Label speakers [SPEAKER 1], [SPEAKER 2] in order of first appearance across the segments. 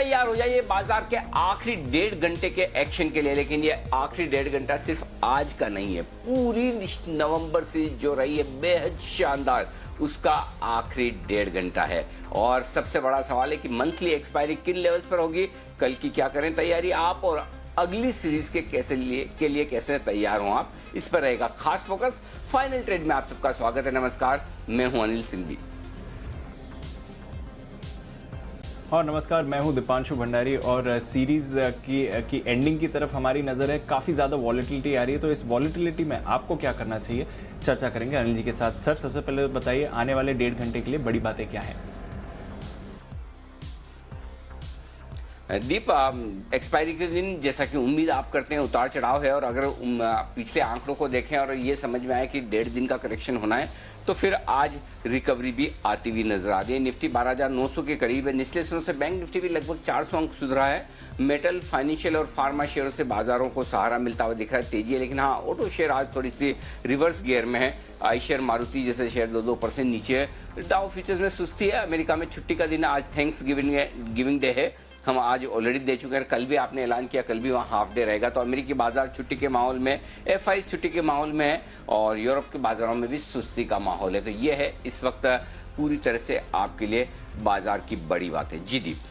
[SPEAKER 1] तैयार हो जाइए बाजार के आखिरी 1.5 घंटे के एक्शन के लिए। लेकिन ये आखिरी 1.5 घंटा सिर्फ आज का नहीं है, पूरी नवंबर से जो रही है बेहद शानदार, उसका आखिरी 1.5 घंटा है। और सबसे बड़ा सवाल है कि मंथली एक्सपायरी किन लेवल्स पर होगी, कल की क्या करें तैयारी आप, और अगली सीरीज के लिए कैसे तैयार हो आप, इस पर रहेगा खास फोकस। फाइनल ट्रेड में आप सबका स्वागत है। नमस्कार, मैं हूं अनिल सिंघवी।
[SPEAKER 2] और नमस्कार, मैं हूं दीपांशु भंडारी। और सीरीज की एंडिंग की तरफ हमारी नज़र है। काफ़ी ज़्यादा वॉलेटिलिटी आ रही है, तो इस वॉलेटिलिटी में आपको क्या करना चाहिए चर्चा करेंगे अनिल जी के साथ। सर, सबसे पहले बताइए, आने वाले 1.5 घंटे के लिए बड़ी बातें क्या हैं?
[SPEAKER 1] दीप, एक्सपायरी के दिन जैसा कि उम्मीद आप करते हैं उतार चढ़ाव है, और अगर पिछले आंकड़ों को देखें और ये समझ में आए कि 1.5 दिन का करेक्शन होना है, तो फिर आज रिकवरी भी आती हुई नजर आ रही है। निफ्टी 12,900 के करीब है। निचले स्तरों से बैंक निफ्टी भी लगभग 400 अंक सुधरा है। मेटल, फाइनेंशियल और फार्मा शेयरों से बाजारों को सहारा मिलता हुआ दिख रहा है, तेजी है। लेकिन हाँ, ऑटो शेयर आज थोड़ी सी रिवर्स गियर में है। आई शेयर, मारुति जैसे शेयर 2% नीचे है। डाउ फ्यूचर्स में सुस्ती है। अमेरिका में छुट्टी का दिन है, आज थैंक्स गिविंग डे है। हम आज ऑलरेडी दे चुके हैं, कल भी आपने ऐलान किया, कल भी वहाँ हाफ डे रहेगा। तो अमेरिकी बाजार छुट्टी के माहौल में, एफआई छुट्टी के माहौल में है, और यूरोप के बाजारों में भी सुस्ती का माहौल है। तो ये है इस वक्त पूरी तरह से आपके लिए बाजार की बड़ी बात है। जी दीप।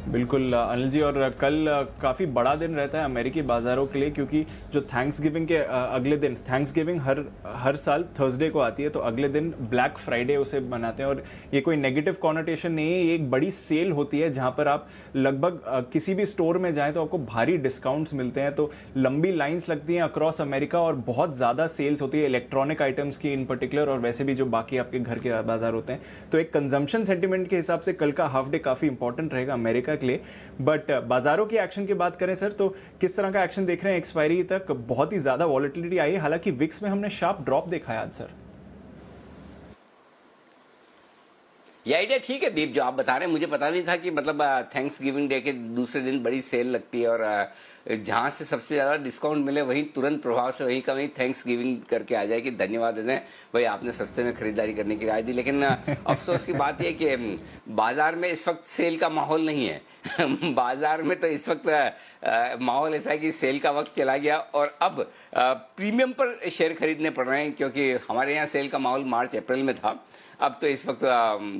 [SPEAKER 2] बिल्कुल अनिल जी, और कल काफ़ी बड़ा दिन रहता है अमेरिकी बाज़ारों के लिए, क्योंकि जो थैंक्स गिविंग के अगले दिन, थैंक्स गिविंग हर साल थर्सडे को आती है, तो अगले दिन ब्लैक फ्राइडे उसे मनाते हैं। और ये कोई नेगेटिव कॉनोटेशन नहीं है, ये एक बड़ी सेल होती है जहां पर आप लगभग किसी भी स्टोर में जाएं तो आपको भारी डिस्काउंट्स मिलते हैं। तो लंबी लाइन्स लगती हैं अक्रॉस अमेरिका, और बहुत ज़्यादा सेल्स होती है इलेक्ट्रॉनिक आइटम्स की इन पर्टिकुलर, और वैसे भी जो बाकी आपके घर के बाजार होते हैं। तो एक कंजम्पशन सेंटिमेंट के हिसाब से कल का हाफ डे काफ़ी इंपॉर्टेंट रहेगा अमेरिका के लिए। बट बाजारों की एक्शन की बात करें सर, तो किस तरह का एक्शन देख रहे हैं? एक्सपायरी तक बहुत ही ज्यादा वॉलेटिलिटी आई है, हालांकि विक्स में हमने शार्प ड्रॉप देखा है आज सर।
[SPEAKER 1] ये आइडिया ठीक है दीप, जो आप बता रहे हैं। मुझे पता नहीं था कि मतलब थैंक्स गिविंग डे के दूसरे दिन बड़ी सेल लगती है, और जहां से सबसे ज्यादा डिस्काउंट मिले वहीं तुरंत प्रभाव से वहीं का वहीं थैंक्स गिविंग करके आ जाए कि धन्यवाद दें भाई, आपने सस्ते में खरीदारी करने की राय दी। लेकिन अफसोस की बात यह कि बाजार में इस वक्त सेल का माहौल नहीं है। बाजार में तो इस वक्त माहौल ऐसा है कि सेल का वक्त चला गया, और अब प्रीमियम पर शेयर खरीदने पड़ रहे हैं, क्योंकि हमारे यहाँ सेल का माहौल मार्च अप्रैल में था। अब तो इस वक्त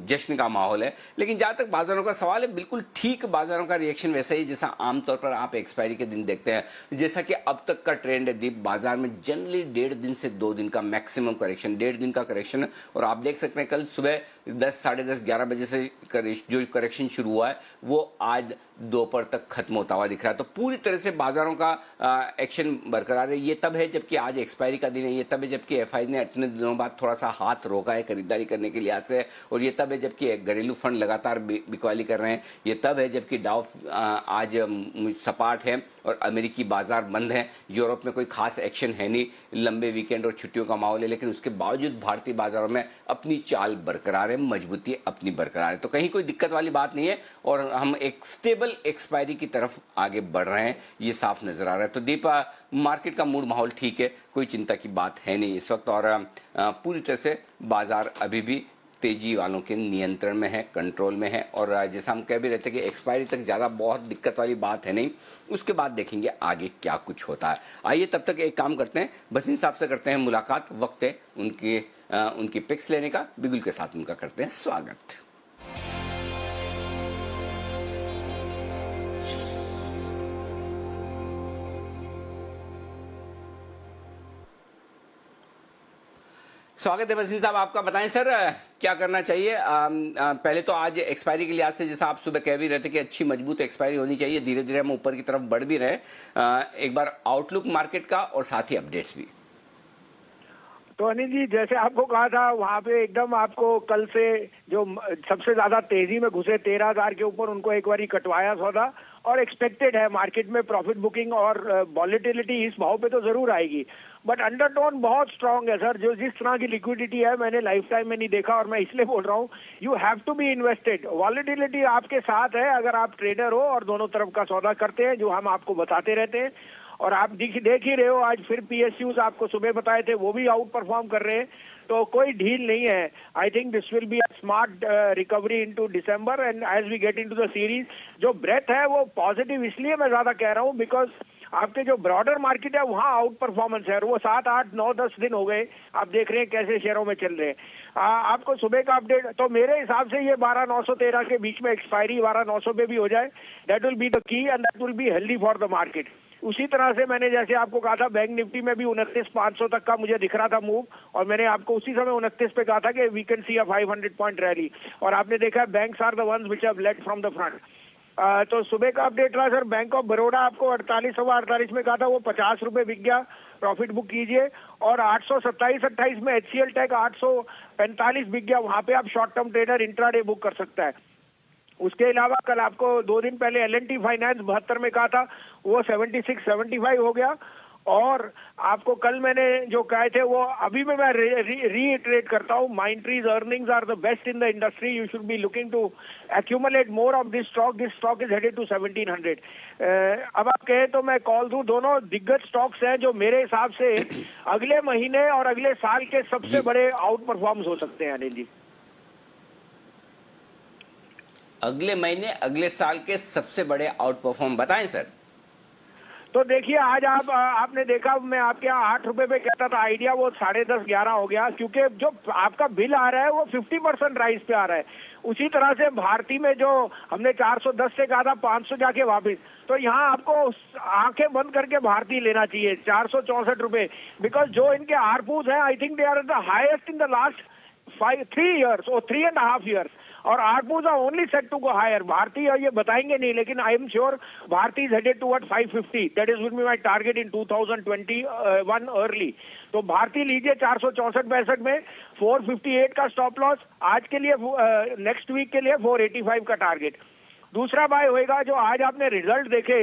[SPEAKER 1] जश्न का माहौल है। लेकिन जहां तक बाजारों का सवाल है, बिल्कुल ठीक बाजारों का रिएक्शन वैसा ही जैसा आमतौर पर आप एक्सपायरी के दिन देखते हैं। जैसा कि अब तक का ट्रेंड है दीप, बाजार में जनरली 1.5 दिन से 2 दिन का मैक्सिमम करेक्शन, 1.5 दिन का करेक्शन। और आप देख सकते हैं कल सुबह 10, साढ़े 10, 11 बजे से जो करेक्शन शुरू हुआ है वो आज दोपहर तक खत्म होता हुआ दिख रहा है। तो पूरी तरह से बाजारों का एक्शन बरकरार है। ये तब है जबकि आज एक्सपायरी का दिन है, ये तब है जबकि एफआई ने इतने दिनों बाद थोड़ा सा हाथ रोका है खरीदारी करने के लिहाज से, और ये तब है जबकि घरेलू फंड लगातार बिकवाली कर रहे हैं। ये तब है जबकि डाउ आज सपाट है और अमेरिकी बाजार बंद है। यूरोप में कोई खास एक्शन है नहीं, लंबे वीकेंड और छुट्टियों का माहौल है, लेकिन उसके बावजूद भारतीय बाजारों में अपनी चाल बरकरार है, मजबूती अपनी बरकरार है। तो कहीं कोई दिक्कत वाली बात नहीं है, और हम एक स्टेबल एक्सपायरी की तरफ आगे बढ़ रहे हैं, ये साफ नजर आ रहा है। तो दीपा, मार्केट का मूड माहौल ठीक है, कोई चिंता की बात है नहीं इस वक्त, और पूरी तरह से बाजार अभी भी तेजी वालों के नियंत्रण में है, कंट्रोल में है। और जैसा हम कह भी रहते हैं कि एक्सपायरी तक ज़्यादा बहुत दिक्कत वाली बात है नहीं, उसके बाद देखेंगे आगे क्या कुछ होता है। आइए तब तक एक काम करते हैं, भसीन साहब से करते हैं मुलाकात। वक्त है उनकी पिक्स लेने का, बिगुल के साथ उनका करते हैं स्वागत। स्वागत है वसीम साहब आपका। बताएं सर, क्या करना चाहिए? पहले तो आज एक्सपायरी के लिहाज से जैसा आप सुबह कह भी रहे थे कि अच्छी मजबूत एक्सपायरी होनी चाहिए, धीरे धीरे हम ऊपर की तरफ बढ़ भी रहे। एक बार आउटलुक मार्केट का और साथ ही अपडेट्स भी।
[SPEAKER 3] तो अनिल जी, जैसे आपको कहा था वहाँ पे एकदम आपको कल से जो सबसे ज्यादा तेजी में घुसे 13,000 के ऊपर, उनको एक बार कटवाया सौदा, और एक्सपेक्टेड है मार्केट में प्रॉफिट बुकिंग और वॉलेटिलिटी इस भाव पे तो जरूर आएगी। बट अंडरटोन बहुत स्ट्रांग है सर। जो जिस तरह की लिक्विडिटी है मैंने लाइफ टाइम में नहीं देखा, और मैं इसलिए बोल रहा हूँ you have to be invested. Volatility आपके साथ है अगर आप ट्रेडर हो और दोनों तरफ का सौदा करते हैं, जो हम आपको बताते रहते हैं। और आप देख ही रहे हो, आज फिर PSUs आपको सुबह बताए थे वो भी आउट परफॉर्म कर रहे हैं, तो कोई ढील नहीं है। I think this will be a smart recovery into December and as we get into the series. जो ब्रेथ है वो पॉजिटिव इसलिए मैं ज्यादा कह रहा हूँ बिकॉज आपके जो ब्रॉडर मार्केट है वहाँ आउट परफॉर्मेंस है, और वो 7, 8, 9, 10 दिन हो गए आप देख रहे हैं कैसे शेयरों में चल रहे हैं। आपको सुबह का अपडेट, तो मेरे हिसाब से ये 12,913 के बीच में एक्सपायरी 12,900 पे भी हो जाए, that will be the key and that will be healthy for the market. उसी तरह से मैंने जैसे आपको कहा था बैंक निफ्टी में भी 29,500 तक का मुझे दिख रहा था मूव, और मैंने आपको उसी समय 29 पे कहा था कि we can see a 500 point rally, और आपने देखा banks are the ones which have led from the front. तो सुबह का अपडेट रहा सर, बैंक ऑफ बड़ौदा आपको 48, 48 में कहा था, वो 50 रुपए बिक गया, प्रॉफिट बुक कीजिए। और 827-28 में HCL टेक 845 बिक गया, वहां पे आप short term trader intraday book कर सकता है। उसके अलावा कल आपको 2 दिन पहले L&T फाइनेंस 72 में कहा था, वो 76, 75 हो गया। और आपको कल मैंने जो कहे थे वो अभी में मैं रीइटरेट करता हूँ, Mindtree's earnings are the best in the industry, you should be looking to accumulate more of this stock is headed to 1700। अब आप कहें तो मैं कॉल दूं, दोनों दिग्गज स्टॉक्स हैं जो मेरे हिसाब से अगले महीने और अगले साल के सबसे बड़े आउट परफॉर्म्स हो सकते हैं। अनिल जी,
[SPEAKER 1] अगले महीने अगले साल के सबसे बड़े आउट परफॉर्म बताएं सर।
[SPEAKER 3] तो देखिए आज आपने देखा, मैं आपके यहाँ 8 रुपए पे कहता था आइडिया, वो 10:30, 11 हो गया, क्योंकि जो आपका बिल आ रहा है वो 50% राइस पे आ रहा है। उसी तरह से भारती में जो हमने 410 से कहा था 500 जाके वापस, तो यहाँ आपको आंखें बंद करके भारती लेना चाहिए 464 रुपए, बिकॉज जो इनके आरपूज हैं I think they are the highest in the last 3 years और 3.5 years, और ARPUs are only set to go higher. Bharti ये बताएंगे नहीं, लेकिन I am sure Bharti is headed toward 550, that is will be my target in 2021 early. तो भारती लीजिए 464-65 में, 458 का स्टॉप लॉस आज के लिए, नेक्स्ट वीक के लिए 485 का टारगेट। दूसरा बाय होएगा जो आज आपने रिजल्ट देखे,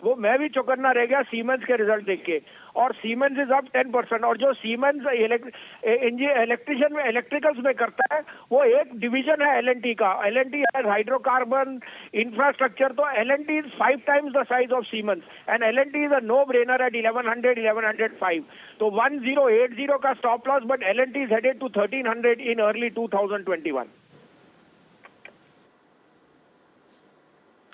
[SPEAKER 3] वो मैं भी चौकन्ना रह गया सीमेंस के रिजल्ट देख के, और सीमेंस इज अप 10%, और जो सीमेंस इलेक्ट्रिशियन में इलेक्ट्रिकल्स में करता है वो एक डिवीजन है L&T का। L&T है हाइड्रोकार्बन इंफ्रास्ट्रक्चर, तो L&T is 5 times the size of Siemens and L&T is a no brainer at 1100, 1105। तो 1080 का stop loss, but L&T is headed to 1300 in early 2021।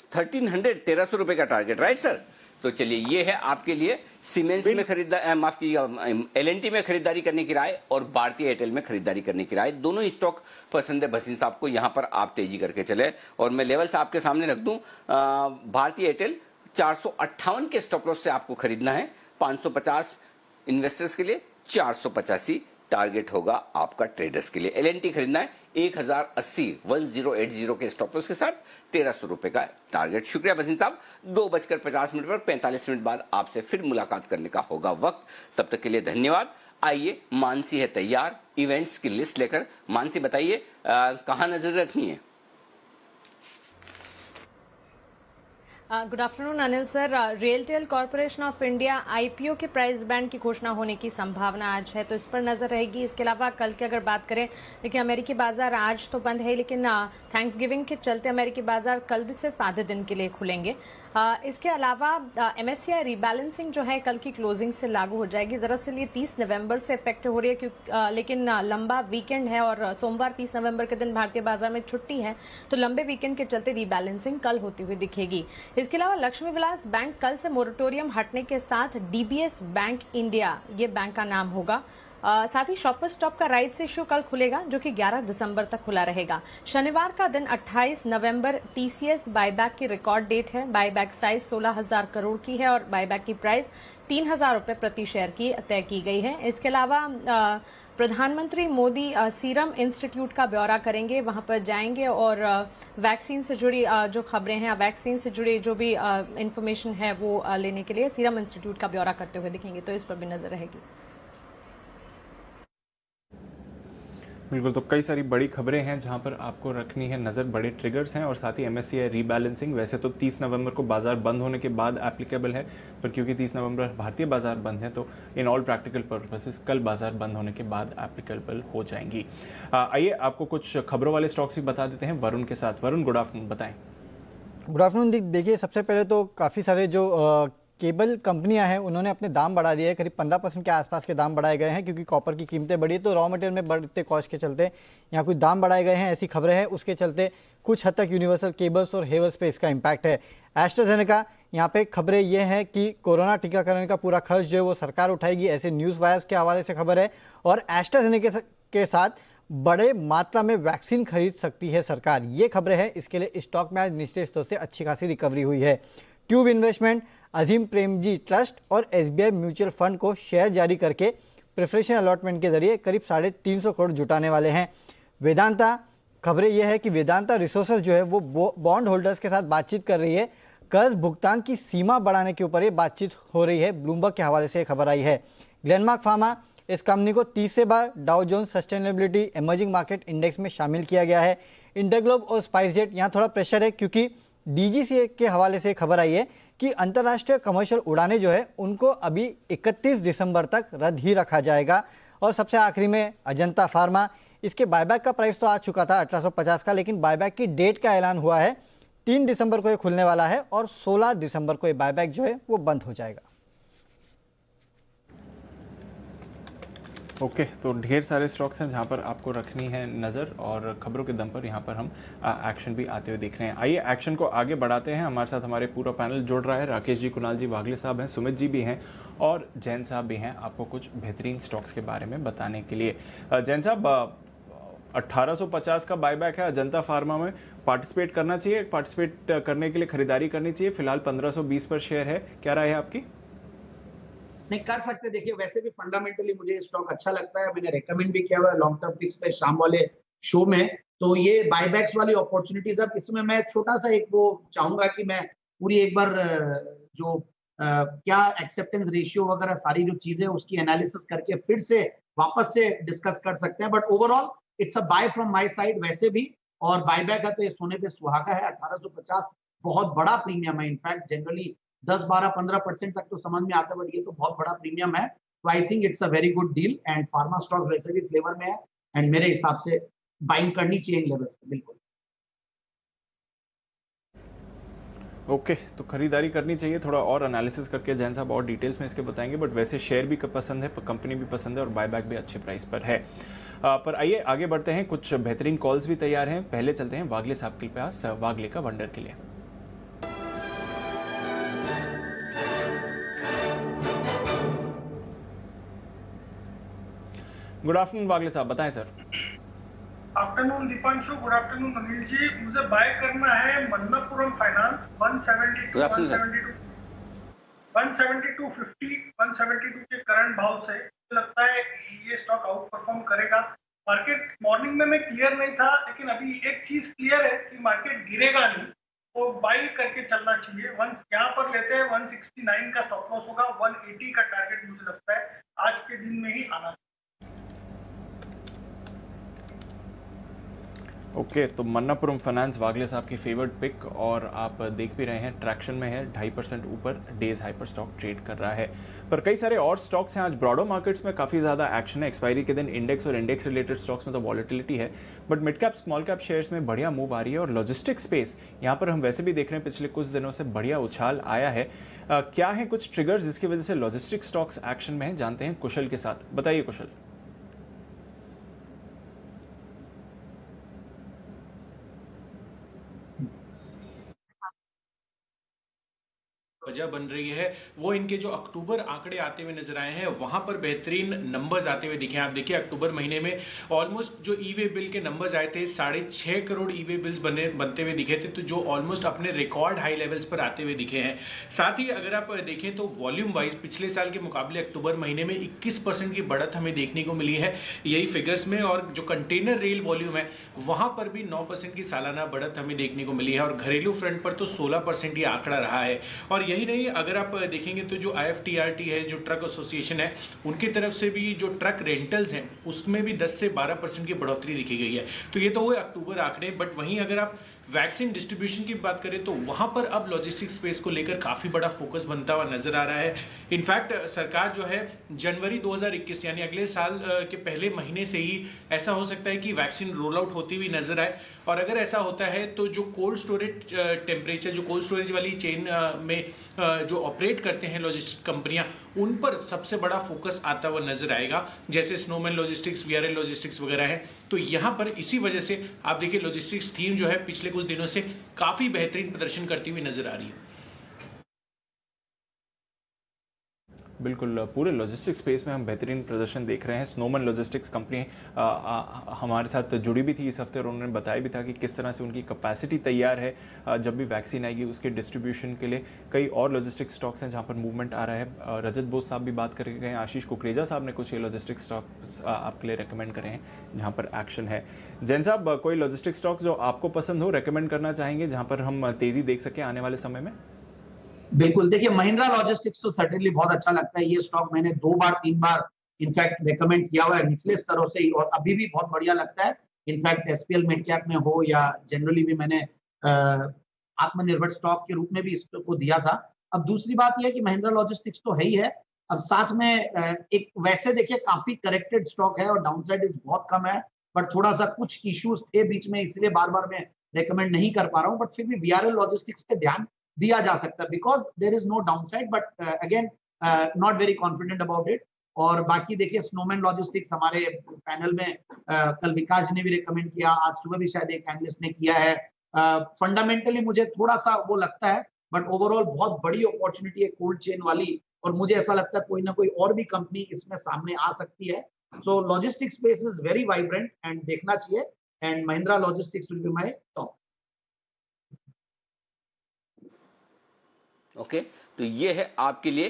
[SPEAKER 1] 1300, 1300 रुपए का टारगेट, राइट सर। तो चलिए ये है आपके लिए सीमेंस में खरीदारी, माफ कीजिएगा L&T में खरीदारी करने की राय और भारतीय एयरटेल में खरीदारी करने की राय। दोनों ही स्टॉक पसंद है भसीन साहब को, यहां पर आप तेजी करके चले। और मैं लेवल्स आपके सामने रख दूं, भारतीय एयरटेल 458 के स्टॉप लॉस से आपको खरीदना है, 550 इन्वेस्टर्स के लिए, 485 टारगेट होगा आपका ट्रेडर्स के लिए। L&T खरीदना है 1080 के स्टॉप लॉस के साथ, 1300 रुपए का टारगेट। शुक्रिया बसिन साहब। 2:50 पर 45 मिनट बाद आपसे फिर मुलाकात करने का होगा वक्त, तब तक के लिए धन्यवाद। आइए, मानसी है तैयार इवेंट्स की लिस्ट लेकर। मानसी बताइए कहां नजर रखनी है?
[SPEAKER 4] Good afternoon Anil sir. RailTel corporation of India IPO के प्राइस बैंड की घोषणा होने की संभावना आज है, तो इस पर नजर रहेगी। इसके अलावा कल की अगर बात करें, देखिए अमेरिकी बाजार आज तो बंद है, लेकिन थैंक्स गिविंग के चलते अमेरिकी बाजार कल भी सिर्फ आधे दिन के लिए खुलेंगे। इसके अलावा MSCI रीबैलेंसिंग जो है कल की क्लोजिंग से लागू हो जाएगी। दरअसल ये 30 नवंबर से इफेक्टिव हो रही है, लेकिन लंबा वीकेंड है और सोमवार 30 नवंबर के दिन भारतीय बाजार में छुट्टी है, तो लंबे वीकेंड के चलते रीबैलेंसिंग कल होती हुई दिखेगी। इसके अलावा लक्ष्मी विलास बैंक कल से मोरेटोरियम हटने के साथ DBS बैंक इंडिया, ये बैंक का नाम होगा। साथ ही शॉपर्स स्टॉप का राइट्स इश्यू कल खुलेगा, जो कि 11 दिसंबर तक खुला रहेगा। शनिवार का दिन 28 नवंबर TCS बायबैक की रिकॉर्ड डेट है। बायबैक साइज 16,000 करोड़ की है और बायबैक की प्राइस 3,000 रुपए प्रति शेयर की तय की गई है। इसके अलावा प्रधानमंत्री मोदी सीरम इंस्टीट्यूट का ब्यौरा करेंगे, वहां पर जाएंगे और वैक्सीन से जुड़ी जो खबरें हैं, वैक्सीन से जुड़ी जो भी इंफॉर्मेशन है वो लेने के लिए सीरम इंस्टीट्यूट का ब्यौरा करते हुए दिखेंगे, तो इस पर भी नजर रहेगी।
[SPEAKER 2] बिल्कुल, तो कई सारी बड़ी खबरें हैं जहां पर आपको रखनी है नज़र, बड़े ट्रिगर्स हैं, और साथ ही MSCI रीबैलेंसिंग वैसे तो 30 नवंबर को बाजार बंद होने के बाद एप्लीकेबल है, पर क्योंकि 30 नवंबर भारतीय बाजार बंद है तो इन ऑल प्रैक्टिकल पर्पसेस कल बाजार बंद होने के बाद एप्लीकेबल हो जाएंगी। आइए आपको कुछ खबरों वाले स्टॉक्स भी बता देते हैं वरुण के साथ। वरुण, गुड आफ्टरनून, बताएं।
[SPEAKER 5] Good afternoon. देखिए, सबसे पहले तो काफ़ी सारे जो केबल कंपनियां हैं उन्होंने अपने दाम बढ़ा दिए हैं, करीब 15% के आसपास के दाम बढ़ाए गए हैं, क्योंकि कॉपर की कीमतें बढ़ी तो रॉ मटेरियल में बढ़ते कॉस्ट के चलते यहाँ कुछ दाम बढ़ाए गए हैं, ऐसी खबरें हैं। उसके चलते कुछ हद तक यूनिवर्सल केबल्स और हेवल्स पे इसका इम्पैक्ट है। एस्ट्राजेनेका, यहाँ पे खबरें ये हैं कि कोरोना टीकाकरण का पूरा खर्च जो है वो सरकार उठाएगी, ऐसे न्यूज़ वायर्स के हवाले से खबर है। और एस्ट्राजेनेका के साथ बड़े मात्रा में वैक्सीन खरीद सकती है सरकार, ये खबरें हैं। इसके लिए स्टॉक में आज निचले स्तर से अच्छी खासी रिकवरी हुई है। Tube investment, Azim Premji trust और एसबीआई म्यूचुअल फंड को शेयर जारी करके प्रेफरेंशियल अलॉटमेंट के जरिए करीब 350 करोड़ जुटाने वाले हैं। वेदांता, खबरें यह है कि वेदांता रिसोर्सेज जो है वो बॉन्ड होल्डर्स के साथ बातचीत कर रही है, कर्ज भुगतान की सीमा बढ़ाने के ऊपर ये बातचीत हो रही है, ब्लूमबर्ग के हवाले से खबर आई है। ग्लेनमार्क फार्मा, इस कंपनी को 30 बार Dow Jones sustainability emerging market index में शामिल किया गया है। इंटरग्लोब और स्पाइसजेट, यहाँ थोड़ा प्रेशर है क्योंकि डीजीसीए के हवाले से खबर आई है कि अंतर्राष्ट्रीय कमर्शियल उड़ानें जो है उनको अभी 31 दिसंबर तक रद्द ही रखा जाएगा। और सबसे आखिरी में अजंता फार्मा, इसके बायबैक का प्राइस तो आ चुका था 1850 का, लेकिन बायबैक की डेट का ऐलान हुआ है, 3 दिसंबर को ये खुलने वाला है और 16 दिसंबर को ये बायबैक जो है वो बंद हो जाएगा।
[SPEAKER 2] ओके, तो ढेर सारे स्टॉक्स हैं जहां पर आपको रखनी है नज़र, और खबरों के दम पर यहां पर हम एक्शन भी आते हुए देख रहे हैं। आइए एक्शन को आगे बढ़ाते हैं। हमारे साथ हमारे पूरा पैनल जुड़ रहा है। राकेश जी, कुणाल जी, वागले साहब हैं, सुमित जी भी हैं और जैन साहब भी हैं, आपको कुछ बेहतरीन स्टॉक्स के बारे में बताने के लिए। जैन साहब, 1850 का बायबैक है अजंता फार्मा में, पार्टिसिपेट करना चाहिए? पार्टिसिपेट करने के लिए खरीदारी करनी चाहिए? फिलहाल 1520 पर शेयर है, क्या राय है आपकी?
[SPEAKER 6] नहीं, कर सकते। देखिए, वैसे भी फंडामेंटली मुझे स्टॉक अच्छा लगता है, मैंने रेकमेंड भी किया हुआ है लॉन्ग टर्म पिक्स पे शाम वाले शो में। तो ये बायबैक्स वाली अपॉर्चुनिटीज, अब इसमें मैं छोटा सा एक वो चाहूंगा कि मैं पूरी एक बार जो क्या एक्सेप्टेंस रेशियो वगैरह सारी जो चीजें उसकी एनालिसिस करके फिर से वापस से डिस्कस कर सकते हैं। But overall it's a buy from my side वैसे भी, और बायबैक है तो ये सोने पे सुहागा है। 1850 बहुत बड़ा प्रीमियम है, इनफैक्ट जनरली 10, 12, 15% तक तो समझ में आता है, बट ये तो बहुत बड़ा प्रीमियम है। तो I think it's a very good deal, and pharma stock वैसे भी फ्लेवर में है एंड मेरे हिसाब से बाइंग करनी चाहिए इन लेवल्स पे, बिल्कुल।
[SPEAKER 2] ओके, तो खरीदारी करनी चाहिए। थोड़ा और एनालिसिस करके जैन साहब और डिटेल्स में इसके बताएंगे, बट वैसे शेयर भी पसंद है, कंपनी भी पसंद है और बायबैक भी अच्छे प्राइस पर है। पर आइए आगे बढ़ते हैं, कुछ बेहतरीन कॉल्स भी तैयार हैं। पहले चलते हैं वागले साहब के पास, वागले का वंडर के लिए। गुड आफ्टरनून वागले साहब, बताएं sir.
[SPEAKER 7] Afternoon Deepanshu, good afternoon Anil ji. मुझे बाय करना है मन्नपुरम फाइनेंस 172 172.50 172 के करंट भाव से लगता है ये स्टॉक आउट परफॉर्म करेगा। मार्केट मॉर्निंग में मैं क्लियर नहीं था, लेकिन अभी एक चीज क्लियर है कि मार्केट गिरेगा नहीं, तो बाई करके चलना चाहिए। यहाँ पर लेते हैं 169 का स्टॉप लॉस होगा, 180 का टारगेट मुझे लगता है आज के दिन में ही आना।
[SPEAKER 2] ओके, तो मन्नापुरम फाइनेंस वागले साहब की फेवर्ड पिक, और आप देख भी रहे हैं ट्रैक्शन में है, 2.5% ऊपर डेज हाई पर स्टॉक ट्रेड कर रहा है। पर कई सारे और स्टॉक्स हैं आज ब्रॉडर मार्केट्स में, काफ़ी ज़्यादा एक्शन है। एक्सपायरी के दिन इंडेक्स और इंडेक्स रिलेटेड स्टॉक्स में तो वॉलेटिलिटी है, but mid cap small cap shares में बढ़िया मूव आ रही है। और लॉजिस्टिक स्पेस यहाँ पर हम वैसे भी देख रहे हैं पिछले कुछ दिनों से बढ़िया उछाल आया है। क्या है कुछ ट्रिगर्स जिसकी वजह से लॉजिस्टिक स्टॉक्स एक्शन में है, जानते हैं कुशल के साथ। बताइए कुशल।
[SPEAKER 8] वजह बन रही है वो इनके जो अक्टूबर आंकड़े आते हुए नजर आए हैं, वहां पर बेहतरीन नंबर्स आते हुए दिखे। आप देखिए अक्टूबर महीने में ऑलमोस्ट जो ई वे बिल के नंबर्स आए थे, 6.5 करोड़ ई वे बिल्स बनते हुए दिखे थे, तो जो ऑलमोस्ट अपने रिकॉर्ड हाई लेवल्स पर आते हुए दिखे हैं। साथ ही अगर आप देखें तो वॉल्यूम वाइज पिछले साल के मुकाबले अक्टूबर महीने में 21% की बढ़त हमें देखने को मिली है यही फिगर्स में। और जो कंटेनर रेल वॉल्यूम है वहां पर भी 9% की सालाना बढ़त हमें देखने को मिली है, और घरेलू फ्रंट पर तो 16% ये आंकड़ा रहा है। और यही नहीं, अगर आप देखेंगे तो जो IFTRT है, जो ट्रक एसोसिएशन है, उनकी तरफ से भी जो ट्रक रेंटल्स हैं उसमें भी 10 से 12% की बढ़ोतरी दिखी गई है। तो ये तो हुए अक्टूबर आंकड़े, बट वहीं अगर आप वैक्सीन डिस्ट्रीब्यूशन की बात करें तो वहां पर अब लॉजिस्टिक स्पेस को लेकर काफी बड़ा फोकस बनता हुआ नजर आ रहा है। इनफैक्ट सरकार जो है जनवरी 2021 यानी अगले साल के पहले महीने से ही ऐसा हो सकता है कि वैक्सीन रोल आउट होती हुई नजर आए। और अगर ऐसा होता है तो जो कोल्ड स्टोरेज टेम्परेचर, जो कोल्ड स्टोरेज वाली चेन में जो ऑपरेट करते हैं लॉजिस्टिक कंपनियां, उन पर सबसे बड़ा फोकस आता हुआ नजर आएगा, जैसे स्नोमैन लॉजिस्टिक्स, वीआरएल लॉजिस्टिक्स वगैरह है। तो यहां पर इसी वजह से आप देखिए लॉजिस्टिक्स थीम जो है पिछले कुछ दिनों से काफी बेहतरीन प्रदर्शन करती हुई नजर आ रही है।
[SPEAKER 2] बिल्कुल, पूरे लॉजिस्टिक्स स्पेस में हम बेहतरीन प्रदर्शन देख रहे हैं। स्नोमैन लॉजिस्टिक्स कंपनी हमारे साथ जुड़ी भी थी इस हफ्ते और उन्होंने बताया भी था कि किस तरह से उनकी कैपेसिटी तैयार है, जब भी वैक्सीन आएगी उसके डिस्ट्रीब्यूशन के लिए। कई और लॉजिस्टिक्स स्टॉक्स हैं जहां पर मूवमेंट आ रहा है। रजत बोस साहब भी बात करके गए, आशीष कुकरेजा साहब ने कुछ ये लॉजिस्टिक्स स्टॉक्स आपके लिए रिकमेंड करे हैं जहाँ पर एक्शन है। जैन साहब, कोई लॉजिस्टिक्स स्टॉक जो आपको पसंद हो, रिकमेंड करना चाहेंगे जहाँ पर हम तेजी देख सकें आने वाले समय में?
[SPEAKER 6] बिल्कुल, देखिए महिंद्रा लॉजिस्टिक्स तो सर्टेनली बहुत अच्छा लगता है। ये स्टॉक मैंने 2 बार 3 बार इनफैक्ट रिकमेंड किया हुआ है निचले स्तरों से ही, और अभी भी बहुत बढ़िया लगता है। इनफैक्ट एसपीएल मिड कैप में हो या जनरली भी मैंने आत्मनिर्भर स्टॉक के रूप में भी इसको दिया था। अब दूसरी बात यह है कि महिंद्रा लॉजिस्टिक्स तो है ही है, अब साथ में एक वैसे देखिए काफी करेक्टेड स्टॉक है और डाउनसाइड इज बहुत कम है, बट थोड़ा सा कुछ इश्यूज थे बीच में, इसलिए बार बार मैं रिकमेंड नहीं कर पा रहा हूँ। बट फिर भी वीआरएल लॉजिस्टिक्स पे ध्यान दिया जा सकता है because there is no downside, but again not very confident about it. और बाकी देखिए स्नोमैन लॉजिस्टिक्स हमारे पैनल में कल विकास ने भी रिकमेंड किया, आज सुबह भी शायद एक एनालिस्ट ने किया है। फंडामेंटली मुझे थोड़ा सा वो लगता है, बट ओवरऑल बहुत बड़ी अपॉर्चुनिटी है कोल्ड चेन वाली, और मुझे ऐसा लगता है कोई ना कोई और भी कंपनी इसमें सामने आ सकती है। So logistics space is very vibrant and देखना चाहिए, and Mahindra logistics will be my top.
[SPEAKER 1] Okay, तो ये है आपके लिए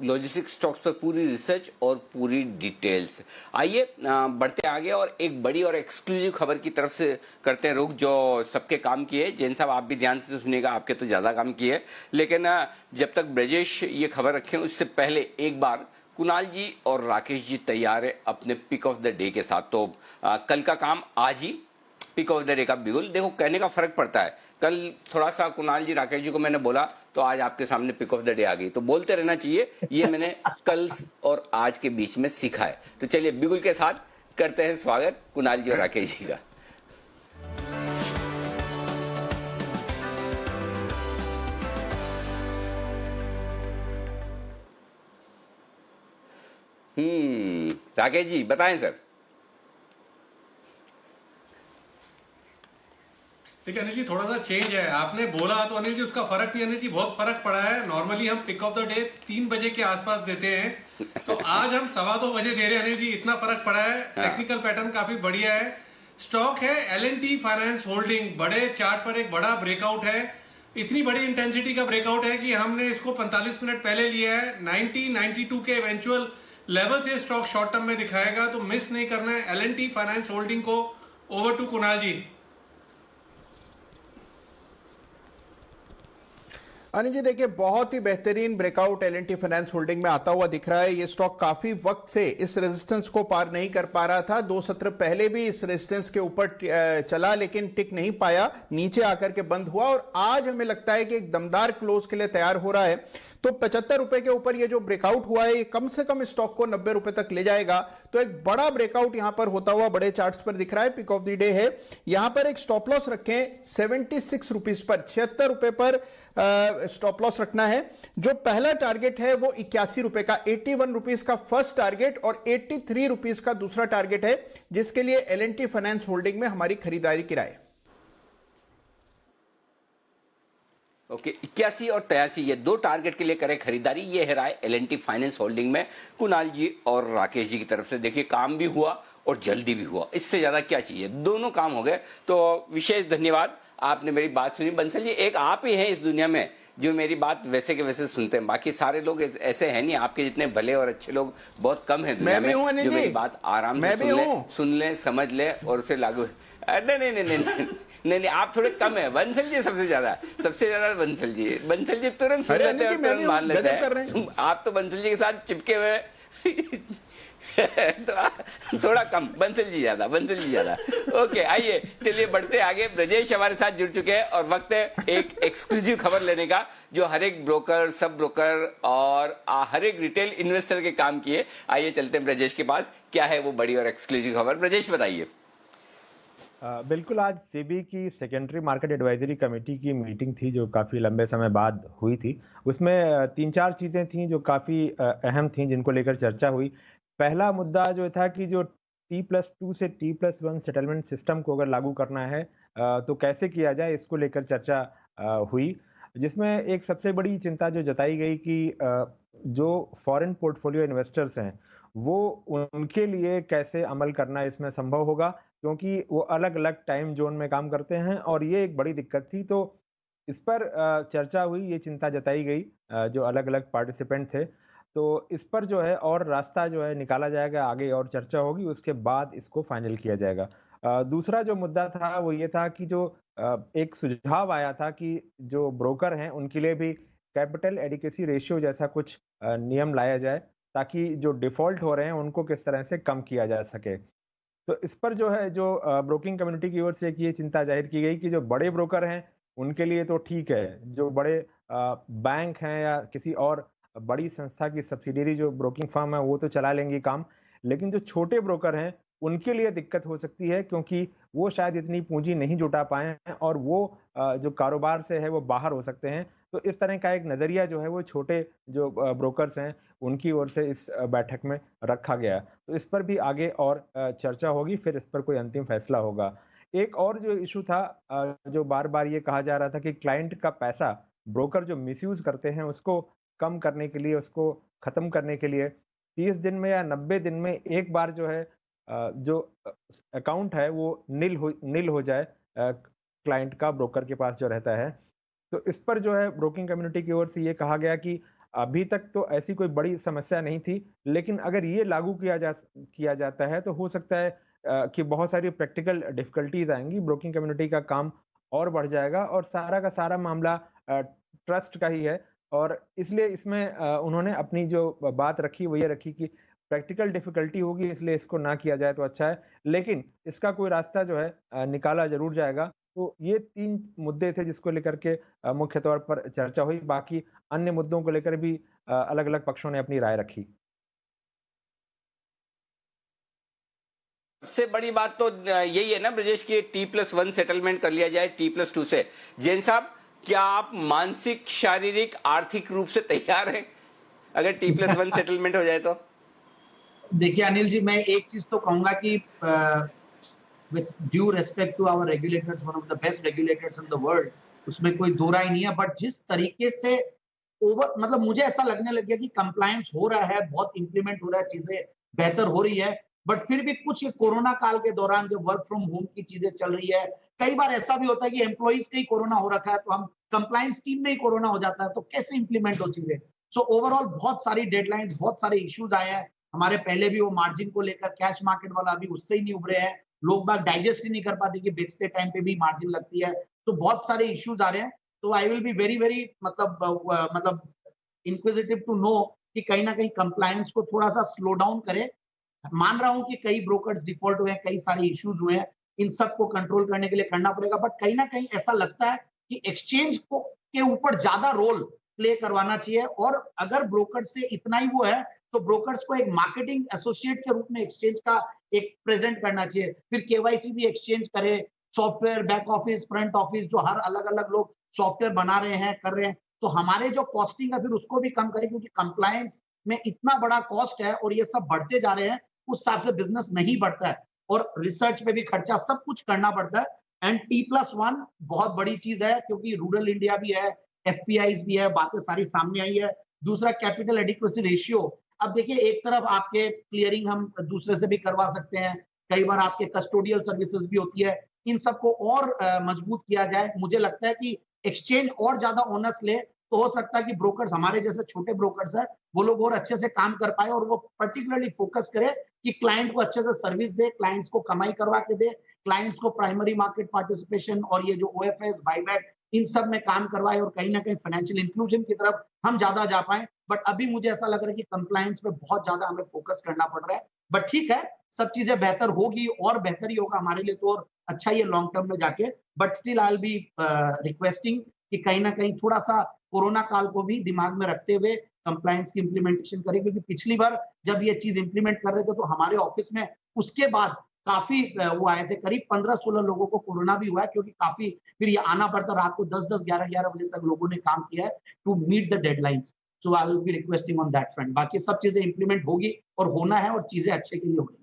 [SPEAKER 1] लॉजिस्टिक्स स्टॉक्स पर पूरी रिसर्च और पूरी डिटेल्स। आइए बढ़ते आगे और एक बड़ी और एक्सक्लूसिव खबर की तरफ से करते हैं रुख, जो सबके काम की है। जैन साहब आप भी ध्यान से सुनिएगा, आपके तो ज्यादा काम की है, लेकिन जब तक ब्रजेश ये खबर रखें उससे पहले एक बार कुणाल जी और राकेश जी तैयार है अपने पिक ऑफ द डे के साथ। तो कल का काम आज ही, पिक ऑफ द डे का बिगुल। देखो कहने का फर्क पड़ता है, कल थोड़ा सा कुणाल जी राकेश जी को मैंने बोला तो आज आपके सामने पिक ऑफ द डे आ गई, तो बोलते रहना चाहिए, ये मैंने कल और आज के बीच में सीखा है। तो चलिए बिगुल के साथ करते हैं स्वागत कुणाल जी और राकेश जी का। राकेश जी बताएं सर।
[SPEAKER 9] देखिए अनिल जी, थोड़ा सा चेंज है, आपने बोला तो अनिल जी उसका फर्क नहीं, अनिल जी बहुत फर्क पड़ा है। नॉर्मली हम पिक ऑफ द डे 3 बजे के आसपास देते हैं, तो आज हम 2:15 बजे दे रहे हैं अनिल जी, इतना फर्क पड़ा है। टेक्निकल पैटर्न काफी बढ़िया है। स्टॉक है L&T फाइनेंस होल्डिंग, बड़े चार्ट पर एक बड़ा ब्रेकआउट है, इतनी बड़ी इंटेंसिटी का ब्रेकआउट है कि हमने इसको 45 मिनट पहले लिया है। 90-92 के इवेंचुअल लेवल से स्टॉक शॉर्ट टर्म में दिखाएगा, तो मिस नहीं करना है L&T फाइनेंस होल्डिंग को। ओवर टू कुणाल जी।
[SPEAKER 10] अनिल जी देखिए, बहुत ही बेहतरीन ब्रेकआउट L&T फाइनेंस होल्डिंग में आता हुआ दिख रहा है। ये स्टॉक काफी वक्त से इस रेजिस्टेंस को पार नहीं कर पा रहा था, 2 सत्र पहले भी इस रेजिस्टेंस के ऊपर चला लेकिन टिक नहीं पाया, नीचे आकर के बंद हुआ, और आज हमें लगता है कि एक दमदार क्लोज के लिए तैयार हो रहा है। तो 75 रुपए के ऊपर ये जो ब्रेकआउट हुआ है, ये कम से कम स्टॉक को 90 रुपए तक ले जाएगा। तो एक बड़ा ब्रेकआउट यहां पर होता हुआ बड़े चार्ट्स पर दिख रहा है। पिक ऑफ द डे है, यहां पर एक स्टॉप लॉस रखें 76 रुपीज पर, 76 रुपए पर स्टॉप लॉस रखना है। जो पहला टारगेट है वो 81 रुपए का, 81 रुपीज का फर्स्ट टारगेट और 83 रुपीज का दूसरा टारगेट है, जिसके लिए L&T फाइनेंस होल्डिंग में हमारी खरीदारी की राय।
[SPEAKER 1] ओके, 81 और 83 ये 2 टारगेट के लिए करें खरीदारी, ये है राय L&T फाइनेंस होल्डिंग में कुणाल जी और राकेश जी की तरफ से। देखिए काम भी हुआ और जल्दी भी हुआ, इससे ज्यादा क्या चाहिए, दोनों काम हो गए। तो विशेष धन्यवाद, आपने मेरी बात सुनी। बंसल जी, एक आप ही हैं इस दुनिया में जो मेरी बात वैसे के वैसे सुनते हैं, बाकी सारे लोग ऐसे हैं नहीं, आपके जितने भले और अच्छे लोग बहुत कम हैं दुनिया में जो मेरी बात आराम से सुन ले समझ ले और उसे लागू। नहीं, आप थोड़े कम है। बंसल जी सबसे ज्यादा बंसल जी तुरंत सुन लेते हैं, तुरंत मान लेते हैं। आप तो बंसल जी के साथ चिपके हुए तो थोड़ा कम, बंसल जी ज्यादा। ओके, आइए चलिए बढ़ते आगे। ब्रजेश हमारे साथ जुड़ चुके हैं और वक्त है एक एक्सक्लूसिव खबर लेने का, जो हर एक ब्रोकर, सब ब्रोकर और हर एक रिटेल इन्वेस्टर के काम की है। आइए चलते हैं ब्रजेश के पास, क्या है वो बड़ी और एक्सक्लूसिव खबर। ब्रजेश बताइए।
[SPEAKER 11] बिल्कुल, आज सेबी की सेकेंडरी मार्केट एडवाइजरी कमेटी की मीटिंग थी जो काफ़ी लंबे समय बाद हुई थी। उसमें 3-4 चीज़ें थीं जो काफ़ी अहम थीं जिनको लेकर चर्चा हुई। पहला मुद्दा जो था कि जो T+2 से T+1 सेटलमेंट सिस्टम को अगर लागू करना है तो कैसे किया जाए इसको लेकर चर्चा हुई। जिसमें एक सबसे बड़ी चिंता जो जताई गई कि जो फॉरेन पोर्टफोलियो इन्वेस्टर्स हैं, वो उनके लिए कैसे अमल करना इसमें संभव होगा क्योंकि वो अलग-अलग टाइम ज़ोन में काम करते हैं और ये एक बड़ी दिक्कत थी। तो इस पर चर्चा हुई, ये चिंता जताई गई जो अलग-अलग पार्टिसिपेंट थे। तो इस पर जो है और रास्ता जो है निकाला जाएगा, आगे और चर्चा होगी, उसके बाद इसको फाइनल किया जाएगा। दूसरा जो मुद्दा था वो ये था कि जो एक सुझाव आया था कि जो ब्रोकर हैं उनके लिए भी कैपिटल एडिक्वेसी रेशियो जैसा कुछ नियम लाया जाए, ताकि जो डिफ़ॉल्ट हो रहे हैं उनको किस तरह से कम किया जा सके। तो इस पर जो है जो ब्रोकिंग कम्युनिटी की ओर से एक ये चिंता ज़ाहिर की गई कि जो बड़े ब्रोकर हैं, उनके लिए तो ठीक है। जो बड़े बैंक हैं या किसी और बड़ी संस्था की सब्सिडियरी जो ब्रोकिंग फ़र्म है, वो तो चला लेंगी काम। लेकिन जो छोटे ब्रोकर हैं, उनके लिए दिक्कत हो सकती है क्योंकि वो शायद इतनी पूँजी नहीं जुटा पाए हैं और वो जो कारोबार से है, वो बाहर हो सकते हैं। तो इस तरह का एक नज़रिया जो है, वो छोटे जो ब्रोकर्स हैं, उनकी ओर से इस बैठक में रखा गया। तो इस पर भी आगे और चर्चा होगी, फिर इस पर कोई अंतिम फैसला होगा। एक और जो इश्यू था जो बार-बार ये कहा जा रहा था कि क्लाइंट का पैसा ब्रोकर जो मिसयूज़ करते हैं, उसको कम करने के लिए, उसको खत्म करने के लिए 30 दिन में या 90 दिन में एक बार जो है जो अकाउंट है वो निल हो जाए क्लाइंट का ब्रोकर के पास जो रहता है। तो इस पर जो है ब्रोकिंग कम्युनिटी की ओर से ये कहा गया कि अभी तक तो ऐसी कोई बड़ी समस्या नहीं थी, लेकिन अगर ये लागू किया जाता है तो हो सकता है कि बहुत सारी प्रैक्टिकल डिफ़िकल्टीज़ आएँगी, ब्रोकिंग कम्युनिटी का काम और बढ़ जाएगा और सारा का सारा मामला ट्रस्ट का ही है और इसलिए इसमें उन्होंने अपनी जो बात रखी वो ये रखी कि प्रैक्टिकल डिफ़िकल्टी होगी इसलिए इसको ना किया जाए तो अच्छा है, लेकिन इसका कोई रास्ता जो है निकाला ज़रूर जाएगा। तो ये 3 मुद्दे थे जिसको लेकर के मुख्य तौर पर चर्चा हुई, बाकी अन्य मुद्दों को लेकर भी अलग-अलग पक्षों ने अपनी राय रखी।
[SPEAKER 1] सबसे बड़ी बात तो यही है ना ब्रजेश की T+1 सेटलमेंट कर लिया जाए T+2 से। जैन साहब, क्या आप मानसिक, शारीरिक, आर्थिक रूप से तैयार हैं अगर T+1 सेटलमेंट हो जाए तो?
[SPEAKER 6] देखिए अनिल जी, मैं एक चीज तो कहूंगा कि with due respect to our regulators, one of the best regulators in the world, उसमें कोई दो राय नहीं है। बट जिस तरीके से मतलब मुझे ऐसा लगने लग गया कि कंप्लायंस हो रहा है, बहुत इंप्लीमेंट हो रहा है, चीजें बेहतर हो रही है, बट फिर भी कुछ कोरोना काल के दौरान जब वर्क फ्रॉम होम की चीजें चल रही है, कई बार ऐसा भी होता है कि एम्प्लॉइज का ही कोरोना हो रखा है तो हम कंप्लायंस टीम में ही कोरोना हो जाता है, तो कैसे इंप्लीमेंट हो चीजें। सो ओवरऑल बहुत सारी डेडलाइंस, बहुत सारे इश्यूज आए हैं हमारे। पहले भी वो मार्जिन को लेकर कैश मार्केट वाला अभी उससे ही नहीं उभरे हैं, लोग बाग डाइजेस्ट ही नहीं कर पाते कि बेचते टाइम पे भी मार्जिन लगती है, तो बहुत सारे इश्यूज आ रहे हैं। तो आई विल बी वेरी वेरी मतलब इंक्विजिटिव टू नो कि कहीं ना कहीं कंप्लायंस को थोड़ा सा स्लो डाउन करे। मान रहा हूं कि कई ब्रोकर्स डिफॉल्ट हुए हैं, कई सारे इश्यूज हुए हैं, इन सबको कंट्रोल करने के लिए करना पड़ेगा, बट कहीं ना कहीं ऐसा लगता है कि एक्सचेंज को के ऊपर ज्यादा रोल प्ले करवाना चाहिए। और अगर ब्रोकर से इतना ही वो है तो ब्रोकर्स को एक मार्केटिंग एसोसिएट के रूप में एक्सचेंज का एक प्रेजेंट करना चाहिए, फिर केवाईसी भी एक्सचेंज करे, software, back office, front office, जो हर अलग अलग लोग सॉफ्टवेयर बना रहे हैं, कर रहे हैं, तो हमारे जो कॉस्टिंग है फिर उसको भी कम करें, क्योंकि कंप्लायंस में इतना बड़ा कॉस्ट है और ये सब बढ़ते जा रहे हैं, उस हिसाब से बिजनेस नहीं बढ़ता है और रिसर्च पे भी खर्चा, सब कुछ करना पड़ता है। एंड T+1 बहुत बड़ी चीज है क्योंकि रूरल इंडिया भी है, एफपीआईज भी है, बातें सारी सामने आई है। दूसरा कैपिटल एडिक्वेसी रेशियो, अब देखिए एक तरफ आपके क्लियरिंग हम दूसरे से भी करवा सकते हैं, कई बार आपके कस्टोडियल सर्विसेज भी होती है, इन सबको और मजबूत किया जाए। मुझे लगता है कि एक्सचेंज और ज्यादा ओनस ले तो हो सकता है कि ब्रोकर्स, हमारे जैसे छोटे ब्रोकर्स है, वो लोग और अच्छे से काम कर पाए और वो पर्टिकुलरली फोकस करे कि क्लाइंट को अच्छे से सर्विस दे, क्लाइंट्स को कमाई करवा के दे, क्लाइंट्स को प्राइमरी मार्केट पार्टिसिपेशन और ये जो ओएफएस, बाईबैक, इन सब में काम करवाए और कहीं ना कहीं फाइनेंशियल इंक्लूजन की तरफ हम ज्यादा जा पाए। बट अभी मुझे ऐसा लग रहा है कि कंप्लायंस पे बहुत ज्यादा हमें फोकस करना पड़ रहा है। बट ठीक है, सब चीजें बेहतर होगी और बेहतर ही होगा हमारे लिए तो, और अच्छा ही है लॉन्ग टर्म में जाके। But still I will be requesting कि कहीं ना कहीं थोड़ा सा कोरोना काल को भी दिमाग में रखते हुए कंप्लायंस की इंप्लीमेंटेशन करें, क्योंकि पिछली बार जब ये चीज इंप्लीमेंट कर रहे थे तो हमारे ऑफिस में उसके बाद काफी वो आए थे, करीब 15-16 लोगों को कोरोना भी हुआ है, क्योंकि काफी फिर ये आना पड़ता, रात को 10-10, 11-11 बजे तक लोगों ने काम किया है to meet the deadlines. So I will be requesting on that front. बाकी सब चीजें इंप्लीमेंट होगी और होना है, और चीजें अच्छे के लिए होगी।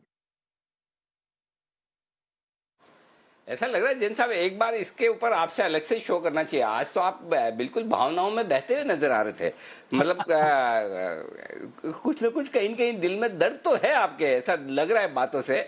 [SPEAKER 1] ऐसा लग रहा है जैन साहब एक बार इसके ऊपर आपसे अलग से शो करना चाहिए। आज तो आप बिल्कुल भावनाओं में बहते हुए नजर आ रहे थे, मतलब कुछ न कुछ कहीं न कहीं दिल में दर्द तो है आपके, ऐसा लग रहा है बातों से।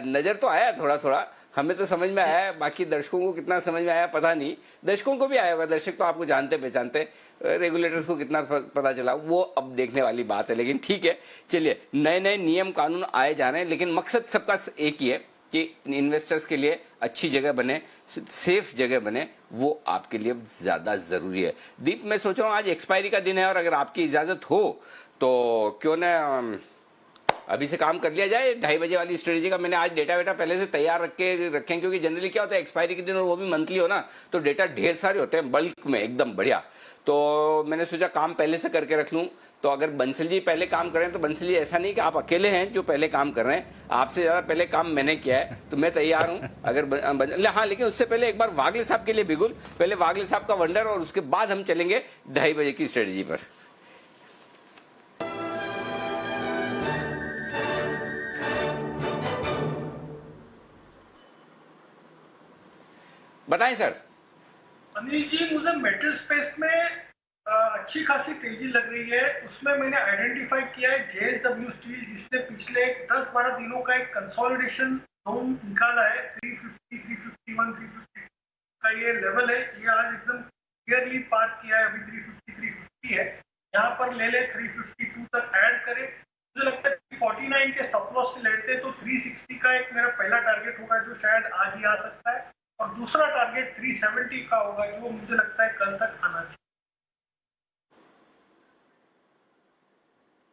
[SPEAKER 1] नजर तो आया थोड़ा थोड़ा, हमें तो समझ में आया, बाकी दर्शकों को कितना समझ में आया पता नहीं। दर्शकों को भी आया होगा, दर्शक तो आपको जानते पहचानते, रेगुलेटर्स को कितना पता चला वो अब देखने वाली बात है। लेकिन ठीक है, चलिए, नए नए नियम कानून आए जा रहे हैं, लेकिन मकसद सबका एक ही है कि इन्वेस्टर्स के लिए अच्छी जगह बने, सेफ जगह बने, वो आपके लिए ज्यादा जरूरी है। दीप, मैं सोच रहा हूँ आज एक्सपायरी का दिन है, और अगर आपकी इजाजत हो तो क्यों ना अभी से काम कर लिया जाए 2:30 बजे वाली स्ट्रेटेजी का। मैंने आज डेटा वेटा पहले से तैयार रखें, क्योंकि जनरली क्या होता है एक्सपायरी के दिन, और वो भी मंथली हो ना, तो डेटा ढेर सारे होते हैं बल्क में, एकदम बढ़िया। तो मैंने सोचा काम पहले से करके रख लूं। तो अगर बंसल जी पहले काम कर रहे हैं, तो बंसल जी ऐसा नहीं कि आप अकेले हैं जो पहले काम कर रहे हैं, आपसे ज्यादा पहले काम मैंने किया है, तो मैं तैयार हूं। अगर हाँ, लेकिन उससे पहले एक बार वागले साहब के लिए बिगुल, पहले वागले साहब का वंडर, और उसके बाद हम चलेंगे 2:30 बजे की स्ट्रेटेजी पर। बताएं सर।
[SPEAKER 7] अनिल जी, मुझे मेटल स्पेस में अच्छी खासी तेजी लग रही है। उसमें मैंने आइडेंटिफाई किया है JSW स्टील, जिसने पिछले 10-12 दिनों का एक कंसोलिडेशन जोन निकाला है। 350, 351, 350 का ये लेवल है, ये आज एकदम क्लियरली पार किया है। अभी 350, 350 है, यहाँ पर ले ले 352 तक ऐड करें। मुझे लगता है 49 के स्टॉप लॉस से लेते तो 360 का एक मेरा पहला टारगेट होगा, जो शायद आज ही आ सकता है, और दूसरा टारगेट 370 का होगा, जो मुझे लगता है कल तक आना चाहिए।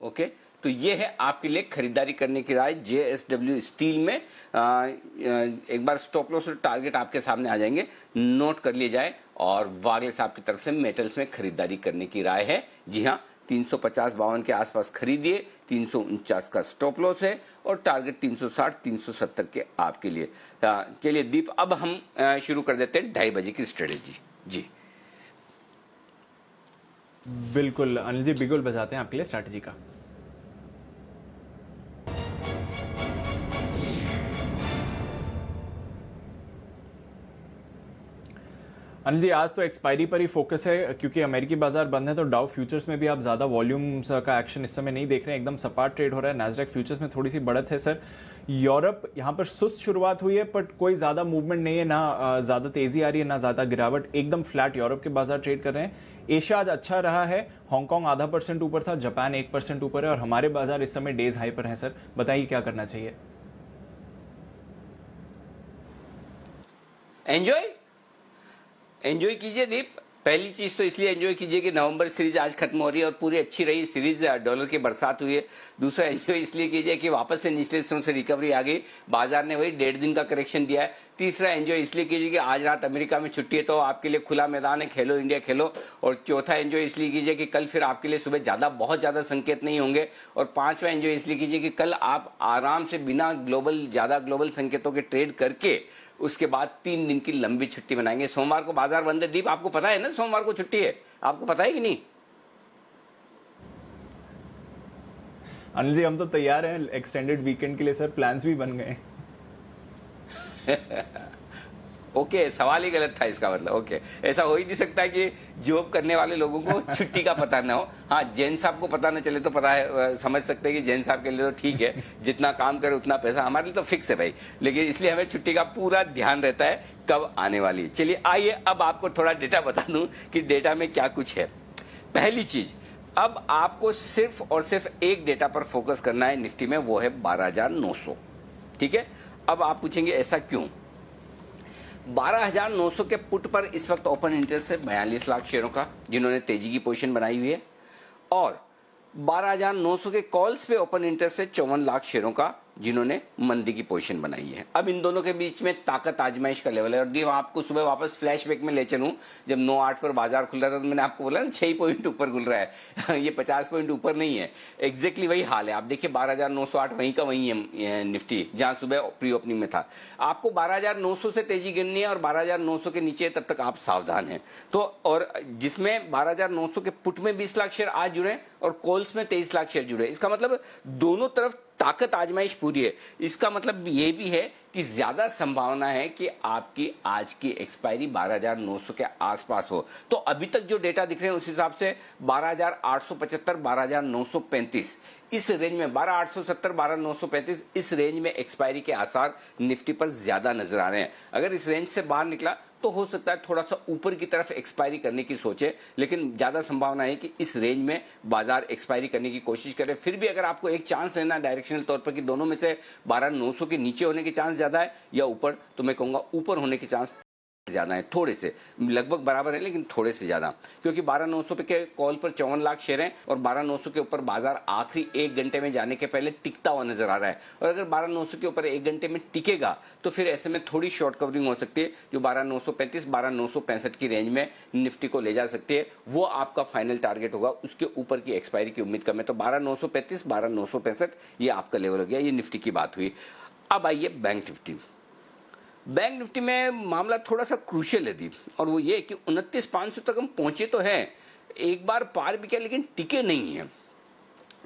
[SPEAKER 1] ओके, तो ये है आपके लिए खरीदारी करने की राय JSW स्टील में। एक बार स्टॉप लॉस और टारगेट आपके सामने आ जाएंगे, नोट कर लिए जाए। और वागले साहब की तरफ से मेटल्स में खरीदारी करने की राय है। जी हाँ, 350-52 के आसपास खरीदिए, 349 का स्टॉप लॉस है, और टारगेट 360-370 के आपके लिए। चलिए दीप, अब हम शुरू कर देते हैं 2:30 बजे की स्ट्रेटेजी। जी
[SPEAKER 2] बिल्कुल अनिल जी, बिगुल बजाते हैं आपके लिए स्ट्रैटेजी का। अनिल जी, आज तो एक्सपायरी पर ही फोकस है, क्योंकि अमेरिकी बाजार बंद है, तो डाउ फ्यूचर्स में भी आप ज़्यादा वॉल्यूम्स का एक्शन इस समय नहीं देख रहे हैं, एकदम सपाट ट्रेड हो रहा है। नैस्डैक फ्यूचर्स में थोड़ी सी बढ़त है सर। यूरोप यहाँ पर सुस्त शुरुआत हुई है, बट कोई ज़्यादा मूवमेंट नहीं है, ना ज़्यादा तेज़ी आ रही है ना ज़्यादा गिरावट, एकदम फ्लैट यूरोप के बाजार ट्रेड कर रहे हैं। एशिया आज अच्छा रहा है, हांगकांग 0.5% ऊपर था, जापान 1% ऊपर है, और हमारे बाजार इस समय डेज हाई पर हैं। सर बताइए क्या करना चाहिए?
[SPEAKER 1] एंजॉय कीजिए दीप। पहली चीज तो इसलिए एंजॉय कीजिए कि नवंबर सीरीज आज खत्म हो रही है और पूरी अच्छी रही सीरीज, डॉलर की बरसात हुई है। दूसरा एंजॉय इसलिए कीजिए कि वापस से निचले स्तरों से रिकवरी आ गई, बाजार ने वही 1.5 दिन का करेक्शन दिया है। तीसरा एंजॉय इसलिए कीजिए कि आज रात अमेरिका में छुट्टी है, तो आपके लिए खुला मैदान है, खेलो इंडिया खेलो। और चौथा एंजॉय इसलिए कीजिए कि कल फिर आपके लिए सुबह बहुत ज्यादा संकेत नहीं होंगे। और पांचवा एंजॉय इसलिए कीजिए कि कल आप आराम से बिना ज्यादा ग्लोबल संकेतों के ट्रेड करके उसके बाद 3 दिन की लंबी छुट्टी बनाएंगे। सोमवार को बाजार बंद है दीप, आपको पता है ना, सोमवार को छुट्टी है, आपको पता है कि नहीं?
[SPEAKER 2] अनिल जी, हम तो तैयार हैं एक्सटेंडेड वीकेंड के लिए सर, प्लान्स भी बन गए।
[SPEAKER 1] ओके, सवाल ही गलत था इसका मतलब। ओके, ऐसा हो ही नहीं सकता कि जॉब करने वाले लोगों को छुट्टी का पता ना हो। हाँ, जैन साहब को पता ना चले तो पता है, समझ सकते हैं कि जैन साहब के लिए तो ठीक है, जितना काम करे उतना पैसा, हमारे लिए तो फिक्स है भाई। लेकिन इसलिए हमें छुट्टी का पूरा ध्यान रहता है कब आने वाली है। चलिए आइए अब आपको थोड़ा डेटा बता दूं कि डेटा में क्या कुछ है। पहली चीज, अब आपको सिर्फ और सिर्फ एक डेटा पर फोकस करना है निफ्टी में, वो है 12,900। ठीक है, अब आप पूछेंगे ऐसा क्यों? 12,900 के पुट पर इस वक्त ओपन इंटरेस्ट है 42 लाख शेयरों का, जिन्होंने तेजी की पोजीशन बनाई हुई है, और 12,900 के कॉल्स पे ओपन इंटरेस्ट है 54 लाख शेयरों का, जिन्होंने मंदी की पोजीशन बनाई है। अब इन दोनों के बीच में ताकत आजमाइश का लेवल है। और दी आपको सुबह वापस फ्लैशबैक में ले चलूं, जब 9-8 पर बाजार खुल रहा था तो मैंने आपको बोला ना 6 पॉइंट ऊपर खुल रहा है ये 50 पॉइंट ऊपर नहीं है, एग्जैक्टली वही हाल है। आप देखिए 12,908 वहीं का वहीं है निफ्टी, जहां सुबह प्री ओपनिंग में था। आपको 12,900 से तेजी गिननी है और 12,900 के नीचे तब तक आप सावधान हैं। तो और जिसमें 12,900 के पुट में 20 लाख शेयर आज जुड़े और कॉल्स में 23 लाख शेयर जुड़े, इसका मतलब दोनों तरफ ताकत आजमाइश पूरी है। इसका मतलब ये भी है कि ज्यादा संभावना है कि आपकी आज की एक्सपायरी 12,900 के आसपास हो। तो अभी तक जो डेटा दिख रहे हैं उस हिसाब से 12,875, 12,935 इस रेंज में, 12,870, 12,935 इस रेंज में एक्सपायरी के आसार निफ्टी पर ज्यादा नजर आ रहे हैं। अगर इस रेंज से बाहर निकला तो हो सकता है थोड़ा सा ऊपर की तरफ एक्सपायरी करने की सोचे, लेकिन ज्यादा संभावना है कि इस रेंज में बाजार एक्सपायरी करने की कोशिश करे। फिर भी अगर आपको एक चांस लेना है डायरेक्शनल तौर पर कि दोनों में से 12,900 के नीचे होने के चांस ज्यादा है या ऊपर, तो मैं कहूंगा ऊपर होने के चांस ज्यादा है, थोड़े से, लगभग बराबर है लेकिन थोड़े से ज्यादा, क्योंकि 12,900 पे के कॉल पर 54 लाख शेयर हैं और 12,900 के ऊपर बाजार आखिरी 1 घंटे में जाने के पहले टिकता हुआ नजर आ रहा है। और अगर 12,900 के ऊपर 1 घंटे में टिकेगा तो फिर ऐसे में थोड़ी शॉर्ट कवरिंग हो सकती है, जो 12,935, 12,965 की रेंज में निफ्टी को ले जा सकती है। वो आपका फाइनल टारगेट होगा, उसके ऊपर की एक्सपायरी की उम्मीद कम है। तो 12,935, 12,965 ये आपका लेवल हो गया। ये निफ्टी की बात हुई। अब आइए बैंक निफ्टी। बैंक निफ्टी में मामला थोड़ा सा क्रूशियल है दीप, और वो ये कि 29,500 तक हम पहुंचे तो हैं, एक बार पार भी किया लेकिन टिके नहीं है।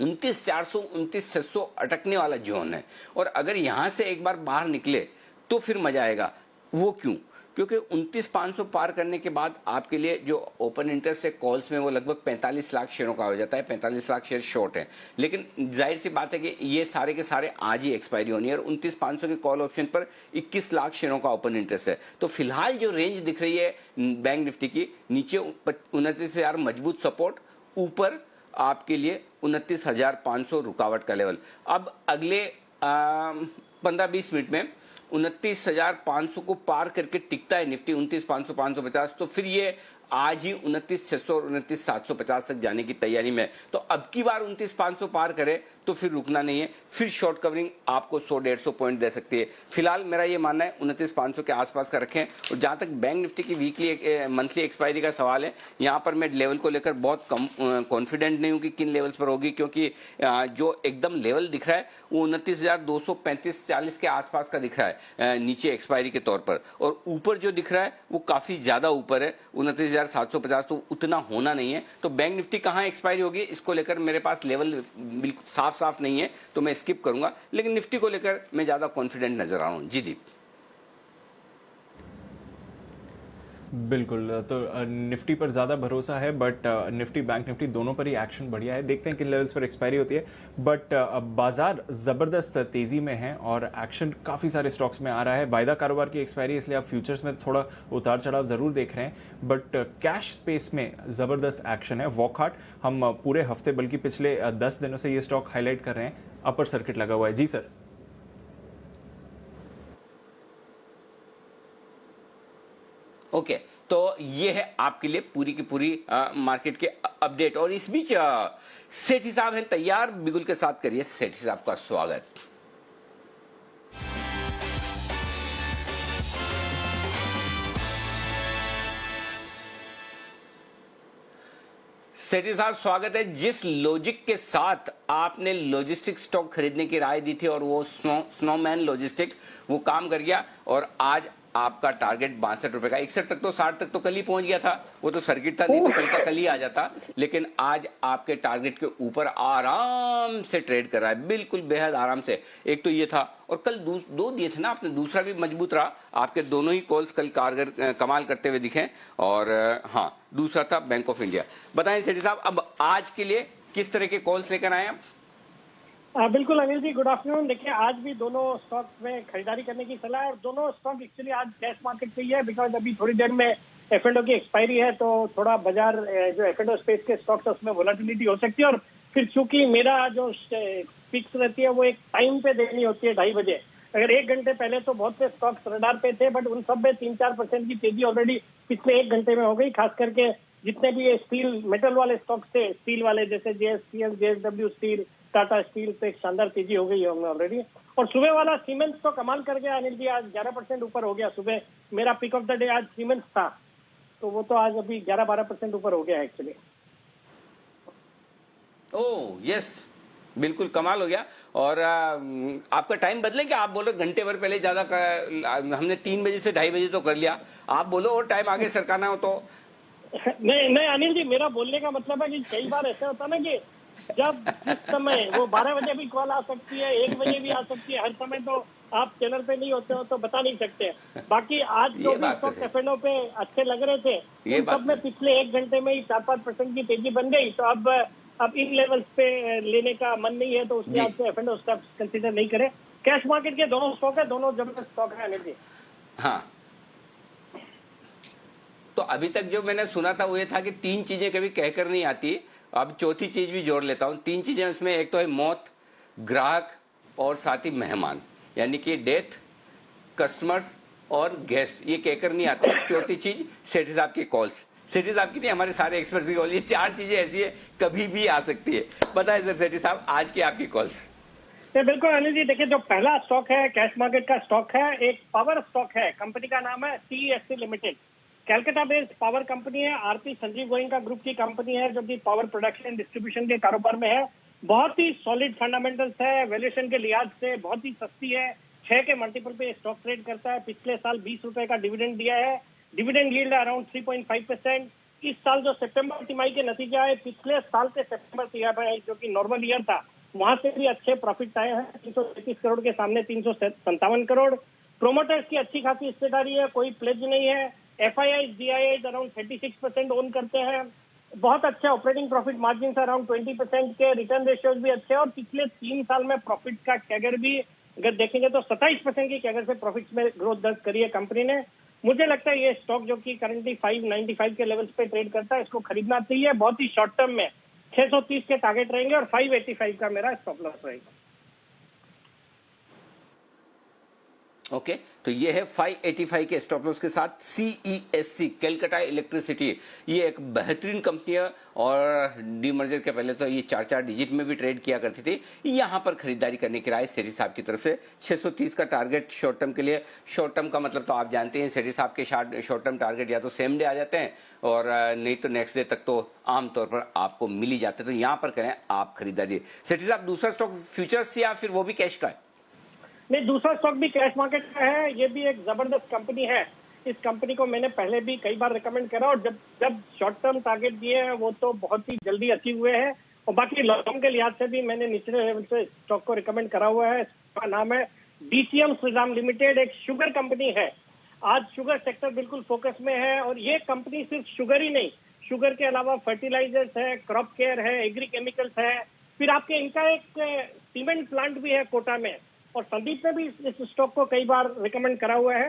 [SPEAKER 1] 29,400, 29,600 अटकने वाला जोन है, और अगर यहां से एक बार बाहर निकले तो फिर मजा आएगा। वो क्यों? क्योंकि 29,500 पार करने के बाद आपके लिए जो ओपन इंटरेस्ट है कॉल्स में वो लगभग 45 लाख शेयरों का हो जाता है। 45 लाख शेयर शॉर्ट है, लेकिन जाहिर सी बात है कि ये सारे के सारे आज ही एक्सपायरी होनी है। और 29,500 के कॉल ऑप्शन पर 21 लाख शेयरों का ओपन इंटरेस्ट है। तो फिलहाल जो रेंज दिख रही है बैंक निफ्टी की, नीचे 29,000 मजबूत सपोर्ट, ऊपर आपके लिए 29,500 रुकावट का लेवल। अब अगले 15-20 मिनट में 29,500 को पार करके टिकता है निफ्टी 29,500, 550, तो फिर ये आज ही 29,600 और 29,750 तक जाने की तैयारी में। तो अब की बार 29,500 पार करे तो फिर रुकना नहीं है, फिर शॉर्ट कवरिंग आपको 100-150 पॉइंट दे सकती है। फिलहाल मेरा ये मानना है 29,500 के आसपास का रखें। और जहां तक बैंक निफ्टी की वीकली मंथली एक्सपायरी का सवाल है, यहां पर मैं लेवल को लेकर बहुत कम कॉन्फिडेंट नहीं हूं कि किन लेवल्स पर होगी, क्योंकि जो एकदम लेवल दिख रहा है वो 29,235-40 के आसपास का दिख रहा है नीचे एक्सपायरी के तौर पर, और ऊपर जो दिख रहा है वो काफी ज्यादा ऊपर है 29,750, तो उतना होना नहीं है। तो बैंक निफ्टी कहां एक्सपायरी होगी इसको लेकर मेरे पास लेवल बिल्कुल साफ नहीं है, तो मैं स्किप करूंगा। लेकिन निफ्टी को लेकर मैं ज्यादा कॉन्फिडेंट नजर आ रहा हूं। जी दीप।
[SPEAKER 2] बिल्कुल, तो निफ्टी पर ज़्यादा भरोसा है, बट निफ्टी बैंक निफ्टी दोनों पर ही एक्शन बढ़िया है। देखते हैं किन लेवल्स पर एक्सपायरी होती है, बट बाजार ज़बरदस्त तेज़ी में है और एक्शन काफ़ी सारे स्टॉक्स में आ रहा है। वायदा कारोबार की एक्सपायरी, इसलिए आप फ्यूचर्स में थोड़ा उतार चढ़ाव ज़रूर देख रहे हैं, बट कैश स्पेस में ज़बरदस्त एक्शन है। वॉकहार्ट हम पूरे हफ्ते बल्कि पिछले 10 दिनों से ये स्टॉक हाईलाइट कर रहे हैं, अपर सर्किट लगा हुआ है। जी सर।
[SPEAKER 1] ओके, तो ये है आपके लिए पूरी की पूरी मार्केट के अपडेट। और इस बीच सेठी साहब हैं तैयार, बिगुल के साथ करिए सेठी साहब का स्वागत। सेठी साहब स्वागत है। जिस लॉजिक के साथ आपने लॉजिस्टिक स्टॉक खरीदने की राय दी थी और वो स्नोमैन लॉजिस्टिक वो काम कर गया, और आज आपका टारगेट 62 रुपए का, 61 तक तो 60 तक तो कल ही पहुंच गया था, वो तो सर्किट था, नहीं तो कल का कल ही आ जाता। लेकिन आज आपके टारगेट के ऊपर आराम से ट्रेड कर रहा है, बिल्कुल बेहद आराम से। एक तो ये था, और कल दो दिए थे ना आपने, दूसरा भी मजबूत रहा। आपके दोनों ही कॉल्स कल कारगर कमाल करते हुए दिखे। और हाँ, दूसरा था बैंक ऑफ इंडिया। बताएं सेठी साहब, अब आज के लिए किस तरह के कॉल्स लेकर आए आप?
[SPEAKER 12] बिल्कुल अनिल जी, गुड आफ्टरनून। देखिए, आज भी दोनों स्टॉक में खरीदारी करने की सलाह है, और दोनों स्टॉक एक्चुअली आज कैश मार्केट पे ही है, बिकॉज अभी थोड़ी देर में F&O की एक्सपायरी है, तो थोड़ा बाजार जो F&O स्पेस के स्टॉक्स है उसमें वोलेटिलिटी हो सकती है। और फिर चूंकि मेरा जो फिक्स रहती है वो एक टाइम पे देनी होती है 2:30 बजे। अगर 1 घंटे पहले तो बहुत से स्टॉक्स रडार पे थे, बट उन सब में 3-4% की तेजी ऑलरेडी पिछले 1 घंटे में हो गई। खास करके जितने भी ये स्टील मेटल वाले स्टॉक्स थे, स्टील वाले जैसे JSPL, JSW steel, Tata steel पे एक शानदार तेजी हो गई है हमने ऑलरेडी। और सुबह वाला सीमेंस तो कमाल कर गया अनिल जी, आज 11% ऊपर हो गया। सुबह मेरा पिक ऑफ द डे आज सीमेंस था, तो वो तो आज अभी 11-12% ऊपर हो गया एक्चुअली।
[SPEAKER 1] ओह यस, बिल्कुल कमाल हो गया। और आपका टाइम बदले क्या? आप बोलो घंटे भर पहले ज्यादा हमने 3 बजे से 2:30 बजे तो कर लिया, आप बोलो और टाइम आगे सरकाना हो तो।
[SPEAKER 12] नहीं अनिल जी, मेरा बोलने का मतलब है कि कई बार ऐसा होता है ना कि जब जिस समय वो 12 बजे भी कॉल आ सकती है, 1 बजे भी आ सकती है, हर समय तो आप चैनल पे नहीं होते हो तो बता नहीं सकते। बाकी आज जो भी स्टॉक एफएनओ पे अच्छे लग रहे थे, उन सब में पिछले 1 घंटे में ही 4-5% की तेजी बन गई। तो अब इन लेवल्स पे लेने का मन नहीं है, तो उस हिसाब से एफएनओ स्टॉक कंसीडर नहीं करें। कैश मार्केट के दोनों स्टॉक है, दोनों जबरदस्त स्टॉक है अनिल जी।
[SPEAKER 1] हाँ, तो अभी तक जो मैंने सुना था वो ये था कि 3 चीजें कभी कहकर नहीं आती, अब चौथी चीज भी जोड़ लेता हूं। 3 चीजें उसमें, एक तो है मौत, ग्राहक और साथ ही मेहमान, यानी कि डेथ, कस्टमर्स और गेस्ट, ये कहकर नहीं आते। चौथी चीज सेठी साहब की कॉल्स, सेठी साहब की नहीं, हमारे सारे एक्सपर्ट्स की कॉल। ये 4 चीजें ऐसी है कभी भी आ सकती है। पता है सर सेठी साहब आज की आपकी कॉल्स?
[SPEAKER 12] बिल्कुल अनिल जी, देखिए जो पहला स्टॉक है कैश मार्केट का स्टॉक है, एक पावर स्टॉक है, कंपनी का नाम है CESC limited, Calcutta based power company है। आरपी संजीव गोयनका ग्रुप की कंपनी है जो कि पावर प्रोडक्शन डिस्ट्रीब्यूशन के कारोबार में है। बहुत ही सॉलिड फंडामेंटल्स है, वैल्यूएशन के लिहाज से बहुत ही सस्ती है, 6 के मल्टीपल पे स्टॉक ट्रेड करता है। पिछले साल 20 रुपए का डिविडेंड दिया है, डिविडेंड यील्ड अराउंड 3.5%। इस साल जो सितंबर तिमाही के नतीजे आए, पिछले साल के सितंबर तिमाही जो कि नॉर्मल ईयर था, वहां से भी अच्छे प्रॉफिट आए हैं। 333 करोड़ के सामने 357 करोड़। प्रोमोटर्स की अच्छी खासी हिस्सेदारी है, कोई प्लेज नहीं है। FIIs DIIs अराउंड 36% ओन करते हैं। बहुत अच्छे ऑपरेटिंग प्रॉफिट मार्जिन अराउंड 20% के, रिटर्न रेशियोज भी अच्छे, और पिछले 3 साल में प्रॉफिट का कैगर भी अगर देखेंगे तो 27% की कैगर से प्रॉफिट्स में ग्रोथ दर्ज करी है कंपनी ने। मुझे लगता है ये स्टॉक जो कि करंटली 595 के लेवल्स पे ट्रेड करता है, इसको खरीदना चाहिए। बहुत ही शॉर्ट टर्म में 630 के टारगेट रहेंगे और 585 का मेरा स्टॉप लॉस रहेगा।
[SPEAKER 1] ओके, तो ये है 585 के स्टॉप लॉस के साथ सीईएससी, कैलकाटा इलेक्ट्रिसिटी। ये एक बेहतरीन कंपनी है और डीमर्जर के पहले तो ये 4 डिजिट में भी ट्रेड किया करती थी। यहाँ पर खरीदारी करने की राय सेठी साहब की तरफ से। 630 का टारगेट शॉर्ट टर्म के लिए। शॉर्ट टर्म का मतलब तो आप जानते हैं, सेठी साहब के शॉर्ट टर्म टारगेट या तो सेम डे आ जाते हैं और नहीं तो नेक्स्ट डे तक तो आमतौर पर आपको मिल ही जाते हैं। तो यहाँ पर करें आप खरीदारी। सेठी साहब दूसरा स्टॉक फ्यूचर्स या फिर वो भी कैश का है?
[SPEAKER 12] नहीं, दूसरा स्टॉक भी कैश मार्केट का है। ये भी एक जबरदस्त कंपनी है। इस कंपनी को मैंने पहले भी कई बार रिकमेंड करा और जब शॉर्ट टर्म टारगेट दिए हैं वो तो बहुत ही जल्दी अचीव हुए हैं, और बाकी लॉन्ग टर्म के लिहाज से भी मैंने निचले लेवल से स्टॉक को रिकमेंड करा हुआ है। इसका नाम है DCM श्रीराम लिमिटेड, एक शुगर कंपनी है। आज शुगर सेक्टर बिल्कुल फोकस में है, और ये कंपनी सिर्फ शुगर ही नहीं, शुगर के अलावा फर्टिलाइजर्स है, क्रॉप केयर है, एग्री केमिकल्स है, फिर आपके इनका एक सीमेंट प्लांट भी है कोटा में। और संदीप ने भी इस स्टॉक को कई बार रिकमेंड करा हुआ है।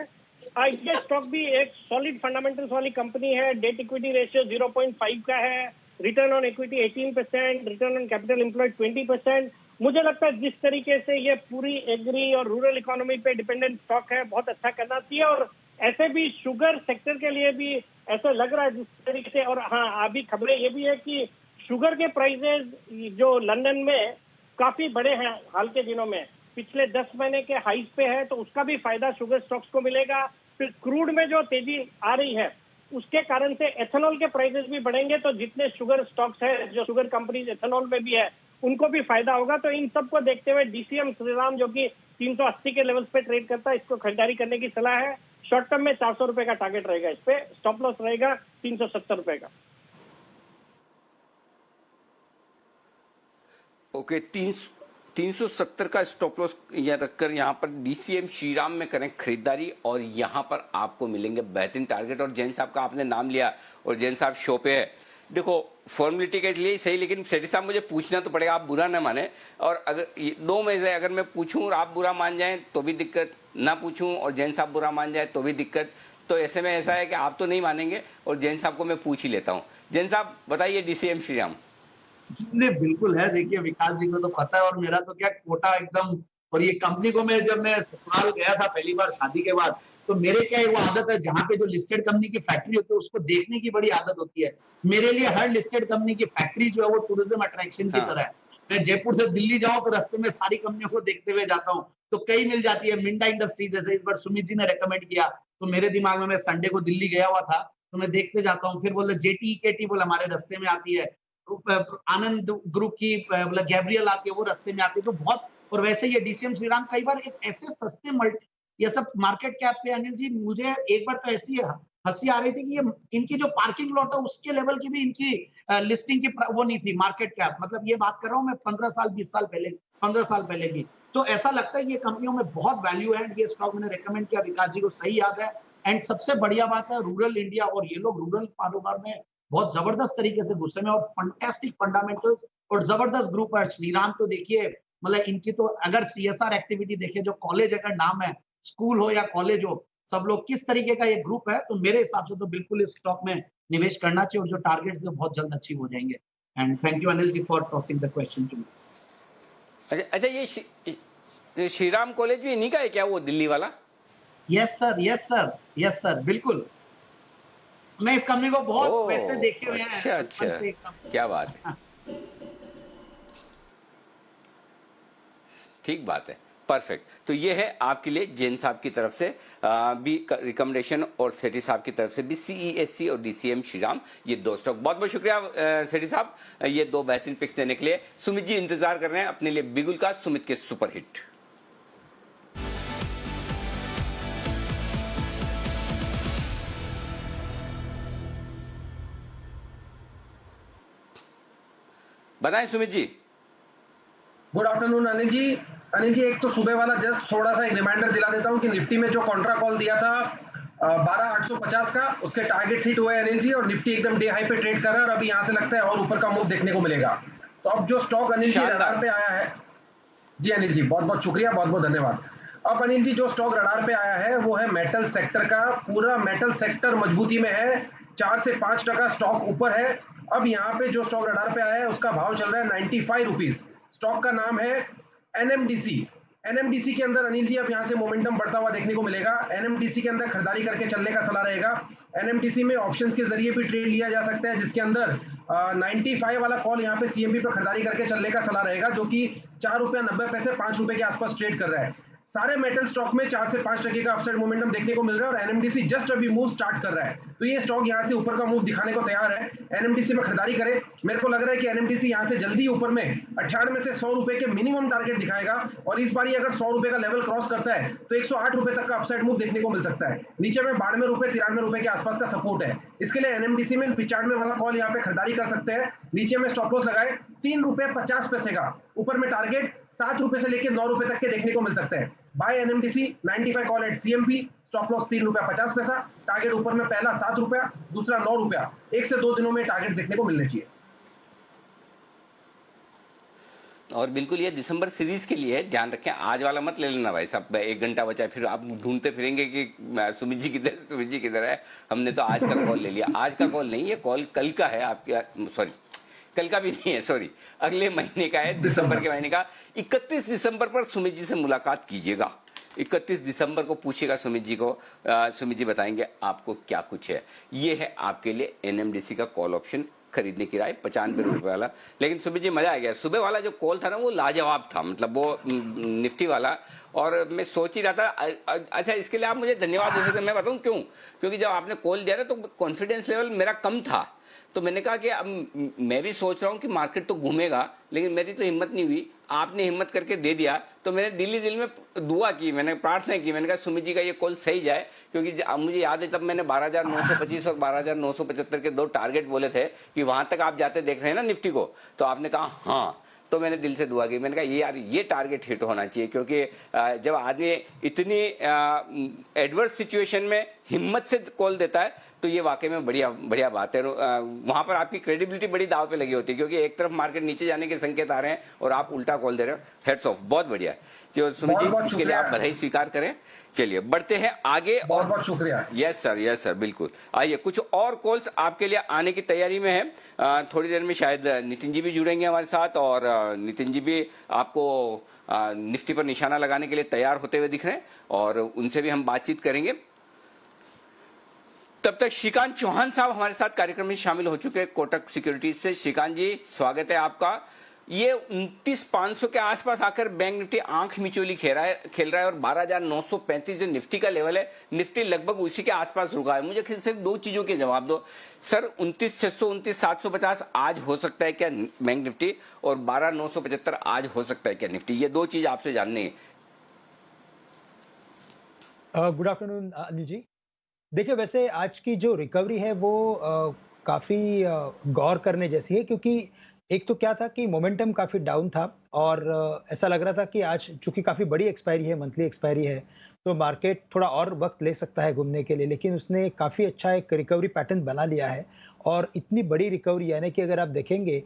[SPEAKER 12] ये स्टॉक भी एक सॉलिड फंडामेंटल्स वाली कंपनी है। डेट इक्विटी रेशियो 0.5 का है, return on equity 18%, return on capital employed 20%। मुझे लगता है जिस तरीके से ये पूरी एग्री और रूरल इकोनॉमी पे डिपेंडेंट स्टॉक है, बहुत अच्छा करना चाहिए। और ऐसे भी शुगर सेक्टर के लिए भी ऐसा लग रहा है जिस तरीके से। और हाँ, अभी खबरें ये भी है कि शुगर के प्राइसेस जो लंदन में काफी बड़े हैं हाल के दिनों में, पिछले 10 महीने के हाइस पे है, तो उसका भी फायदा शुगर स्टॉक्स को मिलेगा। फिर क्रूड में जो तेजी आ रही है उसके कारण से एथेनॉल के प्राइसेस भी बढ़ेंगे, तो जितने शुगर स्टॉक्स है, जो शुगर कंपनीज एथेनॉल में भी है, उनको भी फायदा होगा। तो इन सबको देखते हुए DCM श्रीराम जो कि 380 के लेवल्स पे ट्रेड करता है, इसको खरीदारी करने की सलाह है। शॉर्ट टर्म में 400 रुपए का टारगेट रहेगा, इस पे स्टॉप लॉस रहेगा 370 रुपए का।
[SPEAKER 1] ओके, 370 का स्टॉप लॉस रखकर यहाँ पर DCM श्रीराम में करें खरीदारी, और यहाँ पर आपको मिलेंगे बेहतरीन टारगेट। और जैन साहब का आपने नाम लिया और जैन साहब शो पे है, देखो फॉर्मेलिटी के लिए सही, लेकिन सेठी साहब मुझे पूछना तो पड़ेगा, आप बुरा ना माने। और अगर 2 में से अगर मैं पूछूं और आप बुरा मान जाएं तो भी दिक्कत, ना पूछूं और जैन साहब बुरा मान जाए तो भी दिक्कत। तो ऐसे में ऐसा है कि आप तो नहीं मानेंगे और जैन साहब को मैं पूछ ही लेता हूँ। जैन साहब बताइए DCM श्रीराम।
[SPEAKER 6] नहीं, बिल्कुल है। देखिए विकास जी को तो पता है, और मेरा तो क्या कोटा एकदम। और ये कंपनी को जब मैं ससुराल गया था पहली बार शादी के बाद, तो मेरे क्या वो आदत है, जहाँ पे जो लिस्टेड कंपनी की फैक्ट्री होती है उसको देखने की बड़ी आदत होती है। मेरे लिए हर लिस्टेड कंपनी की फैक्ट्री जो है वो टूरिज्म अट्रैक्शन की तरह है। मैं जयपुर से दिल्ली जाऊं तो रास्ते में सारी कंपनियों को देखते हुए जाता हूँ, तो कई मिल जाती है। मिंडा इंडस्ट्रीज जैसे इस बार सुमित जी ने रेकमेंड किया, तो मेरे दिमाग में, मैं संडे को दिल्ली गया हुआ था, तो मैं देखते जाता हूँ। फिर बोले JTEKT बोला हमारे रास्ते में आती है, आनंद ग्रुप की बोला गैब्रियल आती है, वो रास्ते में आती है। तो बहुत, और वैसे ही DCM श्रीराम कई बार एक ऐसे सस्ते ये सब मार्केट कैप पे, अनिल जी मुझे एक बार तो ऐसी हंसी आ रही थी कि ये इनकी जो पार्किंग लॉट है उसके लेवल की भी इनकी लिस्टिंग की वो नहीं थी मार्केट कैप। मतलब ये बात कर रहा हूँ मैं 15 साल 20 साल पहले, 15 साल पहले की। तो ऐसा लगता है ये कंपनियों में बहुत वैल्यू है। ये स्टॉक मैंने रेकमेंड किया, विकास जी को सही याद है। एंड सबसे बढ़िया बात है रूरल इंडिया, और ये लोग रूरल कारोबार में बहुत जबरदस्त तरीके से घुसे में, और फंटेस्टिक फंडामेंटल्स और जबरदस्त ग्रुप है। श्रीराम तो देखिए, मतलब इनकी तो अगर CSR एक्टिविटी देखे, जो कॉलेज अगर नाम है, स्कूल हो या कॉलेज हो, सब लोग किस तरीके का ये ग्रुप है, तो मेरे हिसाब से तो बिल्कुल इस स्टॉक में निवेश करना चाहिए, और जो टारगेट्स है बहुत जल्द अचीव हो जाएंगे। And thank you Anil ji for tossing the question to me.
[SPEAKER 1] अच्छा, ये श्रीराम कॉलेज भी इन्हीं का है क्या, वो दिल्ली वाला?
[SPEAKER 6] Yes sir, yes sir, yes sir, बिल्कुल। मैं इस कंपनी को बहुत वैसे देखे हुए हैं।
[SPEAKER 1] अच्छा अच्छा, क्या बात है, ठीक बात है, परफेक्ट। तो ये है आपके लिए जैन साहब की तरफ से भी रिकमेंडेशन, और सेठी साहब की तरफ से भी CESC और DCM श्रीराम, ये दो स्टॉक। बहुत बहुत शुक्रिया सेठी साहब, ये दो बेहतरीन पिक्स देने के लिए। सुमित जी इंतजार कर रहे हैं अपने लिए बिगुल का, सुमित के सुपर हिट। बताएं सुमित जी।
[SPEAKER 13] गुड आफ्टरनून अनिल जी। अनिल जी, एक तो सुबह वाला जस्ट थोड़ा सा एक रिमाइंडर दिला देता हूं कि निफ्टी में जो कॉन्ट्रा कॉल दिया था 12,850 का, उसके टारगेट हिट हुए अनिल जी, और निफ्टी एकदम डे हाई पे ट्रेड कर रहा है, और अभी यहां से लगता है और ऊपर का मूव देखने को मिलेगा। तो अब जो स्टॉक अनिल जी रडार पे आया है, जी अनिल जी बहुत बहुत शुक्रिया, बहुत बहुत धन्यवाद। अब अनिल जी जो स्टॉक रडार पे आया है वो है मेटल सेक्टर का। पूरा मेटल सेक्टर मजबूती में है, 4 से 5% स्टॉक ऊपर है। अब यहाँ पे जो स्टॉक रडार पे आया है उसका भाव चल रहा है 95 रुपीज। स्टॉक का नाम है NMDC। NMDC के अंदर अनिल जी अब यहाँ से मोमेंटम बढ़ता हुआ देखने को मिलेगा। NMDC के अंदर खरीदारी करके चलने का सलाह रहेगा। NMDC में ऑप्शंस के जरिए भी ट्रेड लिया जा सकता है, जिसके अंदर 95 वाला कॉल यहाँ पे CMB पे खरीदारी करके चलने का सलाह रहेगा, जो कि 4 रुपया 90 पैसे 5 रुपए के आसपास ट्रेड कर रहा है। सारे मेटल स्टॉक में 4 से 5% का अपसाइड मोमेंटम देखने को मिल रहा है, और NMDC जस्ट अभी मूव स्टार्ट कर रहा है। तो ये स्टॉक यहाँ से ऊपर का मूव दिखाने को तैयार है। NMDC में खरीदारी करें। मेरे को लग रहा है कि NMDC यहाँ से जल्दी ऊपर में 98 से 100 रुपए के मिनिमम टारगेट दिखाएगा, और इस बार अगर 100 रुपए का लेवल क्रॉस करता है तो 108 रुपए तक का अपसाइड मूव देखने को मिल सकता है। नीचे में 92 रुपए 93 रुपए के आसपास का सपोर्ट है। इसके लिए NMDC में 95 वाला कॉल यहाँ पे खरीदारी कर सकते हैं। नीचे में स्टॉप लॉस लगाए 3 रुपए 50 पैसे का, ऊपर में टारगेट 7 रुपए से लेकर 9 रुपए तक के देखने को मिल सकते हैं। Buy NMDC 95 call at CMB, stop loss 3 रुपया 50 पैसा, टारगेट ऊपर में पहला 7 रुपया, दूसरा 9 रुपया। 1 से 2 दिनों में टारगेट देखने को मिलने चाहिए।
[SPEAKER 1] और बिल्कुल ये दिसंबर सीरीज के लिए ध्यान रखें, आज वाला मत ले लेना भाई साहब, 1 घंटा बचा है, फिर आप ढूंढते फिरेंगे कि सुमित जी किधर है। हमने तो आज का कॉल ले लिया। आज का कॉल नहीं, ये कॉल कल का है आपके, सॉरी कल का भी नहीं है, सॉरी अगले महीने का है, दिसंबर के महीने का। 31 दिसंबर पर सुमित जी से मुलाकात कीजिएगा। 31 दिसंबर को पूछिएगा सुमित जी को, सुमित जी बताएंगे आपको क्या कुछ है। ये है आपके लिए NMDC का कॉल ऑप्शन खरीदने की राय, 95 रुपए वाला। लेकिन सुमित जी मजा आ गया, सुबह वाला जो कॉल था ना वो लाजवाब था, मतलब वो निफ्टी वाला। और मैं सोच ही रहा था, अच्छा इसके लिए आप मुझे धन्यवाद दे सकते, मैं बताऊं क्यों, क्योंकि जब आपने कॉल दिया ना तो कॉन्फिडेंस लेवल मेरा कम था, तो मैंने कहा कि अब मैं भी सोच रहा हूं कि मार्केट तो घूमेगा, लेकिन मेरी तो हिम्मत नहीं हुई। आपने हिम्मत करके दे दिया, तो मैंने दिल में दुआ की, मैंने प्रार्थना की, मैंने कहा सुमित जी का ये कॉल सही जाए, क्योंकि मुझे याद है तब मैंने 12,925 और 12,975 के 2 टारगेट बोले थे कि वहां तक आप जाते देख रहे हैं ना निफ्टी को, तो आपने कहा हाँ, तो मैंने दिल से दुआ की, मैंने कहा ये यार ये टारगेट हिट होना चाहिए, क्योंकि जब आदमी इतनी एडवर्स सिचुएशन में हिम्मत से कॉल देता है तो ये वाकई में बढ़िया बात है। वहां पर आपकी क्रेडिबिलिटी बड़ी दाव पे लगी होती है, क्योंकि एक तरफ मार्केट नीचे जाने के संकेत आ रहे हैं और आप उल्टा कॉल दे रहे हो। हेड्स ऑफ, बहुत बढ़िया। जो सुमित जी इसके लिए आप बधाई स्वीकार करें। चलिए बढ़ते हैं आगे।
[SPEAKER 13] बहुत बहुत शुक्रिया।
[SPEAKER 1] यस सर बिल्कुल। आइए कुछ और कॉल्स आपके लिए आने की तैयारी में है। थोड़ी देर में शायद नितिन जी भी जुड़ेंगे हमारे साथ, और नितिन जी भी आपको निफ्टी पर निशाना लगाने के लिए तैयार होते हुए दिख रहे हैं, और उनसे भी हम बातचीत करेंगे। तब तक श्रीकांत चौहान साहब हमारे साथ कार्यक्रम में शामिल हो चुके हैं कोटक सिक्योरिटीज से। श्रीकांत जी स्वागत है आपका। ये 29,500 के आसपास आकर बैंक निफ्टी आंख मिचोली खेल रहा है और 12,935 जो निफ्टी का लेवल है, निफ्टी लगभग उसी के आसपास रुका है। मुझे सिर्फ दो चीजों के जवाब दो सर, 29,600 29,750 आज हो सकता है क्या बैंक निफ्टी, और 12,975 आज हो सकता है क्या निफ्टी? ये दो चीज आपसे जाननी है।
[SPEAKER 14] गुड आफ्टरनून अनिल जी। देखिए, वैसे आज की जो रिकवरी है वो काफ़ी गौर करने जैसी है, क्योंकि एक तो क्या था कि मोमेंटम काफ़ी डाउन था और ऐसा लग रहा था कि आज चूंकि काफ़ी बड़ी एक्सपायरी है, मंथली एक्सपायरी है, तो मार्केट थोड़ा और वक्त ले सकता है घूमने के लिए, लेकिन उसने काफ़ी अच्छा एक रिकवरी पैटर्न बना लिया है। और इतनी बड़ी रिकवरी यानी कि अगर आप देखेंगे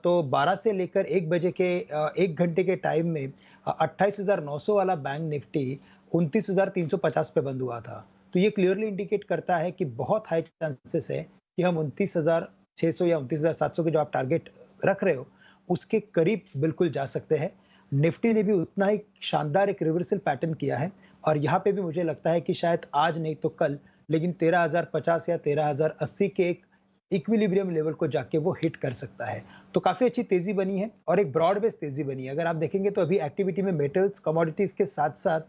[SPEAKER 14] तो 12 से लेकर 1 बजे के 1 घंटे के टाइम में 28,900 वाला बैंक निफ्टी 29,350 पे बंद हुआ था। तो ये क्लियरली इंडिकेट करता है कि बहुत हाई चांसेस है कि हम 29,600 या 29,700 के जो आप टारगेट रख रहे हो उसके करीब बिल्कुल जा सकते हैं। निफ्टी ने भी उतना ही शानदार एक रिवर्सल पैटर्न किया है और यहाँ पे भी मुझे लगता है कि शायद आज नहीं तो कल, लेकिन 13,050 या 13,080 के एक इक्विलिब्रियम लेवल को जाके वो हिट कर सकता है। तो काफी अच्छी तेजी बनी है और एक ब्रॉड बेस तेजी बनी है। अगर आप देखेंगे तो अभी एक्टिविटी में मेटल्स, कमोडिटीज के साथ साथ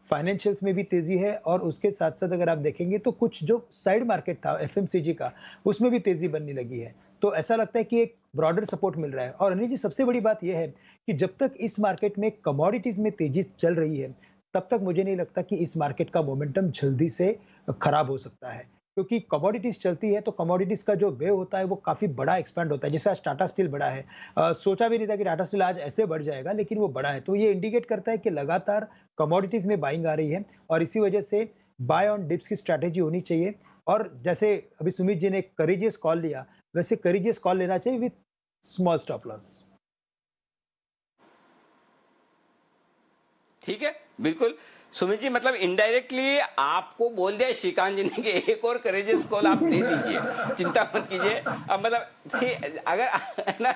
[SPEAKER 14] फाइनेंशियल्स में भी तेजी है और उसके साथ साथ अगर आप देखेंगे तो कुछ जो साइड मार्केट था एफएमसीजी का, उसमें भी तेजी बनने लगी है। तो ऐसा लगता है कि एक ब्रॉडर सपोर्ट मिल रहा है। और अनिल जी, सबसे बड़ी बात यह है कि जब तक इस मार्केट में कमोडिटीज में तेजी चल रही है तब तक मुझे नहीं लगता कि इस मार्केट का मोमेंटम जल्दी से खराब हो सकता है, क्योंकि कमोडिटीज चलती है तो कमोडिटीज का जो वेव होता है वो काफी बड़ा एक्सपेंड होता है। जैसे आज टाटा स्टील बढ़ा है, सोचा भी नहीं था कि टाटा स्टील आज ऐसे बढ़ जाएगा, लेकिन वो बढ़ा है। तो ये इंडिकेट करता है कि लगातार कमोडिटीज में बाइंग आ रही है और इसी वजह से बाय ऑन डिप्स की स्ट्रैटेजी होनी चाहिए। और जैसे अभी सुमित जी ने एक करेजियस कॉल लिया, वैसे करेजियस कॉल लेना चाहिए विथ स्मॉल स्टॉप लॉस।
[SPEAKER 1] ठीक है, बिल्कुल सुमित जी, मतलब इनडायरेक्टली आपको बोल दिया श्रीकांत जी ने कि एक और करेजियस कॉल आप दे दीजिए, चिंता मत कीजिए। अब मतलब अगर ना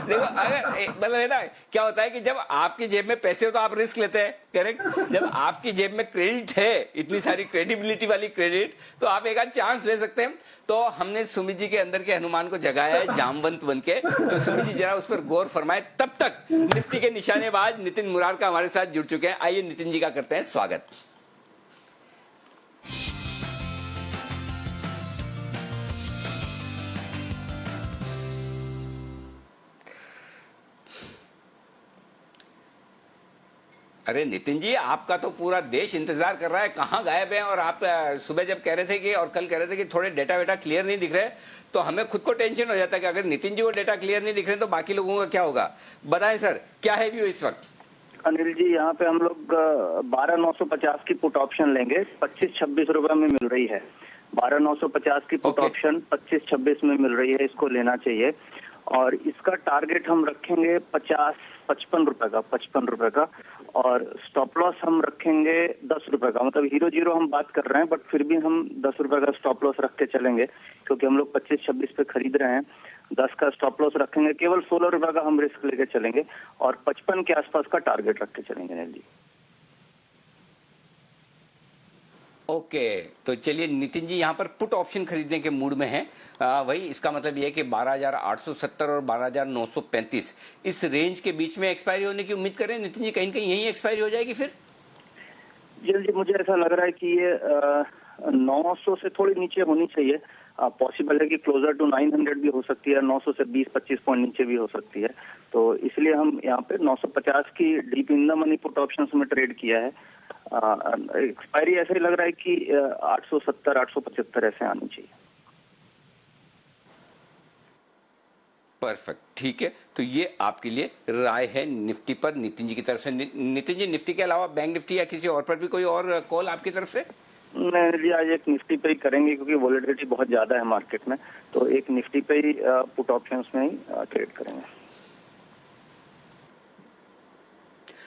[SPEAKER 1] देखो, अगर मतलब है ना, क्या होता है कि जब आपकी जेब में पैसे हो तो आप रिस्क लेते हैं, करेक्ट। जब आपकी जेब में क्रेडिट है, इतनी सारी क्रेडिबिलिटी वाली क्रेडिट, तो आप एक आध चांस ले सकते हैं। तो हमने सुमित जी के अंदर के हनुमान को जगाया है जामवंत बन के, तो सुमित जी जरा उस पर गौर फरमाए। तब तक निफ्टी के निशानेबाज नितिन मुरारका हमारे साथ जुड़ चुके हैं। आइए नितिन जी का करते हैं स्वागत। अरे नितिन जी, आपका तो पूरा देश इंतजार कर रहा है, कहाँ गायब हैं? और आप सुबह जब कह रहे थे कि, और कल कह रहे थे कि थोड़े डेटा वेटा क्लियर नहीं दिख रहे, तो हमें खुद को टेंशन हो जाता है कि अगर नितिन जी वो डेटा क्लियर नहीं दिख रहे तो बाकी लोगों का क्या होगा। बताएं सर, क्या है व्यू इस वक्त?
[SPEAKER 15] अनिल जी, यहाँ पे हम लोग 12,950 की पुट ऑप्शन लेंगे, 25-26 रुपए में मिल रही है। 12,950 की पुट ऑप्शन 25-26 में मिल रही है, इसको लेना चाहिए। और इसका टारगेट हम रखेंगे 55 रुपए का, 55 रुपए का। और स्टॉप लॉस हम रखेंगे 10 रुपए का। मतलब हीरो जीरो हम बात कर रहे हैं, बट फिर भी हम 10 रुपए का स्टॉप लॉस रख के चलेंगे, क्योंकि हम लोग 25-26 पे खरीद रहे हैं। 10 का स्टॉप लॉस रखेंगे, केवल 16 रुपए का हम रिस्क लेके चलेंगे और 55 के आसपास का टारगेट रख के चलेंगे। अनिल जी,
[SPEAKER 1] ओके, तो चलिए नितिन जी यहाँ पर पुट ऑप्शन खरीदने के मूड में हैं। वही इसका मतलब ये है कि 12,870 और 12,935 इस रेंज के बीच में एक्सपायरी होने की उम्मीद करें। नितिन जी, कहीं कहीं यही एक्सपायरी हो जाएगी फिर?
[SPEAKER 15] जी, मुझे ऐसा लग रहा है कि ये 900 से थोड़ी नीचे होनी चाहिए। पॉसिबल है कि क्लोजर टू 900 भी हो सकती है, 900 से 20-25 पॉइंट नीचे भी हो सकती है। तो इसलिए हम यहाँ पे 950 की deep in the money put options में ट्रेड किया है। एक्सपायरी ऐसे ही लग रहा है कि 870, 875 ऐसे आनी चाहिए।
[SPEAKER 1] परफेक्ट, ठीक है। तो ये आपके लिए राय है निफ्टी पर नितिन जी की तरफ से। नितिन जी, निफ्टी के अलावा बैंक निफ्टी या किसी और पर भी कोई और कॉल आपकी तरफ से?
[SPEAKER 15] नहीं जी, आज एक निफ्टी पे ही करेंगे, क्योंकि वॉलेटिलिटी बहुत ज्यादा है मार्केट में। तो एक निफ्टी पे ही पुट ऑप्शंस में ही ट्रेड करेंगे।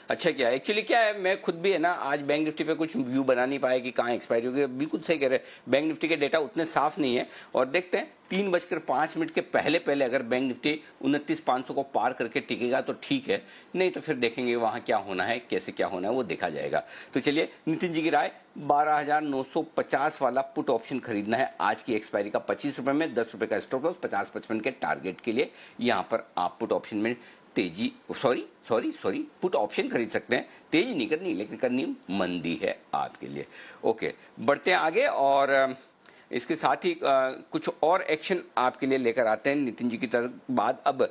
[SPEAKER 1] अच्छा क्या एक्चुअली क्या है, मैं खुद भी है ना आज बैंक निफ्टी पे कुछ व्यू बना नहीं पाया कि कहाँ एक्सपायरी होगी। बिल्कुल सही कह रहे हैं, बैंक निफ्टी के डेटा उतने साफ नहीं है और देखते हैं 3:05 के पहले अगर बैंक निफ्टी 29,500 को पार करके टिकेगा तो ठीक है, नहीं तो फिर देखेंगे वहां क्या होना है, कैसे क्या होना है वो देखा जाएगा। तो चलिए नितिन जी की राय, 12,950 वाला पुट ऑप्शन खरीदना है आज की एक्सपायरी का 25 रुपए में, 10 रुपए का स्टॉप लॉस, 50-55 के टारगेट के लिए यहां पर आप पुट ऑप्शन में तेजी सॉरी पुट ऑप्शन खरीद सकते हैं। तेजी नहीं करनी लेकिन करनी मंदी है आपके लिए। ओके, बढ़ते हैं आगे और इसके साथ ही कुछ और एक्शन आपके लिए लेकर आते हैं नितिन जी की तरफ बाद। अब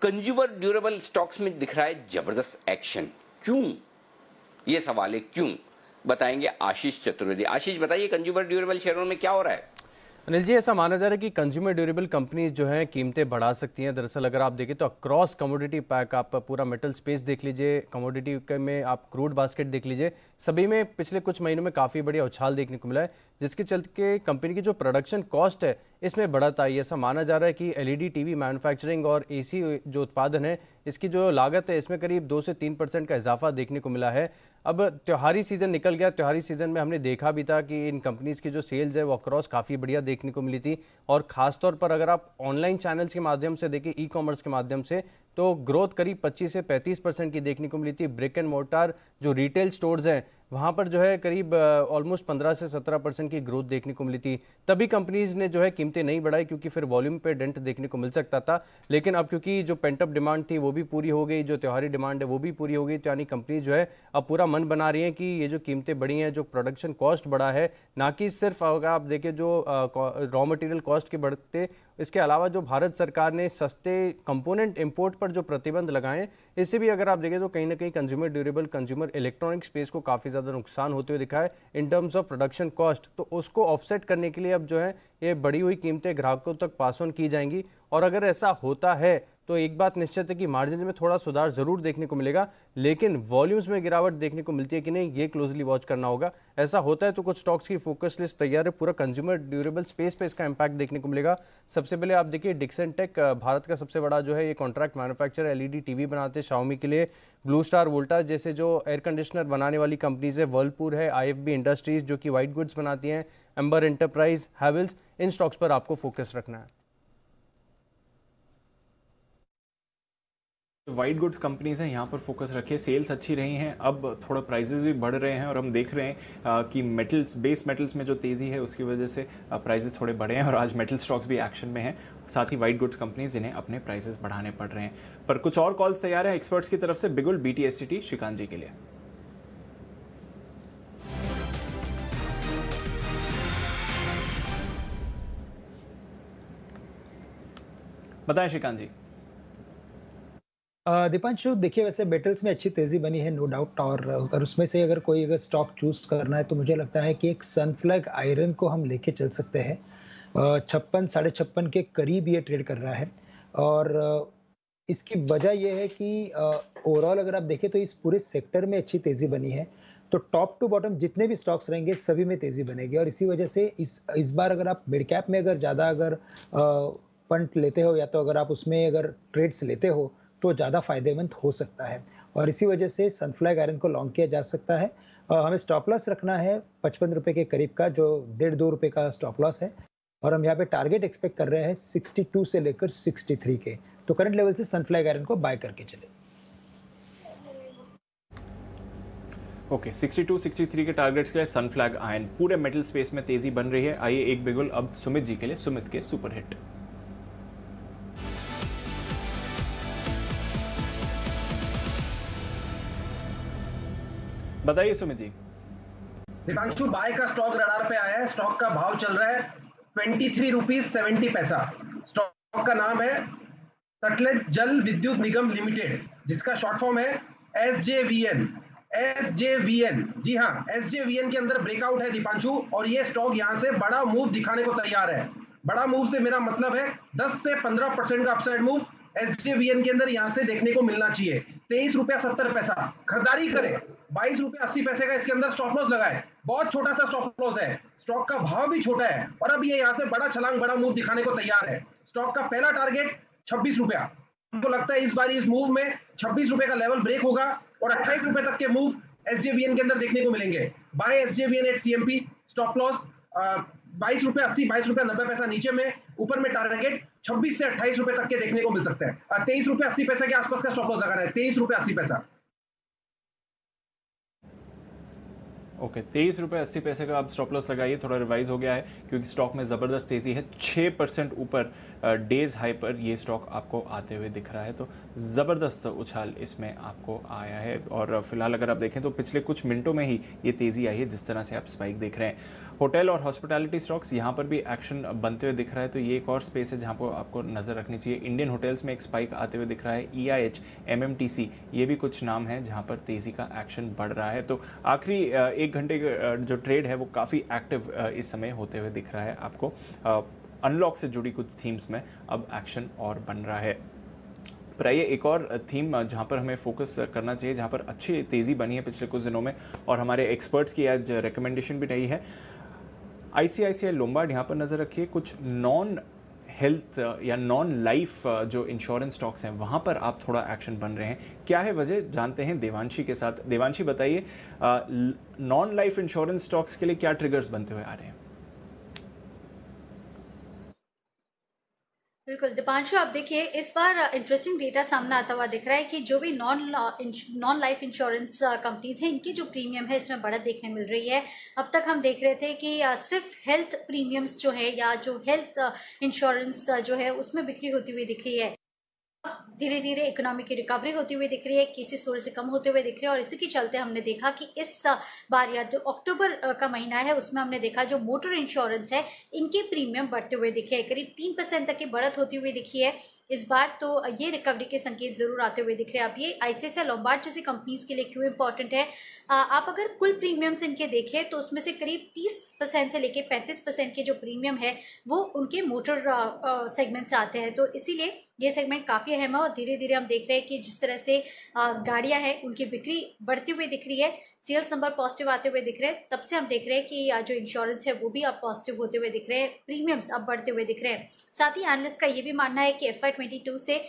[SPEAKER 1] कंज्यूमर ड्यूरेबल स्टॉक्स में दिख रहा है जबरदस्त एक्शन, क्यों? ये सवाल है क्यों, बताएंगे आशीष चतुर्वेदी। आशीष बताइए कंज्यूमर ड्यूरेबल शेयरों में क्या हो रहा है?
[SPEAKER 16] अनिल जी, ऐसा माना जा रहा है कि कंज्यूमर ड्यूरेबल कंपनीज जो हैं कीमतें बढ़ा सकती हैं। दरअसल अगर आप देखें तो अक्रॉस कमोडिटी पैक, आप पूरा मेटल स्पेस देख लीजिए, कमोडिटी में आप क्रूड बास्केट देख लीजिए, सभी में पिछले कुछ महीनों में काफ़ी बढ़िया उछाल देखने को मिला है, जिसके चलते कंपनी की जो प्रोडक्शन कॉस्ट है इसमें बढ़त आई है। ऐसा माना जा रहा है कि एलईडी टीवी मैन्युफैक्चरिंग और एसी जो उत्पादन है इसकी जो लागत है इसमें करीब 2 से 3% का इजाफा देखने को मिला है। अब त्योहारी सीज़न निकल गया, त्योहारी सीज़न में हमने देखा भी था कि इन कंपनीज़ की जो सेल्स है वो अक्रॉस काफ़ी बढ़िया देखने को मिली थी। और ख़ासतौर पर अगर आप ऑनलाइन चैनल्स के माध्यम से देखें, ई कॉमर्स के माध्यम से, तो ग्रोथ करीब 25 से 35% की देखने को मिली थी। ब्रिक एंड मोर्टार जो रिटेल स्टोर्स हैं वहाँ पर जो है करीब ऑलमोस्ट 15 से 17% की ग्रोथ देखने को मिली थी। तभी कंपनीज ने जो है कीमतें नहीं बढ़ाई क्योंकि फिर वॉल्यूम पे डेंट देखने को मिल सकता था। लेकिन अब क्योंकि जो पेंटअप डिमांड थी वो भी पूरी हो गई, जो त्योहारी डिमांड है वो भी पूरी हो गई, तो यानी कंपनी जो है अब पूरा मन बना रही है कि ये जो कीमतें बढ़ी हैं, जो प्रोडक्शन कॉस्ट बढ़ा है, ना कि सिर्फ अगर आप देखें जो रॉ मटेरियल कॉस्ट के बढ़ते, इसके अलावा जो भारत सरकार ने सस्ते कंपोनेंट इंपोर्ट पर जो प्रतिबंध लगाए, इससे भी अगर आप देखें तो कहीं ना कहीं consumer durable, consumer electronic space को काफ़ी ज़्यादा नुकसान होते हुए दिखा है in terms of production cost. तो उसको ऑफसेट करने के लिए अब जो है ये बढ़ी हुई कीमतें ग्राहकों तक पास ऑन की जाएंगी। और अगर ऐसा होता है तो एक बात निश्चित है कि मार्जिन में थोड़ा सुधार जरूर देखने को मिलेगा, लेकिन वॉल्यूम्स में गिरावट देखने को मिलती है कि नहीं, ये क्लोजली वॉच करना होगा। ऐसा होता है तो कुछ स्टॉक्स की फोकस लिस्ट तैयार है, पूरा कंज्यूमर ड्यूरेबल स्पेस पे इसका इंपैक्ट देखने को मिलेगा। सबसे पहले आप देखिए डिक्सन टेक, भारत का सबसे बड़ा जो है ये कॉन्ट्रैक्ट मैन्युफैक्चरर, एलईडी टीवी बनाते हैं शाओमी के लिए। ब्लू स्टार वोल्टास जैसे जो एयर कंडीशनर बनाने वाली कंपनीज है, वर्लपूल है, आईएफबी इंडस्ट्रीज जो कि वाइट गुड्स बनाती हैं, एम्बर एंटरप्राइज, हैवेल्स, इन स्टॉक्स पर आपको फोकस रखना है।
[SPEAKER 2] वाइट गुड्स कंपनीज हैं, यहाँ पर फोकस रखिए। सेल्स अच्छी रही हैं, अब थोड़ा प्राइसेस भी बढ़ रहे हैं और हम देख रहे हैं कि मेटल्स, बेस मेटल्स में जो तेज़ी है उसकी वजह से प्राइसेस थोड़े बढ़े हैं और आज मेटल स्टॉक्स भी एक्शन में हैं। साथ ही वाइट गुड्स कंपनीज जिन्हें अपने प्राइसेस बढ़ाने पड़ रहे हैं। पर कुछ और कॉल्स तैयार हैं एक्सपर्ट्स की तरफ से। बिगुल BTSTT श्रीकांत जी के लिए। बताएं श्रीकांत जी।
[SPEAKER 14] दीपांशु, देखिए वैसे मेटल्स में अच्छी तेजी बनी है नो डाउट, और अगर उसमें से अगर स्टॉक चूज करना है तो मुझे लगता है कि एक सनफ्लैग आयरन को हम लेके चल सकते हैं। 56 साढ़े 56 के करीब ये ट्रेड कर रहा है और इसकी वजह यह है कि ओवरऑल अगर आप देखें तो इस पूरे सेक्टर में अच्छी तेजी बनी है। तो टॉप टू बॉटम जितने भी स्टॉक्स रहेंगे सभी में तेजी बनेगी और इसी वजह से इस बार अगर आप मिड कैप में अगर ज़्यादा फंड लेते हो या तो अगर आप उसमें अगर ट्रेड्स लेते हो तो ज़्यादा फायदेमंद हो सकता है और इसी वजह से सनफ्लैग आयरन को लॉन्ग किया जा सकता है। हमें स्टॉप लॉस रखना है 55 रुपये के करीब का, जो 1.5-2 रुपये का स्टॉप लॉस है और हम यहाँ पे टारगेट एक्सपेक्ट कर रहे हैं 62 से लेकर 63 के। तो करंट लेवल से सनफ्लैग आयरन को बाय करके चले।
[SPEAKER 2] ओके, 62-63 के टारगेट्स के लिए सनफ्लैग आयरन। पूरे मेटल स्पेस में तेजी बन रही है। आइए एक बिगुल अब सुमित जी के लिए, सुमित के सुपर हिट। बताइए सुमित जी।
[SPEAKER 13] दीपांशु, बाय का स्टॉक रडार पे आया है। स्टॉक का भाव चल रहा है 23 रुपीज 70 पैसा। स्टॉक का नाम है सतलज जल विद्युत निगम लिमिटेड, जिसका शॉर्ट फॉर्म है SJVN। SJVN, जी हाँ, SJVN के अंदर ब्रेकआउट है दीपांशु, और ये स्टॉक यहां से बड़ा मूव दिखाने को तैयार है। बड़ा मूव से मेरा मतलब है 10 से 15% का अपसाइड मूव SJVN के अंदर यहां से देखने को मिलना चाहिए। 23 रुपया 70 पैसा खरीदारी करें, 22 रुपया 80 पैसे का इसके अंदर स्टॉप लॉस लगाए। बहुत छोटा सा स्टॉप लॉस है, स्टॉक का भाव भी छोटा है और अब ये यहां से बड़ा छलांग, बड़ा मूव दिखाने को तैयार है। स्टॉक का पहला टारगेट 26 रुपया। हमको लगता है इस बार इस मूव में 26 रुपए का लेवल ब्रेक होगा। और 28 रुपए तक के मूव SJVN के अंदर देखने को मिलेंगे। Buy SJVN at CMP, stop loss 22 रुपए 80, 22 रुपए 90 पैसा नीचे में, ऊपर में टारगेट 26 से 28 रुपए तक के देखने को मिल सकते हैं। 23 रुपए 80 पैसा के आसपास का स्टॉप लॉस लगाना है, 23 रुपए 80 पैसा।
[SPEAKER 2] ओके, 23 रुपये 80 पैसे का आप स्टॉप लॉस लगाइए। थोड़ा रिवाइज हो गया है क्योंकि स्टॉक में ज़बरदस्त तेज़ी है, 6% ऊपर डेज हाई पर ये स्टॉक आपको आते हुए दिख रहा है। तो ज़बरदस्त उछाल इसमें आपको आया है और फिलहाल अगर आप देखें तो पिछले कुछ मिनटों में ही ये तेज़ी आई है जिस तरह से आप स्पाइक देख रहे हैं। होटल और हॉस्पिटैलिटी स्टॉक्स यहाँ पर भी एक्शन बनते हुए दिख रहा है, तो ये एक और स्पेस है जहाँ पर आपको नज़र रखनी चाहिए। इंडियन होटल्स में एक स्पाइक आते हुए दिख रहा है। EIH, MMTC ये भी कुछ नाम है जहाँ पर तेज़ी का एक्शन बढ़ रहा है। तो आखिरी एक घंटे का जो ट्रेड है वो काफ़ी एक्टिव इस समय होते हुए दिख रहा है आपको। अनलॉक से जुड़ी कुछ थीम्स में अब एक्शन और बन रहा है। पर आइए एक और थीम जहाँ पर हमें फोकस करना चाहिए, जहाँ पर अच्छी तेज़ी बनी है पिछले कुछ दिनों में और हमारे एक्सपर्ट्स की आज रिकमेंडेशन भी रही है। ICICI लोम्बार्ड यहाँ पर नज़र रखिए। कुछ नॉन हेल्थ या नॉन लाइफ जो इंश्योरेंस स्टॉक्स हैं वहाँ पर आप थोड़ा एक्शन बन रहे हैं। क्या है वजह, जानते हैं देवांशी के साथ। देवांशी बताइए, नॉन लाइफ इंश्योरेंस स्टॉक्स के लिए क्या ट्रिगर्स बनते हुए आ रहे हैं?
[SPEAKER 17] बिल्कुल दीपांशु, आप देखिए इस बार इंटरेस्टिंग डेटा सामने आता हुआ दिख रहा है कि जो भी नॉन लाइफ इंश्योरेंस कंपनीज हैं इनकी जो प्रीमियम है इसमें बढ़त देखने मिल रही है। अब तक हम देख रहे थे कि सिर्फ हेल्थ प्रीमियम्स जो है या जो हेल्थ इंश्योरेंस जो है उसमें बिक्री होती हुई दिख रही है। धीरे धीरे इकोनॉमी की रिकवरी होती हुई दिख रही है, केसेस थोड़े से कम होते हुए दिख रहे हैं और इसी के चलते हमने देखा कि इस बार या जो अक्टूबर का महीना है उसमें हमने देखा जो मोटर इंश्योरेंस है इनके प्रीमियम बढ़ते हुए दिखे हैं। करीब 3% तक की बढ़त होती हुई दिखी है इस बार, तो ये रिकवरी के संकेत जरूर आते हुए दिख रहे हैं। अब ये ICICI लोम्बार्ड जैसी कंपनीज के लिए क्यों इंपॉर्टेंट है, आप अगर कुल प्रीमियम्स इनके देखें तो उसमें से करीब 30% से लेके 35% के जो प्रीमियम है वो उनके मोटर सेगमेंट से आते हैं। तो इसीलिए ये सेगमेंट काफ़ी अहम है और धीरे धीरे हम देख रहे हैं कि जिस तरह से गाड़ियां हैं उनकी बिक्री बढ़ती हुई दिख रही है, सेल्स नंबर पॉजिटिव आते हुए दिख रहे हैं, तब से हम देख रहे हैं कि जो इंश्योरेंस है वो भी अब पॉजिटिव होते हुए दिख रहे हैं, प्रीमियम्स अब बढ़ते हुए दिख रहे हैं। साथ ही एनालिस्ट का ये भी मानना है कि FY22 से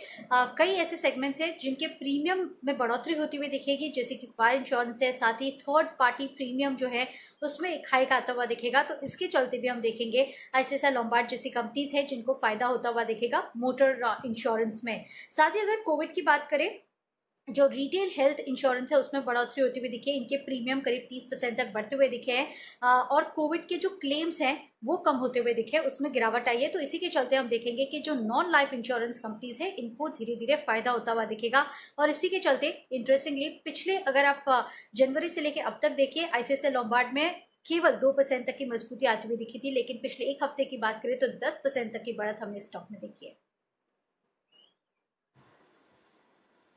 [SPEAKER 17] कई ऐसे सेगमेंट्स हैं जिनके प्रीमियम में बढ़ोतरी होती हुई दिखेगी, जैसे कि फायर इंश्योरेंस है। साथ ही थर्ड पार्टी प्रीमियम जो है उसमें एक हाइक आता हुआ दिखेगा, तो इसके चलते भी हम देखेंगे ICICI लोम्बार्ड जैसी कंपनीज है जिनको फायदा होता हुआ दिखेगा मोटर इंश्योरेंस में। साथ ही अगर कोविड की बात करें, जो रिटेल हेल्थ इंश्योरेंस है उसमें बढ़ोतरी होती हुई दिखी है, इनके प्रीमियम करीब 30% तक बढ़ते हुए दिखे हैं और कोविड के जो क्लेम्स हैं वो कम होते हुए दिखे, उसमें गिरावट आई है। तो इसी के चलते हम देखेंगे कि जो नॉन लाइफ इंश्योरेंस कंपनीज है इनको धीरे धीरे फायदा होता हुआ दिखेगा और इसी के चलते इंटरेस्टिंगली पिछले अगर आप जनवरी से लेकर अब तक देखिए ICICI लोम्बार्ड में केवल 2% तक की मजबूती आती हुई दिखी थी, लेकिन पिछले एक हफ्ते की बात करें तो 10% तक की बढ़त हमने स्टॉक में देखी है।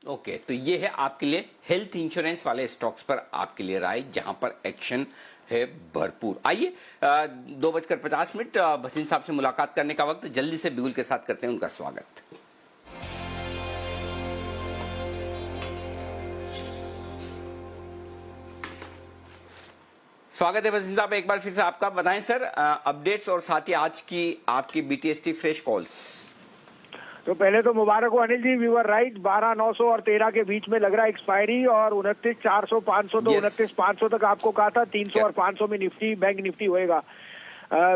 [SPEAKER 1] ओके, तो ये है आपके लिए हेल्थ इंश्योरेंस वाले स्टॉक्स पर आपके लिए राय, जहां पर एक्शन है भरपूर। आइए 2:50 भसीन साहब से मुलाकात करने का वक्त, जल्दी से बिगुल के साथ करते हैं उनका स्वागत। स्वागत है भसीन साहब एक बार फिर से आपका। बताएं सर अपडेट्स और साथ ही आज की आपकी BTST फ्रेश कॉल्स।
[SPEAKER 3] तो पहले तो मुबारक हो Anil ji, we were right. 12,900 और 13 के बीच में लग रहा है एक्सपायरी और 29,400 500 तो 29,500 तक आपको कहा था। 300 और 500 में निफ्टी बैंक निफ्टी होएगा।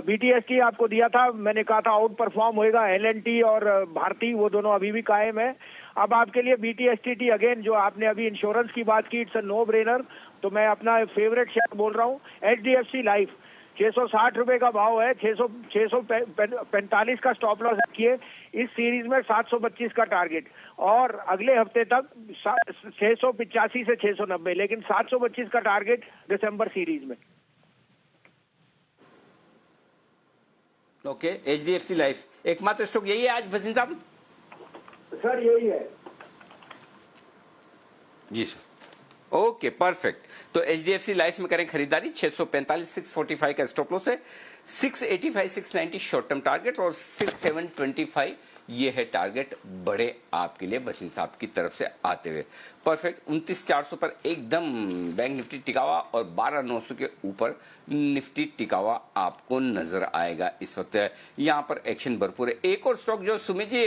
[SPEAKER 3] BTST आपको दिया था, मैंने कहा था आउट परफॉर्म होएगा। L&T और भारती वो दोनों अभी भी कायम है। अब आपके लिए BTST अगेन, जो आपने अभी इंश्योरेंस की बात की, इट्स अ नो ब्रेनर, तो मैं अपना फेवरेट शेयर बोल रहा हूँ। HDFC लाइफ 660 रुपए का भाव है, 645 का स्टॉप लॉस रखिए। इस सीरीज में 725 का टारगेट और अगले हफ्ते तक 685 से 690, लेकिन 725 का टारगेट दिसंबर सीरीज में।
[SPEAKER 1] ओके, HDFC लाइफ एकमात्र स्टॉक यही है आज भसीन साहब?
[SPEAKER 3] सर यही है
[SPEAKER 1] जी सर। ओके परफेक्ट, तो HDFC लाइफ में करें खरीदारी। 645 645 का स्टॉप लॉस है, 685 690 शॉर्ट टर्म टारगेट और 6725 ये है टारगेट बड़े आपके लिए भसीन साहब की तरफ से आते हुए। परफेक्ट, 29,400 पर एकदम बैंक निफ्टी टिका हुआ और 12,900 के ऊपर निफ्टी टिका हुआ आपको नजर आएगा इस वक्त। यहाँ पर एक्शन भरपूर है। एक और स्टॉक जो सुमित जी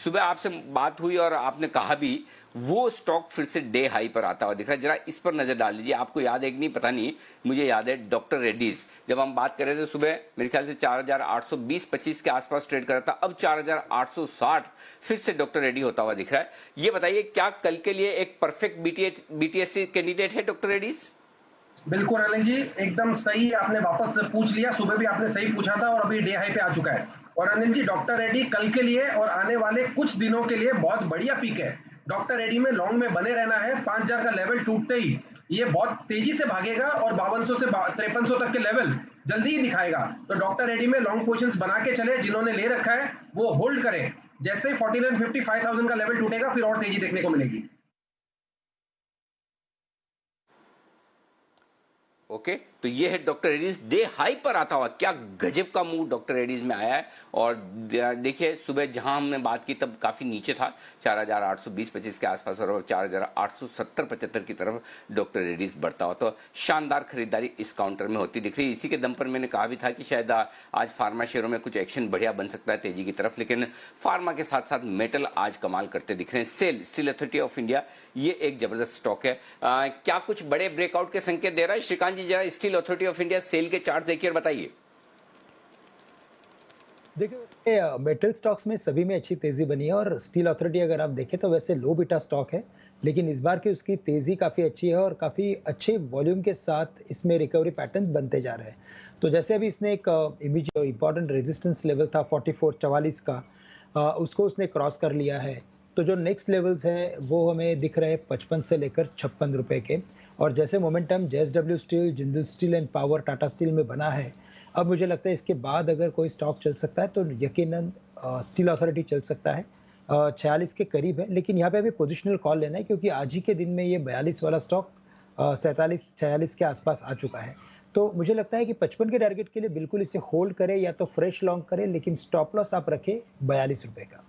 [SPEAKER 1] सुबह आपसे बात हुई और आपने कहा भी, वो स्टॉक फिर से डे हाई पर आता हुआ दिख रहा है। जरा इस पर नजर डाल लीजिए। आपको याद है कि नहीं पता नहीं, मुझे याद है डॉक्टर रेड्डीज जब हम बात कर रहे थे सुबह मेरे ख्याल से 4,820-25 के आसपास ट्रेड कर रहा था, अब 4,860 फिर से डॉक्टर रेड्डी होता हुआ दिख रहा है। ये बताइए क्या कल के लिए एक परफेक्ट बीटीएससी कैंडिडेट है डॉक्टर रेड्डीज?
[SPEAKER 13] बिल्कुल अनिल जी, एकदम सही आपने वापस से पूछ लिया। सुबह भी आपने सही पूछा था और अभी डे हाई पे आ चुका है। और अनिल जी, डॉक्टर रेड्डी कल के लिए और आने वाले कुछ दिनों के लिए बहुत बढ़िया पिक है। डॉक्टर रेड्डी में लॉन्ग में बने रहना है। 5,000 का लेवल टूटते ही ये बहुत तेजी से भागेगा और 5200 से 5300 तक के लेवल जल्दी ही दिखाएगा। तो डॉक्टर रेड्डी में लॉन्ग पोजीशंस बना के चले, जिन्होंने ले रखा है वो होल्ड करें। जैसे ही 4950 5000 का लेवल टूटेगा फिर और तेजी देखने को मिलेगी।
[SPEAKER 1] ओके, तो ये है डॉक्टर रेड्डीज डे हाई पर आता हुआ। क्या गजब का मूव डॉक्टर रेड्डीज में आया है। और देखिए सुबह जहां हमने बात की तब काफी नीचे था, 4,820-25 के आसपास, और 4,870-75 की तरफ डॉक्टर रेड्डीज बढ़ता हुआ। तो शानदार खरीदारी इस काउंटर में होती दिख रही है। इसी के दम पर मैंने कहा भी था कि शायद आज फार्मा शेयरों में कुछ एक्शन बढ़िया बन सकता है तेजी की तरफ, लेकिन फार्मा के साथ साथ मेटल आज कमाल करते दिख रहे हैं। सेल स्टील अथॉरिटी ऑफ इंडिया ये एक जबरदस्त स्टॉक है। क्या कुछ बड़े ब्रेकआउट के संकेत दे रहा है श्रीकांत जी? जरा स्टील अथॉरिटी ऑफ इंडिया सेल के चार्ट देखिए और बताइए।
[SPEAKER 14] देखिए मेटल स्टॉक्स में सभी में अच्छी तेजी बनी है और स्टील अथॉरिटी अगर आप देखें तो वैसे लो बीटा स्टॉक है, लेकिन इस बार की उसकी तेजी काफी अच्छी है और काफी अच्छे वॉल्यूम के साथ इसमें रिकवरी पैटर्न बनते जा रहे हैं। तो जैसे अभी इसने एक इमीडिएट इंपॉर्टेंट रेजिस्टेंस लेवल था 4444 का, उसको उसने क्रॉस कर लिया है। तो जो नेक्स्ट लेवल्स है वो हमें दिख रहे हैं 55 से लेकर 56 रुपए के। और जैसे momentum JSW steel, Jindal steel and power, Tata steel में बना है, अब मुझे लगता है इसके बाद अगर कोई स्टॉक चल सकता है तो यकीनन स्टील अथॉरिटी चल सकता है। 46 के करीब है, लेकिन यहाँ पे अभी पोजिशनल कॉल लेना है क्योंकि आज ही के दिन में ये 42 वाला स्टॉक 47-46 के आसपास आ चुका है। तो मुझे लगता है कि 55 के टारगेट के लिए बिल्कुल इसे होल्ड करें या तो फ्रेश लॉन्ग करें, लेकिन स्टॉप लॉस आप रखें 42 रुपए का।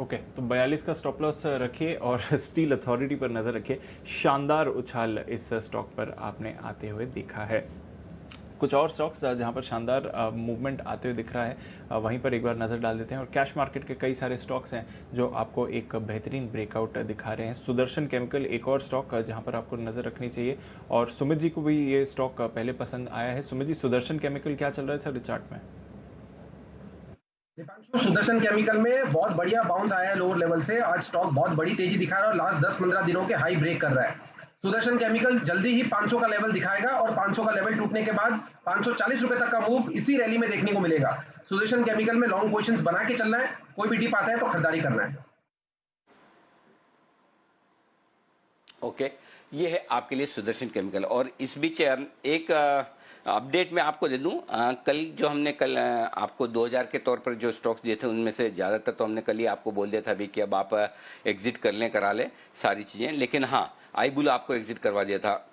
[SPEAKER 2] ओके, तो 42 का स्टॉप लॉस रखिए और स्टील अथॉरिटी पर नजर रखिए। शानदार उछाल इस स्टॉक पर आपने आते हुए देखा है। कुछ और स्टॉक्स जहां पर शानदार मूवमेंट आते हुए दिख रहा है वहीं पर एक बार नजर डाल देते हैं। और कैश मार्केट के कई सारे स्टॉक्स हैं जो आपको एक बेहतरीन ब्रेकआउट दिखा रहे हैं। सुदर्शन केमिकल एक और स्टॉक जहां पर आपको नजर रखनी चाहिए, और सुमित जी को भी ये स्टॉक पहले पसंद आया है। सुमित जी, सुदर्शन केमिकल क्या चल रहा है सर चार्ट में?
[SPEAKER 13] सुदर्शन केमिकल में बहुत बढ़िया बाउंस आया है लोअर लेवल से। आज स्टॉक बहुत बड़ी तेजी दिखा रहा है और लास्ट 10-15 दिनों के हाई ब्रेक कर रहा है। सुदर्शन केमिकल जल्दी ही 500 का लेवल दिखाएगा और 500 का लेवल टूटने के बाद 540 रुपए तक का मूव इसी रैली में देखने को मिलेगा। सुदर्शन केमिकल में लॉन्ग पोजीशंस बना के चलना है, कोई भी डिप आता है तो खरीदारी करना है।
[SPEAKER 1] ओके, ये है आपके लिए सुदर्शन केमिकल। और इस बीच एक अपडेट मैं आपको दे दूं, कल जो हमने कल आपको 2000 के तौर पर जो स्टॉक्स दिए थे उनमें से ज़्यादातर तो हमने कल ही आपको बोल दिया था भी कि अब आप एग्जिट कर लें, करा लें सारी चीज़ें। लेकिन हाँ, आईबुल आपको एग्जिट करवा दिया था।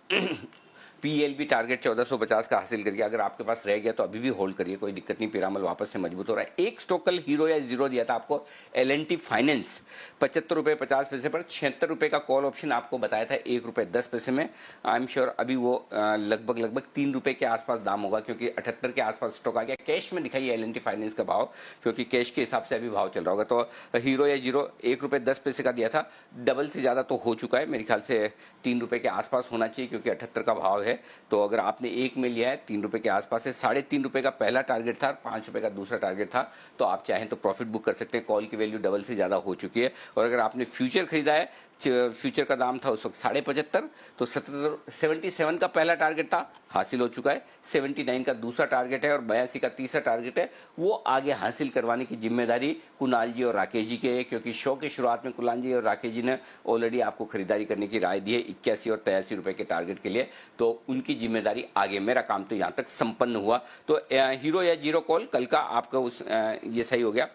[SPEAKER 1] PLB टारगेट 1450 का हासिल करके अगर आपके पास रह गया तो अभी भी होल्ड करिए, कोई दिक्कत नहीं। पिरामल वापस से मजबूत हो रहा है। एक स्टॉक कल हीरो या जीरो दिया था आपको, L&T फाइनेंस 75 रुपये 50 पैसे पर 76 रुपये का कॉल ऑप्शन आपको बताया था 1 रुपये 10 पैसे में। आई एम श्योर अभी वो लगभग 3 रुपये के आसपास दाम होगा क्योंकि 78 के आसपास स्टॉक आ गया। कैश में दिखाइए L&T फाइनेंस का भाव, क्योंकि कैश के हिसाब से अभी भाव चल रहा होगा। तो हीरो या जीरो 1 रुपये 10 पैसे का दिया था, डबल से ज़्यादा तो हो चुका है मेरे ख्याल से 3 रुपये के आसपास होना चाहिए क्योंकि 78 का भाव है। तो अगर आपने एक में लिया है 3 रुपए के आसपास है। 3.5 रुपए का पहला टारगेट था, 5 रुपए का दूसरा टारगेट था। तो आप चाहें तो प्रॉफिट बुक कर सकते हैं। कॉल की वैल्यू डबल से ज्यादा हो चुकी है। और अगर आपने फ्यूचर खरीदा है, फ्यूचर का दाम था उस वक्त 75.5, तो 77 का पहला टारगेट था, हासिल हो चुका है। 79 का दूसरा टारगेट है और 82 का तीसरा टारगेट है। वो आगे हासिल करवाने की जिम्मेदारी कुणाल जी और राकेश जी के है, क्योंकि शो के शुरुआत में कुणाल जी और राकेश जी ने ऑलरेडी आपको खरीदारी करने की राय दी है 81 और 83 रुपए के टारगेट के लिए। तो उनकी जिम्मेदारी आगे, मेरा काम तो यहाँ तक संपन्न हुआ। तो हीरो या जीरो कॉल कल का आपका ये सही हो गया,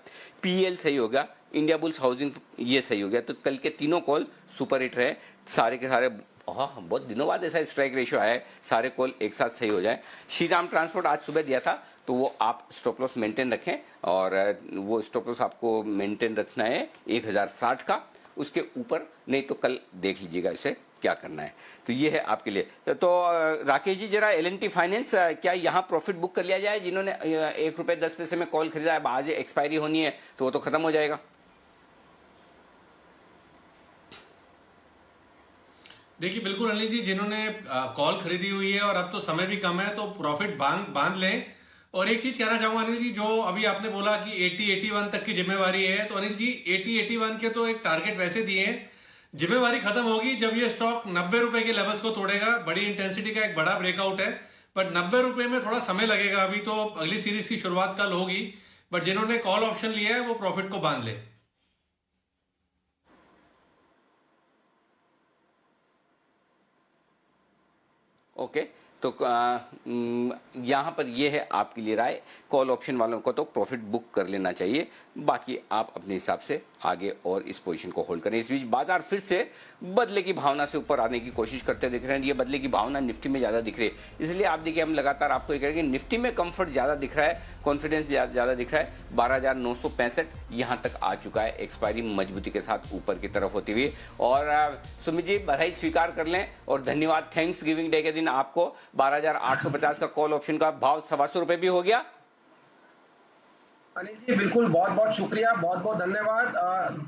[SPEAKER 1] PL सही हो गया, इंडिया बुल्स हाउसिंग ये सही हो गया। तो कल के तीनों कॉल सुपर हिट रहे सारे के सारे। हाँ, बहुत दिनों बाद ऐसा स्ट्राइक रेशियो आया है, सारे कॉल एक साथ सही हो जाए। श्रीराम ट्रांसपोर्ट आज सुबह दिया था तो वो आप स्टॉप लॉस मेंटेन रखें, और वो स्टॉप लॉस आपको मेंटेन रखना है 1060 का, उसके ऊपर नहीं तो कल देख लीजिएगा इसे क्या करना है। तो ये है आपके लिए। तो राकेश जी, जरा L&T फाइनेंस क्या यहाँ प्रॉफिट बुक कर लिया जाए? जिन्होंने ₹1.10 में कॉल खरीदा है, आज एक्सपायरी होनी है तो वो तो खत्म हो जाएगा।
[SPEAKER 9] देखिए बिल्कुल अनिल जी, जिन्होंने कॉल खरीदी हुई है और अब तो समय भी कम है तो प्रॉफिट बांध लें। और एक चीज कहना चाहूंगा अनिल जी, जो अभी आपने बोला कि 80-81 तक की जिम्मेवारी है, तो अनिल जी 80-81 के तो एक टारगेट वैसे दिए हैं। जिम्मेवारी खत्म होगी जब ये स्टॉक 90 रुपए के लेवल्स को तोड़ेगा। बड़ी इंटेंसिटी का एक बड़ा ब्रेकआउट है, बट 90 रुपए में थोड़ा समय लगेगा। अभी तो अगली सीरीज की शुरुआत कल होगी, बट जिन्होंने कॉल ऑप्शन लिया है वो प्रॉफिट को बांध ले।
[SPEAKER 1] ओके, तो यहाँ पर ये है आपके लिए राय, कॉल ऑप्शन वालों को तो प्रॉफिट बुक कर लेना चाहिए, बाकी आप अपने हिसाब से आगे और इस पोजीशन को होल्ड करें। इस बीच बाजार फिर से बदले की भावना से ऊपर आने की कोशिश करते दिख रहे हैं। ये बदले की भावना निफ्टी में ज़्यादा दिख रही है, इसलिए आप देखिए हम लगातार आपको ये कह रहे हैं कि निफ्टी में कंफर्ट ज़्यादा दिख रहा है, कॉन्फिडेंस ज़्यादा दिख रहा है। 12,965 यहाँ तक आ चुका है, एक्सपायरी मजबूती के साथ ऊपर की तरफ होती हुई। और सुमित जी, बधाई स्वीकार कर लें और धन्यवाद। थैंक्स गिविंग डे के दिन आपको 12,850 का कॉल ऑप्शन का भाव ₹125 भी हो गया।
[SPEAKER 13] अनिल जी बिल्कुल, बहुत बहुत शुक्रिया, बहुत बहुत धन्यवाद।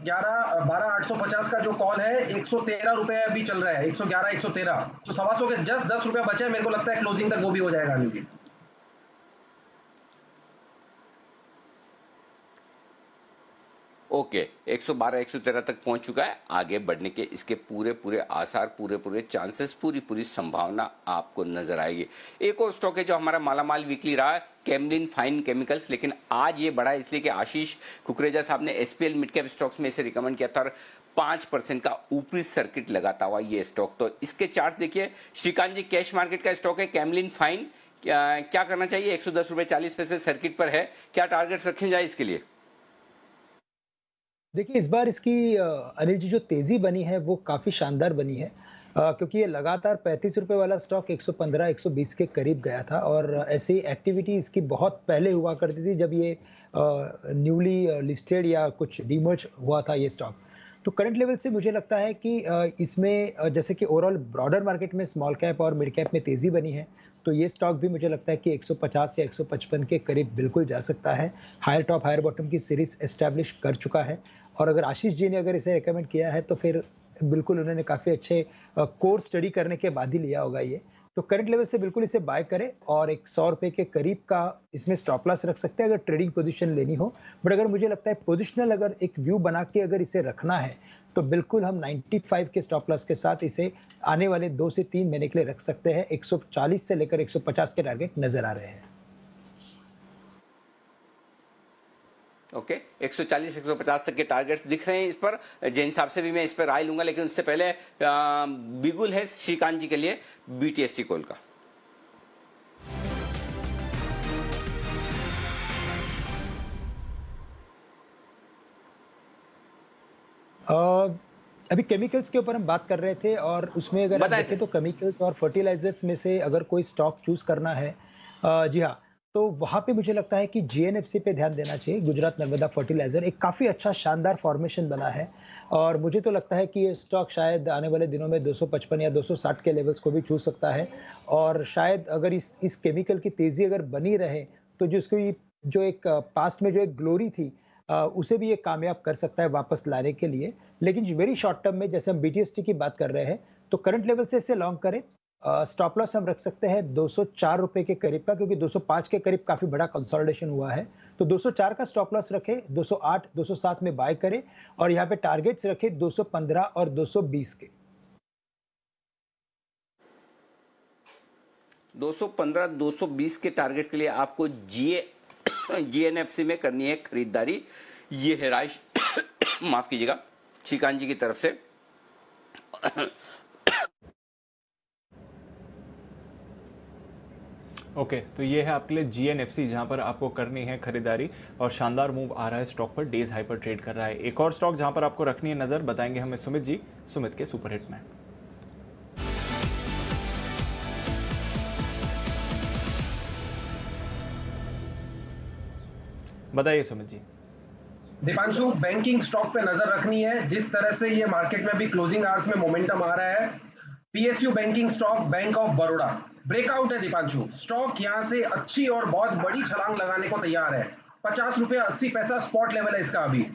[SPEAKER 13] 12,850 का जो कॉल है 113 रुपए अभी चल रहा है, 111, 113, तो 125 के जस्ट 10 रुपए बचे हैं। मेरे को लगता है क्लोजिंग तक वो भी हो जाएगा अनिल जी।
[SPEAKER 1] ओके, 112, 113 तक पहुंच चुका है। आगे बढ़ने के इसके पूरे आसार, पूरे चांसेस, पूरी संभावना आपको नजर आएगी। एक और स्टॉक है जो हमारा मालामाल वीकली रहा है, कैमलिन फाइन केमिकल्स, लेकिन आज ये बढ़ा इसलिए कि आशीष कुकरेजा साहब ने SPL मिड कैप स्टॉक्स में इसे रिकमेंड किया था और 5% का ऊपरी सर्किट लगाता हुआ ये स्टॉक। तो इसके चार्ट देखिए, श्रीकांत जी कैश मार्केट का स्टॉक है कैमलिन फाइन, क्या करना चाहिए? ₹110.40 सर्किट पर है, क्या टारगेट रखें जाए इसके लिए?
[SPEAKER 14] देखिए इस बार इसकी अनिल जी जो तेजी बनी है वो काफी शानदार बनी है, क्योंकि ये लगातार 35 रुपए वाला स्टॉक 115, 120 के करीब गया था और ऐसी एक्टिविटी इसकी बहुत पहले हुआ करती थी जब ये न्यूली लिस्टेड या कुछ डीमर्ज हुआ था ये स्टॉक। तो करंट लेवल से मुझे लगता है कि इसमें जैसे कि ओवरऑल ब्रॉडर मार्केट में स्मॉल कैप और मिड कैप में तेजी बनी है, तो ये स्टॉक भी मुझे लगता है कि 150 या 155 के करीब बिल्कुल जा सकता है। हायर टॉप हायर बॉटम की सीरीज एस्टैब्लिश कर चुका है और अगर आशीष जी ने अगर इसे रेकमेंड किया है तो फिर बिल्कुल उन्होंने काफ़ी अच्छे कोर स्टडी करने के बाद ही लिया होगा ये। तो करंट लेवल से बिल्कुल इसे बाय करें और 100 रुपए के करीब का इसमें स्टॉप लॉस रख सकते हैं अगर ट्रेडिंग पोजीशन लेनी हो। बट अगर मुझे लगता है पोजिशनल अगर एक व्यू बना के अगर इसे रखना है तो बिल्कुल हम 95 के स्टॉप लॉस के साथ इसे आने वाले 2 से 3 महीने के लिए रख सकते हैं। 140 से लेकर 150 के टारगेट नजर आ रहे हैं।
[SPEAKER 1] ओके, 140, 150 तक के टारगेट्स दिख रहे हैं इस पर। जैन साहब से भी मैं इस पर राय लूंगा, लेकिन उससे पहले बिगुल है श्रीकांत जी के लिए BTST कॉल का।
[SPEAKER 14] अभी केमिकल्स के ऊपर हम बात कर रहे थे और उसमें अगर आप देखें तो केमिकल्स और फर्टिलाइजर्स में से अगर कोई स्टॉक चूज करना है, जी हाँ, तो वहां पे मुझे लगता है कि GNFC पे ध्यान देना चाहिए। गुजरात नर्मदा फर्टिलाइजर एक काफी अच्छा शानदार फॉर्मेशन बना है और मुझे तो लगता है कि ये स्टॉक शायद आने वाले दिनों में 255 या 260 के लेवल्स को भी छू सकता है और शायद अगर इस केमिकल की तेजी अगर बनी रहे तो जिसकी जो एक पास्ट में जो एक ग्लोरी थी उसे भी ये कामयाब कर सकता है वापस लाने के लिए। लेकिन वेरी शॉर्ट टर्म में जैसे हम BTST की बात कर रहे हैं तो करंट लेवल से इसे लॉन्ग करें। स्टॉप लॉस हम रख सकते हैं 204 रुपए के करीब का, क्योंकि 205 के करीब काफी बड़ा कंसोलिडेशन हुआ है, तो 204 का स्टॉप लॉस रखें। 208, 207 में बाय करें और यहाँ पे टारगेट्स रखें 215 और 220 के।
[SPEAKER 1] 215, 220 के टारगेट के लिए आपको GNFC में करनी है खरीदारी। ये है राय माफ कीजिएगा श्रीकांत जी की तरफ से।
[SPEAKER 2] ओके, तो ये है आपके लिए GNFC जहां पर आपको करनी है खरीदारी और शानदार मूव आ रहा है स्टॉक पर, डेज हाई पर ट्रेड कर रहा है। एक और स्टॉक जहां पर आपको रखनी है नजर, बताएंगे हमें सुमित जी, सुमित के सुपरहिट में। बताइए सुमित जी।
[SPEAKER 13] दीपांशु, बैंकिंग स्टॉक पे नजर रखनी है। जिस तरह से ये मार्केट में भी क्लोजिंग आवर्स में मोमेंटम आ रहा है, PSU banking stock bank of Baroda breakout है दीपांशु। स्टॉक यहां से अच्छी और बहुत बड़ी छलांग लगाने को तैयार है। 50 रुपये 80 पैसा स्पॉट लेवल है इसका। अभी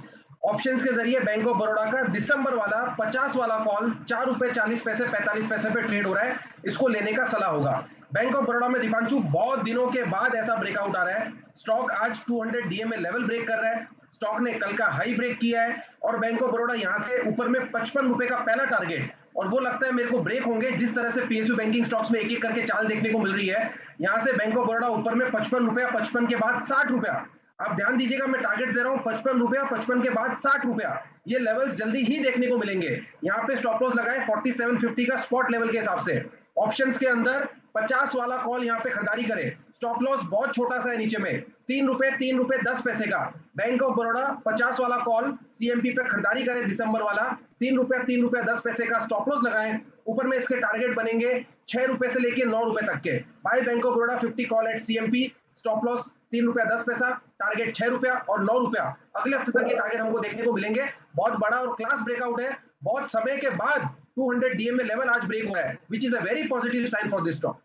[SPEAKER 13] ऑप्शंस के जरिए बैंक ऑफ बड़ौदा का दिसंबर वाला 50 वाला कॉल 4 रुपए 40 पैसे 45 पैसे पे ट्रेड हो रहा है, इसको लेने का सलाह होगा। बैंक ऑफ बड़ौदा में दीपांशु बहुत दिनों के बाद ऐसा ब्रेकआउट आ रहा है। स्टॉक आज 200 डीएमए लेवल ब्रेक कर रहा है। स्टॉक ने कल का हाई ब्रेक किया है और बैंक ऑफ बड़ौदा यहां से ऊपर में 55 रुपए का पहला टारगेट, और वो लगता है मेरे को ब्रेक होंगे। जिस तरह से पीएसयू बैंकिंग स्टॉक्स में एक एक करके चाल देखने को मिल रही है, यहां से बैंक ऑफ बड़ौदा ऊपर में 55 रुपया, 55 के बाद 60 रुपया। आप ध्यान दीजिएगा, मैं टारगेट दे रहा हूं 55 रुपया, 55 के बाद 60 रुपया। ये लेवल्स जल्दी ही देखने को मिलेंगे। यहाँ पे स्टॉप लॉस लगाए 4750 का स्पॉट लेवल के हिसाब से। ऑप्शंस के अंदर 50 वाला कॉल यहाँ पे खरीदारी करें। स्टॉप लॉस बहुत छोटा सा है नीचे में, 3 रुपए 10 पैसे का। बैंक ऑफ बड़ौदा 50 वाला कॉल सीएमपी पे खरीदारी करें दिसंबर वाला, 3 रुपए 10 पैसे का स्टॉप लॉस लगाएं। ऊपर में इसके टारगेट बनेंगे 6 रुपए से लेके 9 रुपए तक के। By bank of Baroda 50 call at CMP, stop loss 3 रुपया 10 पैसा, टारगेट 6 रुपया और 9 रुपया। अगले हफ्ते तक ये टारगेट हमको देखने को मिलेंगे। बहुत बड़ा और क्लास ब्रेकआउट है। बहुत समय के बाद 200 डीएमए लेवल आज ब्रेक हुआ है, which is a very positive sign for this stock.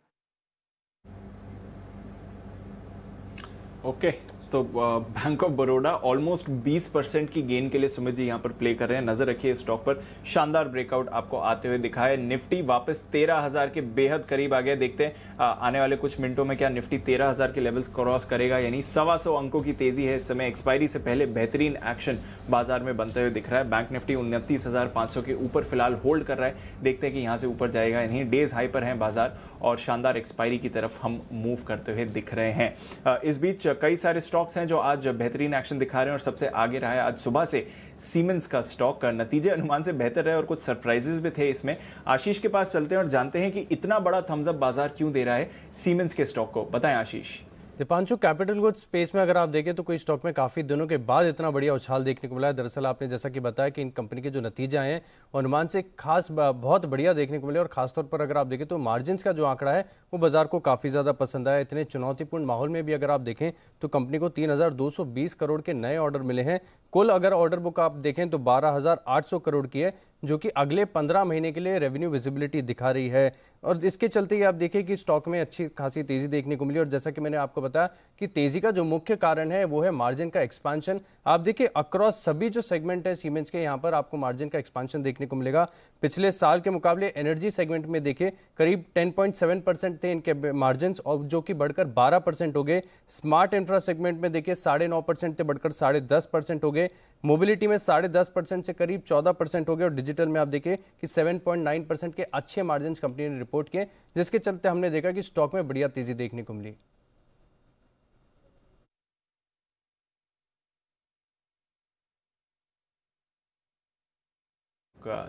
[SPEAKER 2] Okay, तो बैंक ऑफ बड़ौदा ऑलमोस्ट 20% की गेन के लिए सुमित जी यहाँ पर प्ले कर रहे हैं। नजर रखिए स्टॉक पर, शानदार ब्रेकआउट आपको आते हुए दिखा है। निफ्टी वापस 13,000 के बेहद करीब आ गया। देखते हैं आने वाले कुछ मिनटों में क्या निफ्टी 13,000 के लेवल्स क्रॉस करेगा, यानी 125 अंकों की तेजी है इस समय। एक्सपायरी से पहले बेहतरीन एक्शन बाजार में बनते हुए दिख रहा है। बैंक निफ्टी 29,500 के ऊपर फिलहाल होल्ड कर रहा है। देखते हैं कि यहाँ से ऊपर जाएगा, यानी डेज हाई पर है बाजार और शानदार एक्सपायरी की तरफ हम मूव करते हुए दिख रहे हैं। इस बीच कई सारे स्टॉक्स हैं जो आज बेहतरीन एक्शन दिखा रहे हैं और सबसे आगे रहा है आज सुबह से सीमेंस का स्टॉक। नतीजे अनुमान से बेहतर रहे और कुछ सरप्राइजेस भी थे इसमें। आशीष के पास चलते हैं और जानते हैं कि इतना बड़ा थम्स अप बाजार क्यों दे रहा है सीमेंस के स्टॉक को। बताएं आशीष।
[SPEAKER 16] दीपांशु, कैपिटल गुड्स स्पेस में अगर आप देखें तो कोई स्टॉक में काफ़ी दिनों के बाद इतना बढ़िया उछाल देखने को मिला है। दरअसल आपने जैसा कि बताया कि इन कंपनी के जो नतीजे आए हैं अनुमान से खास बहुत बढ़िया देखने को मिले, और खासतौर पर अगर आप देखें तो मार्जिन्स का जो आंकड़ा है वो बाजार को काफ़ी ज़्यादा पसंद आया। इतने चुनौतीपूर्ण माहौल में भी अगर आप देखें तो कंपनी को 3,220 करोड़ के नए ऑर्डर मिले हैं। कुल अगर ऑर्डर बुक आप देखें तो 12,800 करोड़ की है, जो कि अगले 15 महीने के लिए रेवेन्यू विजिबिलिटी दिखा रही है। और इसके चलते ही आप देखिए कि स्टॉक में अच्छी खासी तेजी देखने को मिली। और जैसा कि मैंने आपको बताया कि तेजी का जो मुख्य कारण है वो है मार्जिन का एक्सपांशन। आप देखिए अक्रॉस सभी जो सेगमेंट है सीमेंस के, यहाँ पर आपको मार्जिन का एक्सपांशन देखने को मिलेगा। पिछले साल के मुकाबले एनर्जी सेगमेंट में देखिए करीब 10.7% थे इनके मार्जिन, और जो कि बढ़कर 12% हो गए। स्मार्ट इंफ्रा सेगमेंट में देखिए 9.5% थे, बढ़कर 10.5% हो गए। मोबिलिटी में 10.5% से करीब 14% हो गए, और डिजिटल में आप देखिए कि 7.9% के अच्छे मार्जिन कंपनी ने रिपोर्ट किए, जिसके चलते हमने देखा कि स्टॉक में बढ़िया तेजी देखने को मिली।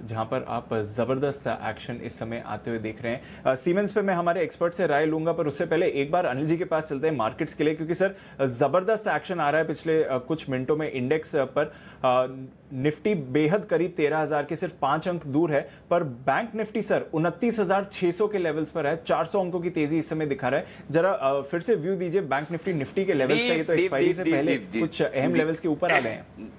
[SPEAKER 2] जहां पर आप जबरदस्त एक्शन इस समय आते हुए देख रहे हैं। सीमेंस पे मैं हमारे एक्सपर्ट से राय लूंगा, पर उससे पहले एक बार अनिल जी के पास चलते हैं मार्केट्स के लिए, क्योंकि सर जबरदस्त एक्शन आ रहा है पिछले कुछ मिनटों में इंडेक्स पर। निफ्टी बेहद करीब 13,000 के सिर्फ 5 अंक दूर है, पर बैंक निफ्टी सर 29,600 के लेवल्स पर है। 400 अंकों की तेजी इस समय दिखा रहा है। जरा फिर से व्यू दीजिए बैंक निफ्टी के लेवल्स का। ये तो एक्सपायरी से पहले कुछ अहम लेवल्स के ऊपर आ गए हैं।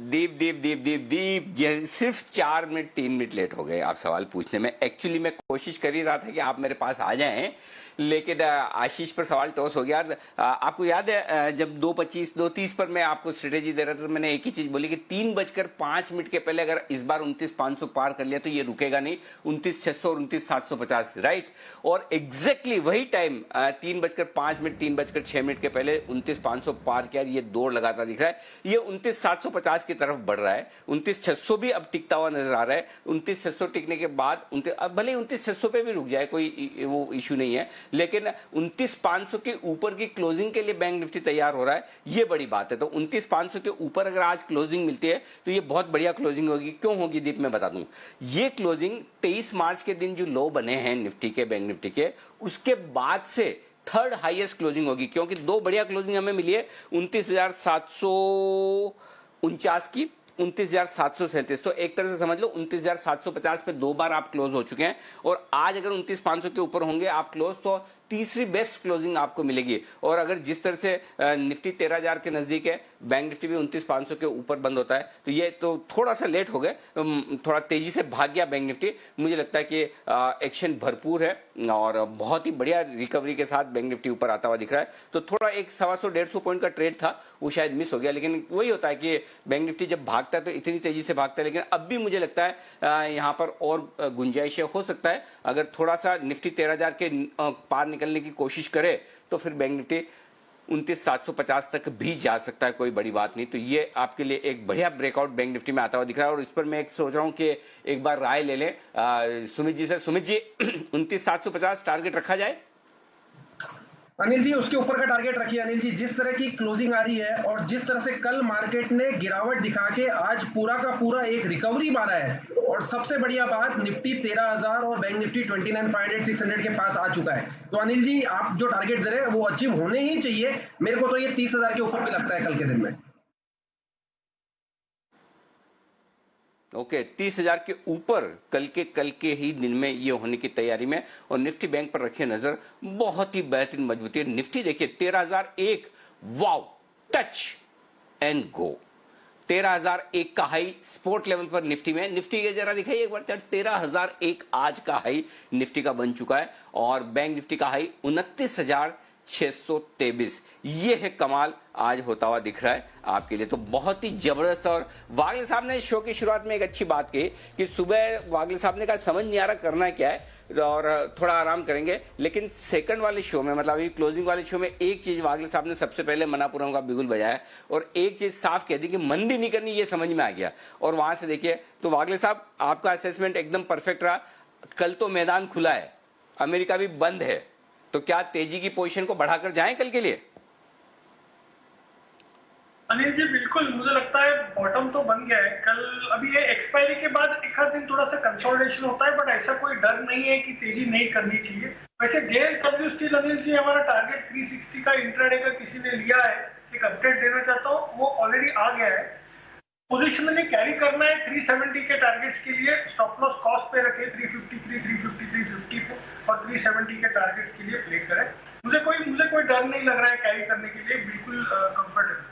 [SPEAKER 1] दीप सिर्फ 4 मिनट 3 मिनट लेट हो गए आप सवाल पूछने में। एक्चुअली मैं कोशिश कर ही रहा था कि आप मेरे पास आ जाएं, लेकिन आशीष पर सवाल टॉस हो गया। आपको याद है जब 2:25 2:30 पर मैं आपको स्ट्रेटेजी दे रहा था तो मैंने एक ही चीज बोली कि 3:05 के पहले अगर इस बार 29,500 पार कर लिया तो ये रुकेगा नहीं, 29,600 और 29,750, राइट। और एग्जैक्टली वही टाइम 3:05 3:06 के पहले 29,500 पार किया। ये दौड़ लगाता दिख रहा है। ये 29,750 की तरफ बढ़ रहा है। 29,600 भी अब टिकता हुआ नजर आ रहा है। 29,600 टिकने के बाद अब भले 29,600 पे भी रुक जाए, कोई वो इश्यू नहीं है, लेकिन 29,500 के ऊपर की क्लोजिंग के लिए बैंक निफ्टी तैयार हो रहा है, ये बड़ी बात है। तो 29,500 के ऊपर अगर आज क्लोजिंग मिलती है तो ये बहुत बढ़िया क्लोजिंग होगी। क्यों होगी दीप, मैं बता दूं। ये क्लोजिंग 23 मार्च के दिन जो लो बने हैं निफ्टी के, बैंक निफ्टी के, उसके बाद से थर्ड हाईएस्ट क्लोजिंग होगी, क्योंकि 2 बढ़िया क्लोजिंग हमें मिली है 29,749 की, 29,737। तो एक तरह से समझ लो 29,750 पे 2 बार आप क्लोज हो चुके हैं। और आज अगर 29,500 के ऊपर होंगे आप क्लोज, तो तीसरी बेस्ट क्लोजिंग आपको मिलेगी। और अगर जिस तरह से निफ्टी 13,000 के नजदीक है, बैंक निफ्टी भी 29,500 के ऊपर बंद होता है, तो ये तो थोड़ा सा लेट हो गए, थोड़ा तेजी से भाग गया बैंक निफ्टी। मुझे लगता है कि एक्शन भरपूर है और बहुत ही बढ़िया रिकवरी के साथ बैंक निफ्टी ऊपर आता हुआ दिख रहा है। तो थोड़ा एक 125-150 पॉइंट का ट्रेड था, वो शायद मिस हो गया, लेकिन वही होता है कि बैंक निफ्टी जब भागता है तो इतनी तेजी से भागता है। लेकिन अब भी मुझे लगता है यहाँ पर और गुंजाइश हो सकता है, अगर थोड़ा सा निफ्टी 13,000 के पार निकलने की कोशिश करे तो फिर बैंक निफ्टी 29,750 तक भी जा सकता है, कोई बड़ी बात नहीं। तो ये आपके लिए एक बढ़िया ब्रेकआउट बैंक निफ्टी में आता हुआ दिख रहा है। और इस पर मैं एक सोच रहा हूं कि एक बार राय ले लें सुमित जी से। सुमित जी, 29,750 टारगेट रखा जाए?
[SPEAKER 13] अनिल जी, उसके ऊपर का टारगेट रखिए। अनिल जी, जिस तरह की क्लोजिंग आ रही है और जिस तरह से कल मार्केट ने गिरावट दिखा के आज पूरा का पूरा एक रिकवरी मारा है, और सबसे बढ़िया बात, निफ्टी 13,000 और बैंक निफ्टी 29,500 600 के पास आ चुका है। तो अनिल जी, आप जो टारगेट दे रहे हैं वो अचीव होने ही चाहिए। मेरे को तो ये 30,000 के ऊपर भी लगता है कल के दिन में।
[SPEAKER 1] ओके, 30,000 के ऊपर कल के ही दिन में ये होने की तैयारी में। और निफ्टी बैंक पर रखिए नजर, बहुत ही बेहतरीन मजबूती है। निफ्टी देखिए 13,001, वाव, टच एंड गो। 13,001 का हाई स्पोर्ट लेवल पर निफ्टी में। निफ्टी के जरा दिखाइए एक बार, 13,001 आज का हाई निफ्टी का बन चुका है। और बैंक निफ्टी का हाई 29,623। ये है कमाल आज होता हुआ दिख रहा है आपके लिए, तो बहुत ही जबरदस्त। और वागले साहब ने शो की शुरुआत में एक अच्छी बात कही कि सुबह वागले साहब ने कहा समझ नहीं आ रहा करना क्या है और थोड़ा आराम करेंगे। लेकिन सेकंड वाले शो में, मतलब अभी क्लोजिंग वाले शो में, एक चीज वागले साहब ने सबसे पहले मनापुरम का बिगुल बजाया और एक चीज साफ कह दी कि मंदी नहीं करनी, ये समझ में आ गया। और वहां से देखिए तो वागले साहब, आपका असेसमेंट एकदम परफेक्ट रहा। कल तो मैदान खुला है, अमेरिका भी बंद है, तो क्या तेजी की पोजीशन को बढ़ाकर जाएं कल के लिए?
[SPEAKER 7] अनिल जी, बिल्कुल, मुझे लगता है बॉटम तो बन गया है। कल अभी ये एक्सपायरी के बाद एक आध दिन थोड़ा सा कंसोलिडेशन होता है, बट ऐसा कोई डर नहीं है कि तेजी नहीं करनी चाहिए। वैसे JSW स्टील, अनिल जी, हमारा टारगेट 360 का इंट्राडे का किसी ने लिया है, एक अपडेट देना चाहता हूँ, वो ऑलरेडी आ गया है। पोजीशन में कैरी करना है 370 के टारगेट्स के लिए, स्टॉप लॉस कॉस्ट पे रखे 353, 350, 350 पे, और 370 के टारगेट्स के लिए प्ले करें। मुझे कोई डर नहीं लग रहा है कैरी करने के लिए, बिल्कुल कंफर्टेबल।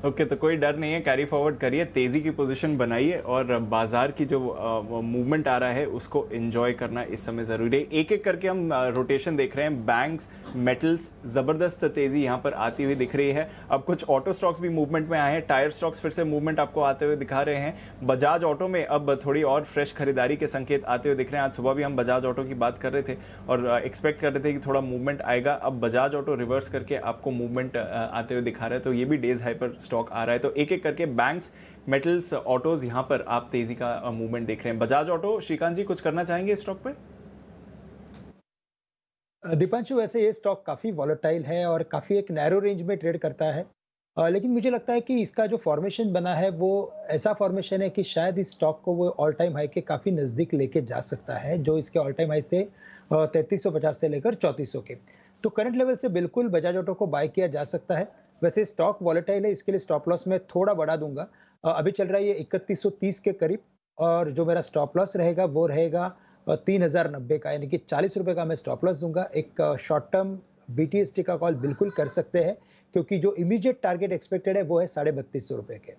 [SPEAKER 2] ओके, तो कोई डर नहीं है, कैरी फॉरवर्ड करिए, तेजी की पोजीशन बनाइए और बाजार की जो मूवमेंट आ रहा है उसको एंजॉय करना इस समय जरूरी है। एक एक करके हम रोटेशन देख रहे हैं। बैंक्स, मेटल्स, जबरदस्त तेजी यहां पर आती हुई दिख रही है। अब कुछ ऑटो स्टॉक्स भी मूवमेंट में आए हैं, टायर स्टॉक्स फिर से मूवमेंट आपको आते हुए दिखा रहे हैं। बजाज ऑटो में अब थोड़ी और फ्रेश खरीदारी के संकेत आते हुए दिख रहे हैं। आज सुबह भी हम बजाज ऑटो की बात कर रहे थे और एक्सपेक्ट कर रहे थे कि थोड़ा मूवमेंट आएगा। अब बजाज ऑटो रिवर्स करके आपको मूवमेंट आते हुए दिखा रहा है, तो ये भी डेज हाई पर स्टॉक आ रहा है। तो एक एक करके बैंक्स, मेटल्स, ऑटोज, यहां पर आप तेजी का मूवमेंट देख रहे हैं। बजाज ऑटो, श्रीकांत जी कुछ करना चाहेंगे स्टॉक पर?
[SPEAKER 14] दीपांशु, वैसे ये स्टॉक काफी वॉलेटाइल है और काफी एक नैरो रेंज में ट्रेड करता है, लेकिन मुझे लगता है कि इसका जो फॉर्मेशन बना है वो ऐसा फॉर्मेशन है कि शायद इस स्टॉक को वो ऑल टाइम हाई के काफी नजदीक लेके जा सकता है, जो इसके ऑल टाइम हाई थे 3350 से लेकर 3400 के। तो करंट लेवल से बिल्कुल बजाज ऑटो को बाय किया जा सकता है। वैसे स्टॉक वॉलेटाइल है, इसके लिए स्टॉप लॉस में थोड़ा बढ़ा दूंगा। अभी चल रहा है ये 3130 के करीब, और जो मेरा स्टॉप लॉस रहेगा वो रहेगा 3090 का, यानी कि 40 रुपए का मैं स्टॉप लॉस दूंगा। एक शॉर्ट टर्म BTST का कॉल बिल्कुल कर सकते हैं, क्योंकि जो इमीडिएट टारगेट एक्सपेक्टेड है वो है 3250 रुपए के।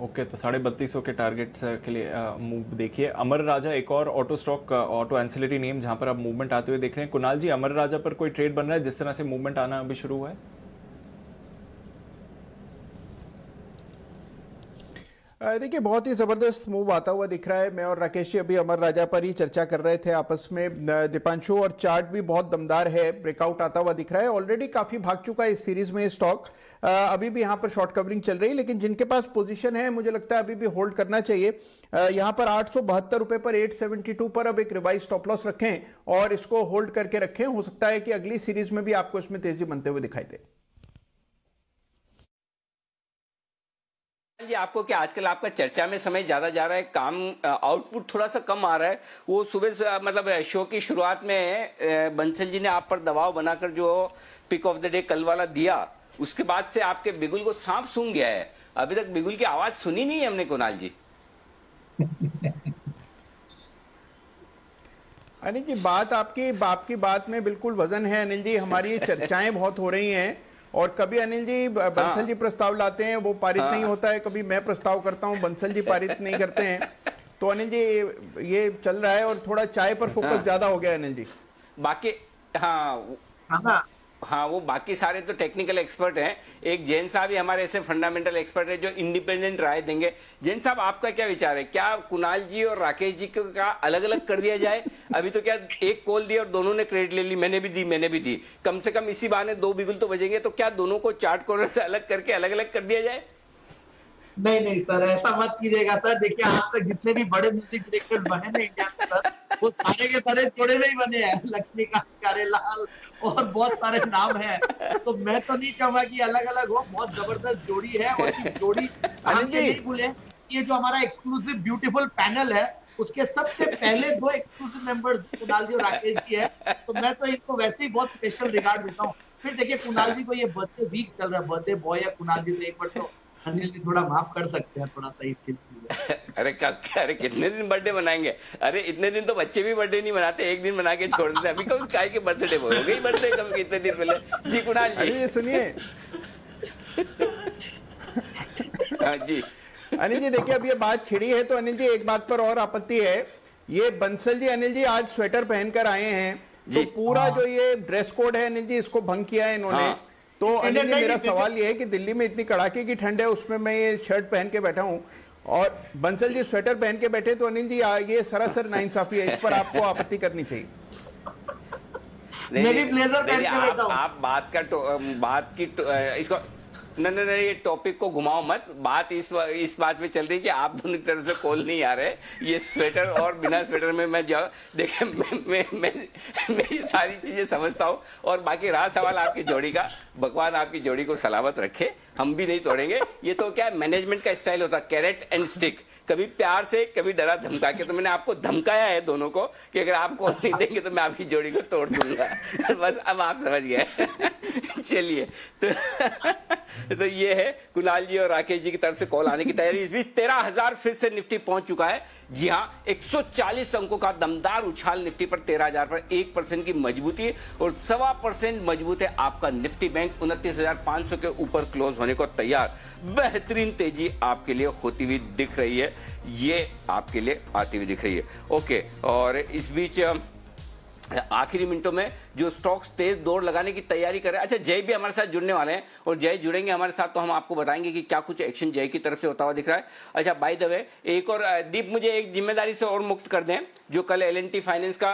[SPEAKER 2] ओके, तो 3250 के टारगेट्स के लिए मूव देखिए। अमर राजा एक और auto stock, auto ancillary name जहां पर आप मूवमेंट आते हुए देख रहे हैं। कुणाल जी, अमर राजा पर कोई ट्रेड बन रहा है जिस तरह से मूवमेंट आना अभी शुरू हुआ है?
[SPEAKER 10] देखिए, बहुत ही जबरदस्त मूव आता हुआ दिख रहा है। मैं और राकेश जी अभी अमर राजा पर ही चर्चा कर रहे थे आपस में, दीपांशु, और चार्ट भी बहुत दमदार है, ब्रेकआउट आता हुआ दिख रहा है। ऑलरेडी काफी भाग चुका है इस सीरीज में स्टॉक। अभी भी यहाँ पर शॉर्ट कवरिंग चल रही है, लेकिन जिनके पास पोजीशन है मुझे लगता है अभी भी होल्ड करना चाहिए। यहाँ पर 872 रुपए पर 872 पर अब एक रिवाइज स्टॉप लॉस रखें और इसको होल्ड करके रखें। हो सकता है कि अगली सीरीज में भी आपको इसमें तेजी बनते हुए दिखाई दे।
[SPEAKER 1] जी, आपको क्या आजकल आपका चर्चा में समय ज्यादा जा रहा है, काम आउटपुट थोड़ा सा कम आ रहा है? वो सुबह से मतलब शो की शुरुआत में बंसल जी ने आप पर दबाव बनाकर जो पिक ऑफ द डे कल वाला दिया, उसके बाद से आपके बिगुल को सांप सूंघ गया है। अभी तक बिगुल की आवाज सुनी नहीं है हमने, कुणाल जी।
[SPEAKER 10] अनिल जी, बात आपकी बात में बिल्कुल वजन है अनिल जी। हमारी ये चर्चाएं बहुत हो रही हैं और कभी अनिल जी बंसल जी प्रस्ताव लाते हैं, वो पारित नहीं होता है, कभी मैं प्रस्ताव करता हूं, बंसल जी पारित नहीं करते हैं। तो अनिल जी ये चल रहा है और थोड़ा चाय पर फोकस ज्यादा हो गया अनिल जी।
[SPEAKER 1] बाकी हाँ वो बाकी सारे तो टेक्निकल एक्सपर्ट हैं। एक जैन साहब ही हमारे ऐसे फंडामेंटल एक्सपर्ट है जो इंडिपेंडेंट राय देंगे। जैन साहब, आपका क्या विचार है? क्या कुणाल जी और राकेश जी का अलग अलग कर दिया जाए? अभी तो क्या एक कॉल दी और दोनों ने क्रेडिट ले ली, मैंने भी दी, कम से कम इसी बहाने 2 बिगुल तो बजेंगे। तो क्या दोनों को चार्ट कॉर्नर से अलग करके अलग अलग कर दिया जाए?
[SPEAKER 6] नहीं सर, ऐसा मत कीजिएगा सर। देखिए, आज तक जितने भी बड़े म्यूजिक डायरेक्टर्स बने ना इंडिया में सर, वो सारे के सारे जोड़े में ही बने हैं। लक्ष्मीकांत, प्यारेलाल और बहुत सारे नाम हैं। तो मैं तो नहीं चाहूंगा कि अलग अलग हो। बहुत जबरदस्त जोड़ी है और इस जोड़ी हम ये नहीं भूले, ये जो हमारा एक्सक्लूसिव ब्यूटीफुल पैनल है उसके सबसे पहले 2 एक्सक्लूसिव मेंबर्स कुणाल जी और राकेश जी है। तो मैं तो इनको वैसे ही बहुत स्पेशल रिगार्ड देता हूँ। फिर देखिए, कुणाल जी को ये बर्थडे वीक चल रहा है, बर्थडे बॉय या कुणाल जी, तो एक बार तो अनिल जी थोड़ा माफ कर सकते हैं थोड़ा सा इस चीज के लिए।
[SPEAKER 1] अरे कितने दिन बर्थडे मनाएंगे? अरे इतने दिन तो बच्चे भी बर्थडे नहीं मनाते, एक दिन मना के छोड़ देते। अभी कब काय के बर्थडे हो गई बर्थडे कब कितने दिन पहले? जी कुणाल जी,
[SPEAKER 10] ये सुनिए।
[SPEAKER 1] हाँ जी
[SPEAKER 10] अनिल जी, देखिए अब ये बात छिड़ी है तो अनिल जी एक बात पर और आपत्ति है। ये बंसल जी अनिल जी आज स्वेटर पहनकर आए हैं, तो पूरा जो ये ड्रेस कोड है अनिल जी, इसको भंग किया है इन्होंने। तो अनिल जी मेरा सवाल ये है कि दिल्ली में इतनी कड़ाके की ठंड है, उसमें मैं ये शर्ट पहन के बैठा हूँ और बंसल जी स्वेटर पहन के बैठे, तो अनिल जी ये सरासर नाइंसाफी है, इस पर आपको आपत्ति करनी चाहिए।
[SPEAKER 6] मैं भी ब्लेजर पहन के बैठा हूँ।
[SPEAKER 1] आप इसको नहीं, ये टॉपिक को घुमाओ मत। बात इस बात पे चल रही है कि आप दोनों की तरफ से कॉल नहीं आ रहे। ये स्वेटर और बिना स्वेटर में मैं जाऊँ, देखिए मैं ये सारी चीजें समझता हूँ। और बाकी रहा सवाल आपकी जोड़ी का, भगवान आपकी जोड़ी को सलामत रखे, हम भी नहीं तोड़ेंगे। ये तो क्या मैनेजमेंट का स्टाइल होता है, कैरेट एंड स्टिक, कभी प्यार से कभी डरा धमका के। तो मैंने आपको धमकाया है दोनों को कि अगर आप कॉल नहीं देंगे तो मैं आपकी जोड़ी को तोड़ दूंगा। बस अब आप समझ गए। चलिए, तो ये है कुणाल जी और राकेश जी की तरफ से कॉल आने की तैयारी। इस बीच 13,000 फिर से निफ्टी पहुंच चुका है। जी हाँ, 140 अंकों का दमदार उछाल निफ्टी पर 13,000 पर 1% की मजबूती और 1.25% मजबूत है आपका निफ्टी बैंक। 29,500 के ऊपर क्लोज होने को तैयार। बेहतरीन तेजी आपके लिए होती हुई दिख रही है, ये आपके लिए आती हुई दिख रही है। ओके, और इस बीच आखिरी मिनटों में जो स्टॉक्स तेज दौड़ लगाने की तैयारी कर रहे हैं। अच्छा, जय भी हमारे साथ जुड़ने वाले हैं और जय जुड़ेंगे हमारे साथ, तो हम आपको बताएंगे कि क्या कुछ एक्शन जय की तरफ से होता हुआ दिख रहा है। अच्छा, बाय द वे, एक और दीप मुझे एक जिम्मेदारी से और मुक्त कर दें। जो कल L&T फाइनेंस का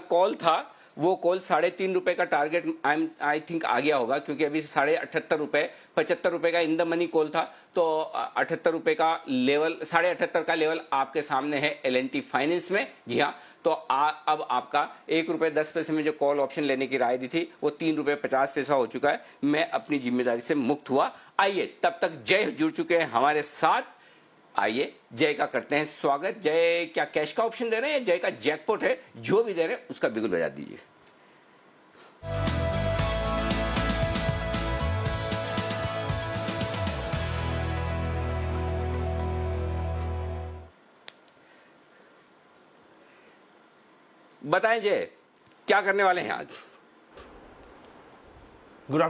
[SPEAKER 1] कॉल था, वो कॉल 3.5 रुपए का टारगेट आई थिंक आ गया होगा, क्योंकि अभी 78 रुपए 75 रुपए का इन द मनी कॉल था। तो 78 रुपए का लेवल, 78.5 का लेवल आपके सामने है L&T फाइनेंस में। जी हाँ, तो अब आपका 1 रुपए 10 पैसे में जो कॉल ऑप्शन लेने की राय दी थी वो 3 रुपए 50 पैसा हो चुका है। मैं अपनी जिम्मेदारी से मुक्त हुआ। आइए, तब तक जय जुड़ चुके हैं हमारे साथ। आइए जय का करते हैं स्वागत। जय क्या कैश का ऑप्शन दे रहे हैं या जय का जैकपॉट है? जो भी दे रहे हैं उसका बिगुल बजा दीजिए। बताएं जय, क्या करने वाले हैं आज?
[SPEAKER 18] गुड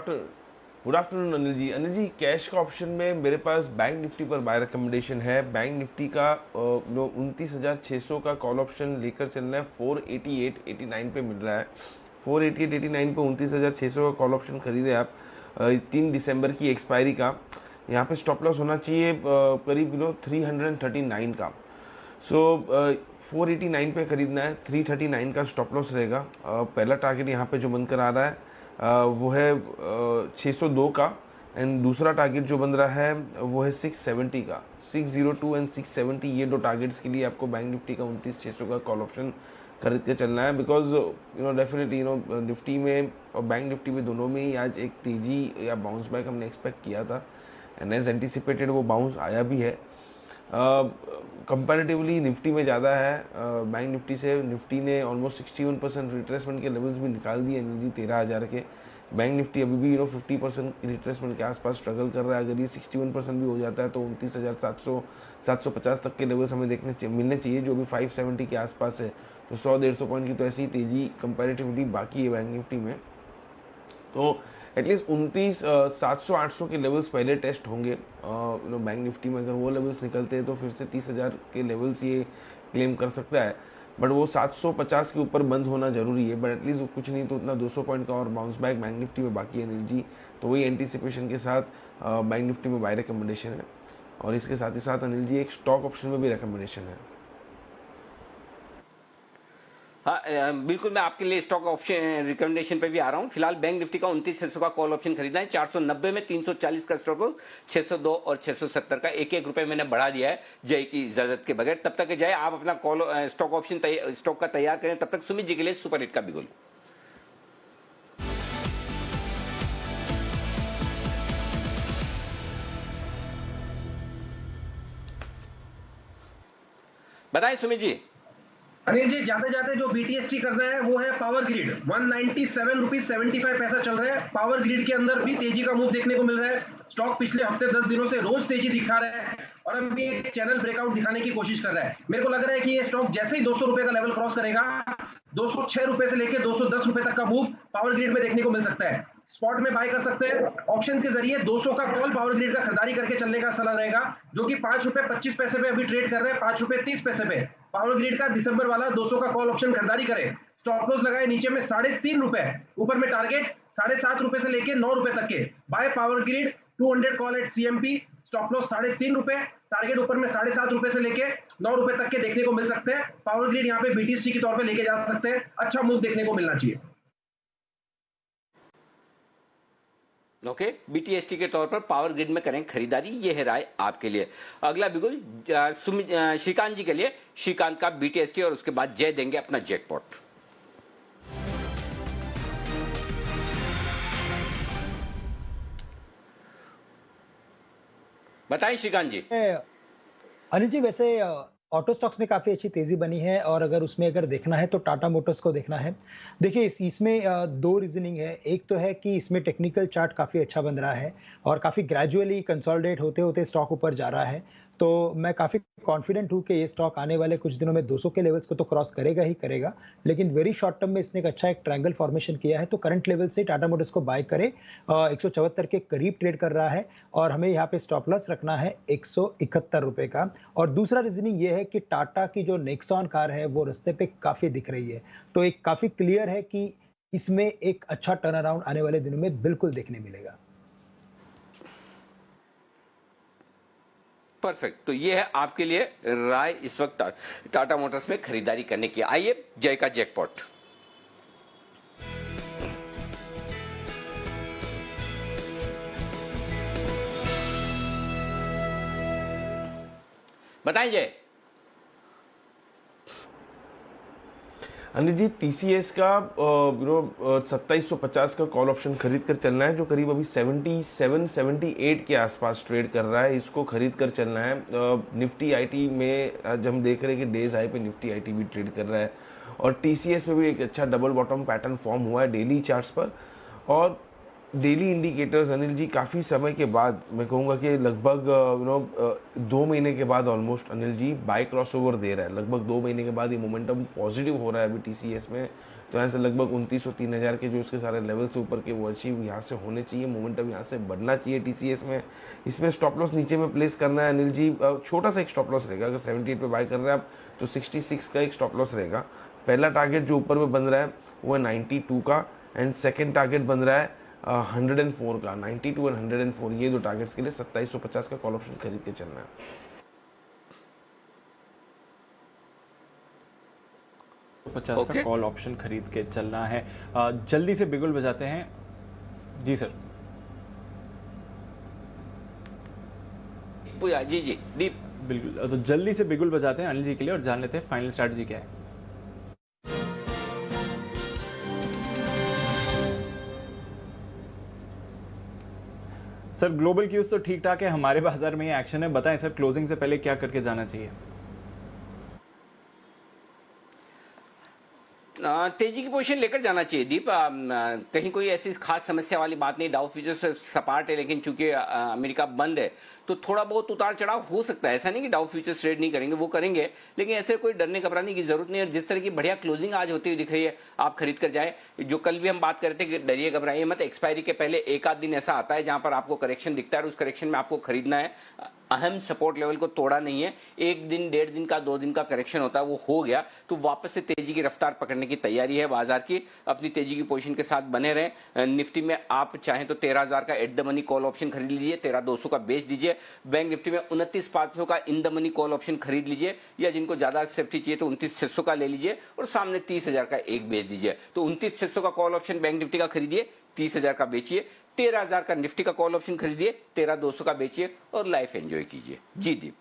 [SPEAKER 18] आफ्टरनून अनिल जी। कैश का ऑप्शन में मेरे पास बैंक निफ्टी पर बाय रिकमेंडेशन है। बैंक निफ्टी का 29,600 का कॉल ऑप्शन लेकर चलना है। 488.89 पे मिल रहा है। 488.89 पे 29,600 का कॉल ऑप्शन खरीदे आप। 3 दिसंबर की एक्सपायरी का। यहाँ पे स्टॉप लॉस होना चाहिए करीब 339 का। सो 489 पे खरीदना है। 339 का स्टॉप लॉस रहेगा। पहला टारगेट यहाँ पे जो बनकर आ रहा है वो है 602 का, एंड दूसरा टारगेट जो बन रहा है वो है 670 का। 602 एंड 670, ये 2 टारगेट्स के लिए आपको बैंक निफ्टी का 29,600 का कॉल ऑप्शन खरीद के चलना है। बिकॉज डेफिनेटली निफ्टी में और बैंक निफ्टी में दोनों में ही आज एक तेजी या बाउंस बैक हमने एक्सपेक्ट किया था, एंड एज एंटिसिपेटेड वो बाउंस आया भी है। कंपैरेटिवली निफ्टी में ज़्यादा है बैंक निफ्टी से। निफ्टी ने ऑलमोस्ट 61% रिट्रेसमेंट के लेवल्स भी निकाल दिए एनर्जी 13,000 के। बैंक निफ्टी अभी भी 50% रिट्रेसमेंट के आसपास स्ट्रगल कर रहा है। अगर ये 61% भी हो जाता है तो 29,750 तक के लेवल्स हमें मिलने चाहिए, जो भी 570 के आसपास है। तो 100-150 पॉइंट की तो ऐसी तेजी कंपैरेटिवली बाकी है बैंक निफ्टी में। तो एटलीस्ट 29,700-800 के लेवल्स पहले टेस्ट होंगे बैंक निफ्टी में। अगर वो लेवल्स निकलते हैं तो फिर से 30,000 के लेवल्स ये क्लेम कर सकता है, बट वो 750 के ऊपर बंद होना जरूरी है। बट एटलीस्ट कुछ नहीं तो उतना 200 पॉइंट का और बाउंस बैक बैंक निफ्टी में बाकी है अनिल जी। तो वही एंटीसिपेशन के साथ बैंक निफ्टी में बाय रिकमेंडेशन है, और इसके साथ ही साथ अनिल जी एक स्टॉक ऑप्शन में भी रिकमेंडेशन है।
[SPEAKER 1] हाँ बिल्कुल, मैं आपके लिए स्टॉक ऑप्शन रिकमेंडेशन पे भी आ रहा हूँ। फिलहाल बैंक निफ्टी का 29,600 का कॉल ऑप्शन खरीदना है, 490 में 340 का स्टॉप लॉस, 602 और 670 का 1-1 रुपए मैंने बढ़ा दिया है जय की इजाजत के बगैर। तब तक जय आप अपना कॉल स्टॉक ऑप्शन स्टॉक का तैयार करें, तब तक सुमित जी के लिए सुपर हिट का बिगुल। बताएं सुमित जी।
[SPEAKER 13] अनिल जी, जाते जाते जो BTST करना है वो है पावर ग्रिड। 197.75 पैसा चल रहा है। पावर ग्रिड के अंदर भी तेजी का मूव देखने को मिल रहा है। स्टॉक पिछले हफ्ते 10 दिनों से रोज तेजी दिखा रहा है और अब भी एक चैनल ब्रेकआउट दिखाने की कोशिश कर रहा है। मेरे को लग रहा है कि ये स्टॉक जैसे ही 200 रुपए का लेवल क्रॉस करेगा, 206 रुपए से लेकर 210 रुपए तक का मूव पावर ग्रिड में देखने को मिल सकता है। स्पॉट में बाय कर सकते हैं। ऑप्शंस के जरिए 200 का कॉल पावर ग्रिड का खरीदारी करके चलने का सलाह रहेगा, जो कि 5 रुपए 25 पैसे पे अभी ट्रेड कर रहे हैं, 5 रुपए 30 पैसे पे। पावर ग्रिड का दिसंबर वाला 200 का कॉल ऑप्शन खरीदारी करें। स्टॉप लॉस लगाए नीचे में 3.5 रुपए, ऊपर में टारगेट 7.5 रुपए से लेके 9 रुपए तक के। By power grid 200 call at CMP, stop loss 3.5 रुपए, टारगेट ऊपर में 7.5 रुपए से लेके 9 रुपए तक के देखने को मिल सकते हैं। पावर ग्रिड यहाँ पे BTST के तौर पे लेके जा सकते हैं, अच्छा मूव देखने को मिलना चाहिए।
[SPEAKER 1] ओके, BTST के तौर पर पावर ग्रिड में करें खरीदारी, ये है राय आपके लिए। अगला बिगुल श्रीकांत जी के लिए। श्रीकांत का BTST और उसके बाद जय देंगे अपना जैकपॉट। बताइए श्रीकांत जी।
[SPEAKER 14] अनिल जी, वैसे ऑटो स्टॉक्स में काफ़ी अच्छी तेज़ी बनी है, और अगर उसमें अगर देखना है तो टाटा मोटर्स को देखना है। देखिए इसमें दो रीजनिंग है। एक तो है कि इसमें टेक्निकल चार्ट काफ़ी अच्छा बन रहा है और काफ़ी ग्रेजुअली कंसोलिडेट होते होते स्टॉक ऊपर जा रहा है। तो मैं काफ़ी कॉन्फिडेंट हूँ कि ये स्टॉक आने वाले कुछ दिनों में 200 के लेवल्स को तो क्रॉस करेगा ही करेगा, लेकिन वेरी शॉर्ट टर्म में इसने एक अच्छा ट्रायंगल फॉर्मेशन किया है। तो करंट लेवल से टाटा मोटर्स को बाय करें। 174 के करीब ट्रेड कर रहा है और हमें यहाँ पे स्टॉप लॉस रखना है 171 रुपए का। और दूसरा रीजनिंग ये है कि टाटा की जो नेक्सॉन कार है वो रास्ते पे काफ़ी दिख रही है, तो एक काफ़ी क्लियर है कि इसमें एक अच्छा टर्न अराउंड आने वाले दिनों में बिल्कुल देखने मिलेगा।
[SPEAKER 1] परफेक्ट, तो ये है आपके लिए राय इस वक्त टाटा मोटर्स में खरीदारी करने की। आइए जय का जैकपॉट। बताएं जय।
[SPEAKER 18] अनिल जी, TCS का 2750 का कॉल ऑप्शन खरीद कर चलना है, जो करीब अभी 77-78 के आसपास ट्रेड कर रहा है। इसको खरीद कर चलना है। निफ्टी IT में आज हम देख रहे हैं कि डेज हाई पे निफ्टी IT भी ट्रेड कर रहा है, और TCS में भी एक अच्छा डबल बॉटम पैटर्न फॉर्म हुआ है डेली चार्ट्स पर। और डेली इंडिकेटर्स अनिल जी काफ़ी समय के बाद, मैं कहूँगा कि लगभग 2 महीने के बाद almost Anil ji bye crossover दे रहा है। लगभग 2 महीने के बाद ये मोमेंटम पॉजिटिव हो रहा है अभी TCS में। तो यहाँ से लगभग 2900 3000 के जो उसके सारे लेवल से ऊपर के वो अचीव यहाँ से होने चाहिए। मोमेंटम यहाँ से बढ़ना चाहिए TCS में। इसमें स्टॉप लॉस नीचे में प्लेस करना है अनिल जी। छोटा सा एक स्टॉप लॉस रहेगा। अगर 78 पे बाय कर रहे हैं आप तो 66 का एक स्टॉप लॉस रहेगा। पहला टारगेट जो ऊपर में बन रहा है वो है 92 का, एंड सेकेंड टारगेट बन रहा है 104 का। 92 और 104 ये दो टारगेट्स के लिए 2750 का कॉल ऑप्शन खरीद के चलना है।
[SPEAKER 2] का कॉल ऑप्शन खरीद के चलना है। जल्दी से बिगुल बजाते हैं जी सर।
[SPEAKER 1] जी जी दीप,
[SPEAKER 2] बिल्कुल, तो जल्दी से बिगुल बजाते हैं अनिल जी के लिए और जान लेते हैं फाइनल स्ट्रैटेजी क्या है। सर ग्लोबल क्यूज तो ठीक ठाक है, हमारे बाजार में ये एक्शन है। बताएं सर, क्लोजिंग से पहले क्या करके जाना चाहिए?
[SPEAKER 1] तेजी की पोजीशन लेकर जाना चाहिए दीप। कहीं कोई ऐसी खास समस्या वाली बात नहीं। डाउ फ्यूचर्स सपाट है, लेकिन चूंकि अमेरिका बंद है तो थोड़ा बहुत उतार चढ़ाव हो सकता है। ऐसा नहीं कि डाउ फ्यूचर्स ट्रेड नहीं करेंगे, वो करेंगे, लेकिन ऐसे कोई डरने घबराने की जरूरत नहीं है। जिस तरह की बढ़िया क्लोजिंग आज होती हुई दिख रही है, आप खरीद कर जाए। जो कल भी हम बात कर रहे थे कि डरिए घबराइए मत, एक्सपायरी के पहले एक आध दिन ऐसा आता है जहां पर आपको करेक्शन दिखता है और उस करेक्शन में आपको खरीदना है। अहम सपोर्ट लेवल को तोड़ा नहीं है, एक दिन, 1.5 दिन का, 2 दिन का करेक्शन होता है, वो हो गया तो वापस से तेजी की रफ्तार पकड़ने की तैयारी है बाजार की। अपनी तेजी की पोजीशन के साथ बने रहें। निफ्टी में आप चाहें तो 13,000 का at the money call option खरीद लीजिए, 13,200 का बेच दीजिए। बैंक निफ्टी में 29,500 का in the money call option खरीद लीजिए, या जिनको ज्यादा सेफ्टी चाहिए तो 29,600 का ले लीजिए और सामने 30,000 का एक बेच दीजिए। तो 29,600 का कॉल ऑप्शन बैंक निफ्टी का खरीदिए, 30,000 का बेचिए। 13,000 का निफ्टी का कॉल ऑप्शन खरीदिए, 13,200 का बेचिए और लाइफ एंजॉय कीजिए। जी दीप।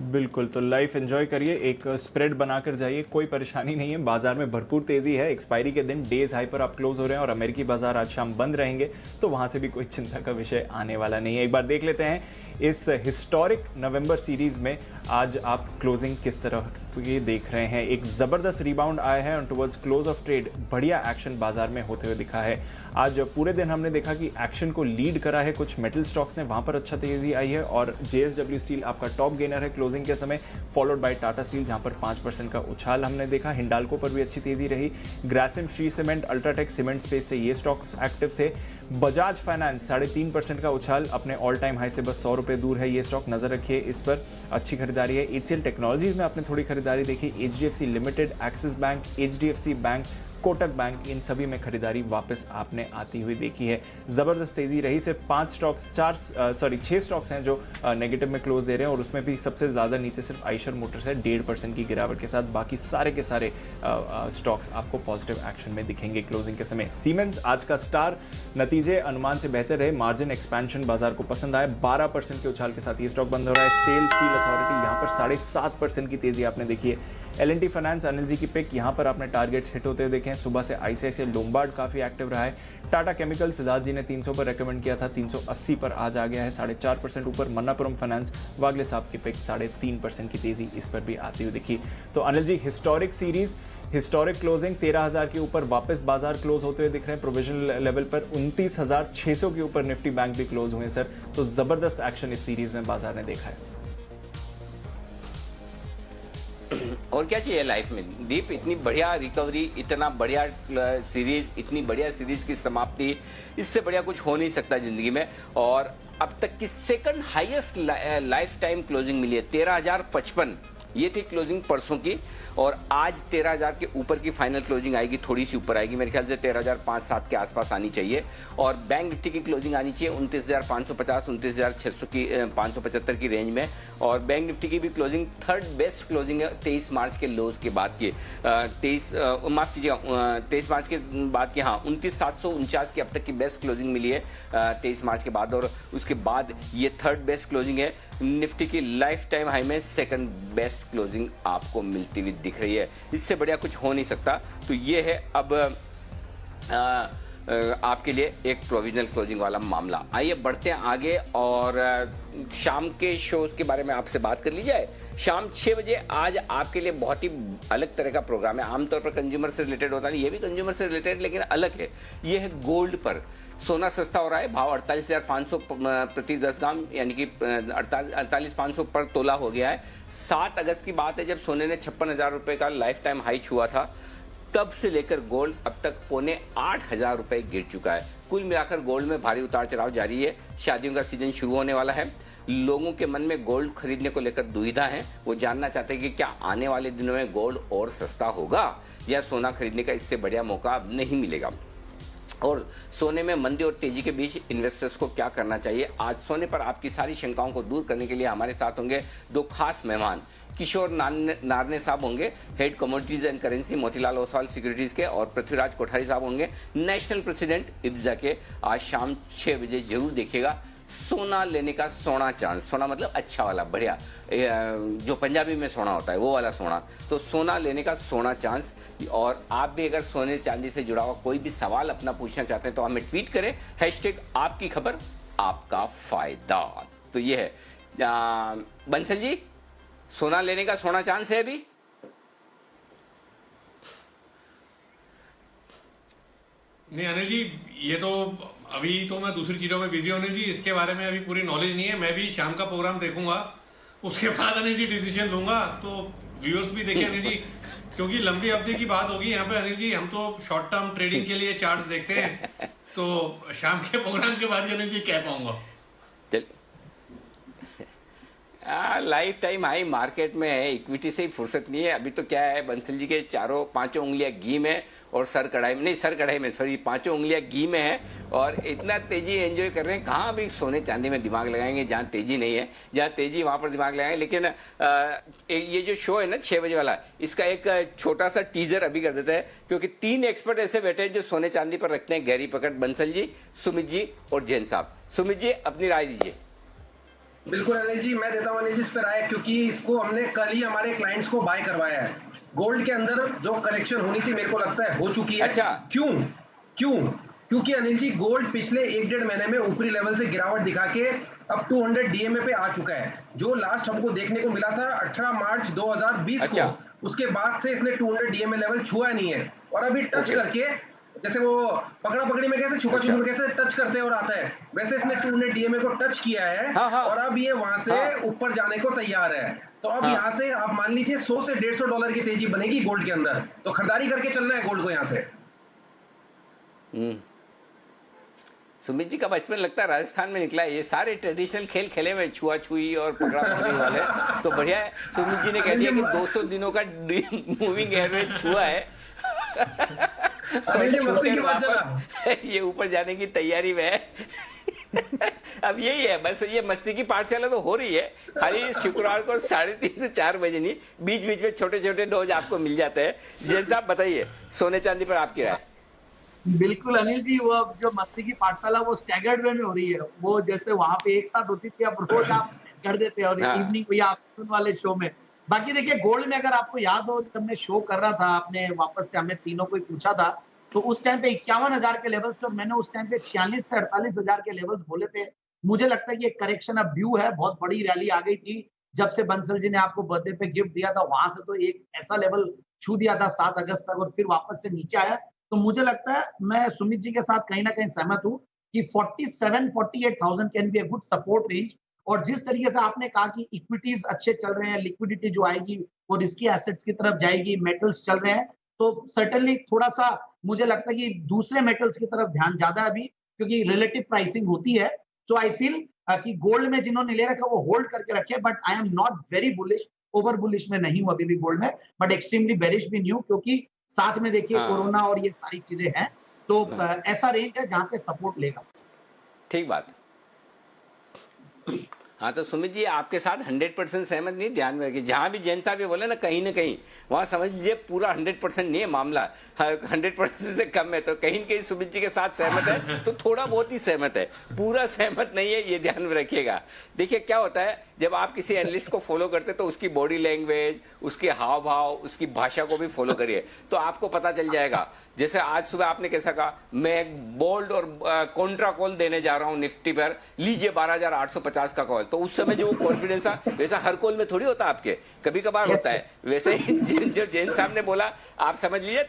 [SPEAKER 2] बिल्कुल, तो लाइफ एंजॉय करिए, एक स्प्रेड बनाकर जाइए, कोई परेशानी नहीं है। बाजार में भरपूर तेजी है, एक्सपायरी के दिन डेज हाई पर आप क्लोज हो रहे हैं और अमेरिकी बाजार आज शाम बंद रहेंगे, तो वहां से भी कोई चिंता का विषय आने वाला नहीं है। एक बार देख लेते हैं इस हिस्टोरिक नवंबर सीरीज में आज आप क्लोजिंग किस तरह ये देख रहे हैं। एक जबरदस्त रिबाउंड आया है और टुवर्ड्स क्लोज ऑफ ट्रेड बढ़िया एक्शन बाजार में होते हुए दिखा है। आज पूरे दिन हमने देखा कि एक्शन को लीड करा है कुछ मेटल स्टॉक्स ने, वहां पर अच्छा तेजी आई है और JSW स्टील आपका टॉप गेनर है क्लोजिंग के समय, फॉलोड बाय टाटा स्टील जहां पर 5% का उछाल हमने देखा। हिंडाल्को पर भी अच्छी तेजी रही। Grasim, Shri cement, UltraTech cement space से ये स्टॉक्स एक्टिव थे। बजाज फाइनेंस 3.5% का उछाल, अपने ऑल टाइम हाई से बस 100 रुपए दूर है ये स्टॉक, नजर रखिए इस पर, अच्छी खरीदारी है। HCL टेक्नोलॉजीज में आपने थोड़ी खरीदारी देखी। HDFC limited, Axis bank, HDFC bank, Kotak bank, इन सभी में खरीदारी वापस आपने आती हुई देखी है। जबरदस्त तेजी रही। सिर्फ 6 स्टॉक्स हैं जो नेगेटिव में क्लोज दे रहे हैं और उसमें भी सबसे ज्यादा नीचे सिर्फ आइशर मोटर्स है 1.5% की गिरावट के साथ। बाकी सारे के सारे स्टॉक्स आपको पॉजिटिव एक्शन में दिखेंगे क्लोजिंग के समय। सीमेंस आज का स्टार, नतीजे अनुमान से बेहतर रहे, मार्जिन एक्सपेंशन बाजार को पसंद आया, 12% के उछाल के साथ ये स्टॉक बंद हो रहा है। सेल स्टील अथॉरिटी यहाँ पर 7.5% की तेजी आपने देखी है। L&T फाइनेंस, अनिल जी की पिक, यहाँ पर आपने टारगेट्स हिट होते हुए देखे हैं। सुबह से ICICI लोम्बार्ड काफी एक्टिव रहा है। टाटा केमिकल, सिद्धार्थ जी ने 300 पर रेकमेंड किया था, 380 पर आज आ गया है, 4.5% ऊपर। मन्नापुरम फाइनेंस, वागले साहब की पिक, 3.5% की तेजी इस पर भी आती हुई दिखी। तो Anil ji, historic series, historic closing, 13,000 के ऊपर वापस बाजार क्लोज होते हुए दिख रहे हैं। प्रोविजनल लेवल पर 29,600 के ऊपर निफ्टी बैंक भी क्लोज हुए सर, तो जबरदस्त एक्शन इस सीरीज में बाजार ने देखा है।
[SPEAKER 1] और क्या चाहिए लाइफ में दीप? इतनी बढ़िया रिकवरी, इतना बढ़िया सीरीज, इतनी बढ़िया सीरीज की समाप्ति, इससे बढ़िया कुछ हो नहीं सकता जिंदगी में। और अब तक की second highest life time closing मिली है, 13,055, ये थी क्लोजिंग परसों की, और आज 13,000 के ऊपर की फाइनल क्लोजिंग आएगी, थोड़ी सी ऊपर आएगी, मेरे ख्याल से 13,005-7 के आसपास आनी चाहिए। और बैंक निफ्टी की क्लोजिंग आनी चाहिए 29,550, 29,600 की 575 की रेंज में। और बैंक निफ्टी की भी क्लोजिंग थर्ड बेस्ट क्लोजिंग है 23 मार्च के लोज के बाद की, 23 मार्च के बाद की, हाँ 29,749 की अब तक की बेस्ट क्लोजिंग मिली है 23 मार्च के बाद, और उसके बाद ये थर्ड बेस्ट क्लोजिंग है। निफ्टी की लाइफ टाइम हाई में सेकंड बेस्ट क्लोजिंग आपको मिलती हुई दिख रही है, इससे बढ़िया कुछ हो नहीं सकता। तो ये है अब आपके लिए एक प्रोविजनल क्लोजिंग वाला मामला। आइए बढ़ते हैं आगे और शाम के शोज के बारे में आपसे बात कर ली जाए। शाम 6 बजे आज आपके लिए बहुत ही अलग तरह का प्रोग्राम है। आमतौर पर कंज्यूमर से रिलेटेड होता है, ये भी कंज्यूमर से रिलेटेड लेकिन अलग है। ये है गोल्ड पर। सोना सस्ता हो रहा है, भाव 48,500 प्रति 10 ग्राम, यानी कि 48,500 पर तोला हो गया है। 7 अगस्त की बात है जब सोने ने 56,000 रुपए का लाइफ टाइम हाई छुआ था, तब से लेकर गोल्ड अब तक 7,500 रुपए गिर चुका है। कुल मिलाकर गोल्ड में भारी उतार चढ़ाव जारी है। शादियों का सीजन शुरू होने वाला है, लोगों के मन में गोल्ड खरीदने को लेकर दुविधा है। वो जानना चाहते हैं कि क्या आने वाले दिनों में गोल्ड और सस्ता होगा या सोना खरीदने का इससे बढ़िया मौका अब नहीं मिलेगा। और सोने में मंदी और तेजी के बीच इन्वेस्टर्स को क्या करना चाहिए, आज सोने पर आपकी सारी शंकाओं को दूर करने के लिए हमारे साथ होंगे 2 खास मेहमान। किशोर नारने साहब होंगे head commodities and currency Motilal Oswal securities के, और पृथ्वीराज कोठारी साहब होंगे नेशनल प्रेसिडेंट इब्जा के। आज शाम 6 बजे जरूर देखिएगा। सोना लेने का सोना चांस, सोना मतलब अच्छा वाला बढ़िया, जो पंजाबी में सोना होता है वो वाला सोना, तो सोना लेने का सोना चांस। और आप भी अगर सोने चांदी से जुड़ा हुआ कोई भी सवाल अपना पूछना चाहते हैं तो हमें ट्वीट करें, हैशटैग आपकी खबर आपका फायदा। तो ये है बंसल जी, सोना लेने का सोना चांस है अभी?
[SPEAKER 9] नहीं अनिल जी, ये तो अभी तो मैं दूसरी चीजों में बिजी हूं अनिल जी, इसके बारे में अभी पूरी नॉलेज नहीं है। मैं भी शाम का प्रोग्राम देखूंगा, उसके बाद अनिल जी डिसीजन लूंगा। तो व्यूअर्स भी देखें अनिल जी, क्योंकि लंबी अवधि की बात होगी यहाँ पे अनिल जी। हम तो शॉर्ट टर्म ट्रेडिंग के लिए चार्ट्स देखते हैं, तो शाम के प्रोग्राम के बाद अनिल जी कह पाऊंगा।
[SPEAKER 1] लाइफ टाइम हाई मार्केट में है, इक्विटी से ही फुर्सत नहीं है। अभी तो क्या है, बंसल जी के पांचों उंगलियां घी में और सर कढ़ाई में, नहीं सर कढ़ाई में, सॉरी, पांचों उंगलियां घी में है और इतना तेजी एंजॉय कर रहे हैं। कहाँ भी सोने चांदी में दिमाग लगाएंगे, जहाँ तेजी नहीं है, जहाँ तेजी वहां पर दिमाग लगाएंगे। लेकिन ये जो शो है ना 6 बजे वाला, इसका एक छोटा सा टीजर अभी कर देता है, क्योंकि 3 एक्सपर्ट ऐसे बैठे हैं जो सोने चांदी पर रखते हैं गहरी पकड़, बंसल जी, सुमित जी और जैन साहब। सुमित जी अपनी राय दीजिए।
[SPEAKER 13] बिल्कुल अनिल जी, मैं देता हूं अनिल जी इस पर राय, क्योंकि इसको हमने कल ही हमारे क्लाइंट्स को बाय करवाया है। गोल्ड के अंदर जो करेक्शन होनी थी मेरे को लगता है हो चुकी है।
[SPEAKER 1] अच्छा,
[SPEAKER 13] क्योंकि अनिल जी गोल्ड पिछले 1-1.5 महीने में ऊपरी लेवल से गिरावट दिखा के अब 200 डीएमए पे आ चुका है, जो लास्ट हमको देखने को मिला था 18 मार्च 2020 को। उसके बाद से इसने 200 डीएमए लेवल छुआ नहीं है, और अभी टच करके, जैसे वो पकड़ा पकड़ी में कैसे छुपा छुपी में कैसे टच करते और आता है, वैसे इसने 200 डीएमए को टच किया है। और अब ये वहां से ऊपर जाने को तैयार है। तो अब यहाँ से आप मान लीजिए 100 से $150 की तेजी बनेगी गोल्ड के अंदर, तो खरीदारी करके चलना है गोल्ड को यहाँ से।
[SPEAKER 1] सुमित जी का बचपन लगता है राजस्थान में निकला है। ये सारे ट्रेडिशनल खेल खेले हुए, छुआ छुई और पकड़ा पकड़ी वाले, तो बढ़िया है। सुमित जी ने कह दिया कि 200 दिनों का मूविंग एवरेज छुआ है। ये ऊपर जाने की तैयारी में है। अब यही है बस, ये मस्ती की पाठशाला तो हो रही है, खाली शुक्रवार को 3:30 से 4 बजे नहीं, बीच बीच में छोटे छोटे डोज आपको मिल जाते हैं। जैन साहब बताइए, सोने चांदी पर आपकी राय।
[SPEAKER 6] बिल्कुल अनिल जी, वो जो मस्ती की पाठशाला वो स्टैगर्ड वे में हो रही है। वो जैसे वहां पे एक साथ होती थी, अब रोज आप कर देते हैं, और इवनिंग या आफ्टरनून वाले शो में। बाकी देखिए, गोल्ड में अगर आपको याद हो, जब मैं शो कर रहा था, आपने वापस से हमें तीनों को पूछा था, तो उस टाइम पे 51,000 के लेवल्स थे, और मैंने उस टाइम पे 46 से 48,000 के लेवल्स बोले थे। मुझे लगता है कि एक करेक्शन अब ड्यू है। बहुत बड़ी रैली आ गई थी जब से बंसल जी ने आपको बर्थडे पे गिफ्ट दिया था, वहां से तो एक ऐसा लेवल छू दिया था 7 अगस्त तक, और फिर वापस से नीचे आया। तो मुझे लगता है, मैं सुमित जी के साथ कहीं ना कहीं सहमत हूँ कि 47-48,000 can be a good support range. और जिस तरीके से आपने कहा कि इक्विटीज अच्छे चल रहे हैं, लिक्विडिटी जो आएगी वो रिस्की एसेट्स की तरफ जाएगी, मेटल्स चल रहे हैं, तो सर्टेनली थोड़ा सा मुझे लगता है कि दूसरे मेटल्स की तरफ ध्यान ज्यादा है अभी, क्योंकि रिलेटिव प्राइसिंग होती है। सो आई फील कि गोल्ड में जिन्होंने ले रखा वो होल्ड करके रखे, but I am not very bullish, over bullish में नहीं हूं अभी भी गोल्ड में, बट एक्सट्रीमली बेरिश भी नहीं हूं, क्योंकि साथ में देखिए कोरोना और ये सारी चीजें हैं। तो ऐसा रेंज है जहां पे सपोर्ट लेगा।
[SPEAKER 1] ठीक बात। हाँ, तो सुमित जी आपके साथ 100% सहमत नहीं, ध्यान में रखिए। जहां भी जैन साहब ये बोले ना कहीं ना कहीं, वहां समझ लीजिए पूरा 100% नहीं है मामला, 100% से कम है। तो कहीं ना कहीं सुमित जी के साथ सहमत है, तो थोड़ा बहुत ही सहमत है, पूरा सहमत नहीं है, ये ध्यान में रखिएगा। देखिए क्या होता है, जब आप किसी एनालिस्ट को फॉलो करते हैं तो उसकी बॉडी लैंग्वेज, उसके हाव भाव, उसकी भाषा को भी फॉलो करिए, तो आपको पता चल जाएगा। जैसे आज सुबह आपने कैसा कहा, मैं एक बोल्ड और कॉन्ट्रा कॉल देने जा रहा हूं निफ्टी पर, लीजिए 12,850 का कॉल, तो उस समय जो कॉन्फिडेंस था, वैसा हर कॉल में थोड़ी होता आपके, कभी कभार होता है। वैसे ही जो जैन साहब ने बोला, आप समझ लीजिए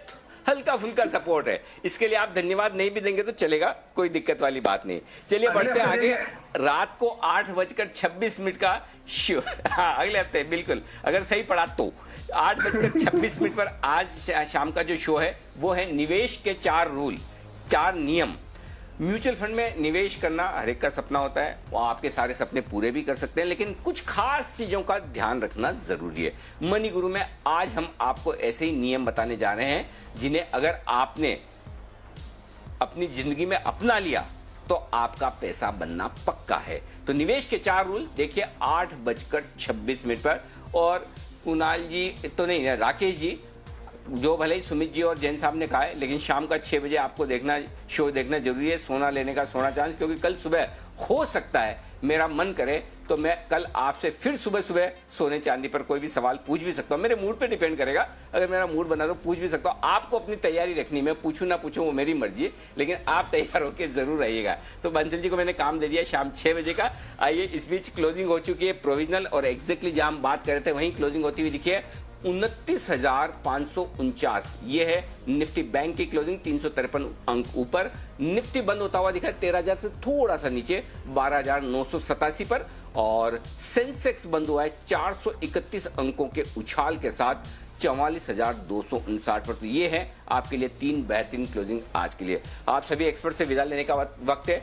[SPEAKER 1] हल्का फुल्का सपोर्ट है। इसके लिए आप धन्यवाद नहीं भी देंगे तो चलेगा, कोई दिक्कत वाली बात नहीं। चलिए बढ़ते आगे। रात को 8:26 का शो, हाँ अगले हफ्ते बिल्कुल, अगर सही पड़ा तो 8:26 पर आज शाम का जो शो है वो है निवेश के 4 रूल, 4 नियम। म्यूचुअल फंड में निवेश करना हर एक का सपना होता है, वो आपके सारे सपने पूरे भी कर सकते हैं, लेकिन कुछ खास चीजों का ध्यान रखना जरूरी है। मनी गुरु में आज हम आपको ऐसे ही नियम बताने जा रहे हैं जिन्हें अगर आपने अपनी जिंदगी में अपना लिया तो आपका पैसा बनना पक्का है। तो निवेश के 4 रूल देखिए 8:26 पर। और कुणाल जी तो नहीं, राकेश जी, जो भले ही सुमित जी और जैन साहब ने कहा है, लेकिन शाम का 6 बजे आपको देखना, शो देखना जरूरी है। सोना लेने का सोना चांस, क्योंकि कल सुबह हो सकता है मेरा मन करे तो मैं कल आपसे फिर सुबह सुबह सोने चांदी पर कोई भी सवाल पूछ भी सकता हूँ। मेरे मूड पे डिपेंड करेगा, अगर मेरा मूड बना तो पूछ भी सकता हूँ। आपको अपनी तैयारी रखनी, मैं पूछूं ना पूछूं वो मेरी मर्जी है, लेकिन आप तैयार होकर जरूर रहिएगा। तो बंसल जी को मैंने काम दे दिया शाम 6 बजे का। आइए, इस बीच क्लोजिंग हो चुकी है प्रोविजनल, और एग्जैक्टली जहां हम बात कर रहे थे वहीं क्लोजिंग होती हुई दिखी है। 29,549। ये है निफ्टी बैंक की क्लोजिंग, 353 अंक ऊपर। निफ्टी बंद होता हुआ दिखा 13,000 से थोड़ा सा नीचे 12,987 पर, और सेंसेक्स बंद हुआ है 431 अंकों के उछाल के साथ 44,259 पर। तो ये है आपके लिए 3 बेहतरीन क्लोजिंग आज के लिए। आप सभी एक्सपर्ट से विदा लेने का वक्त है।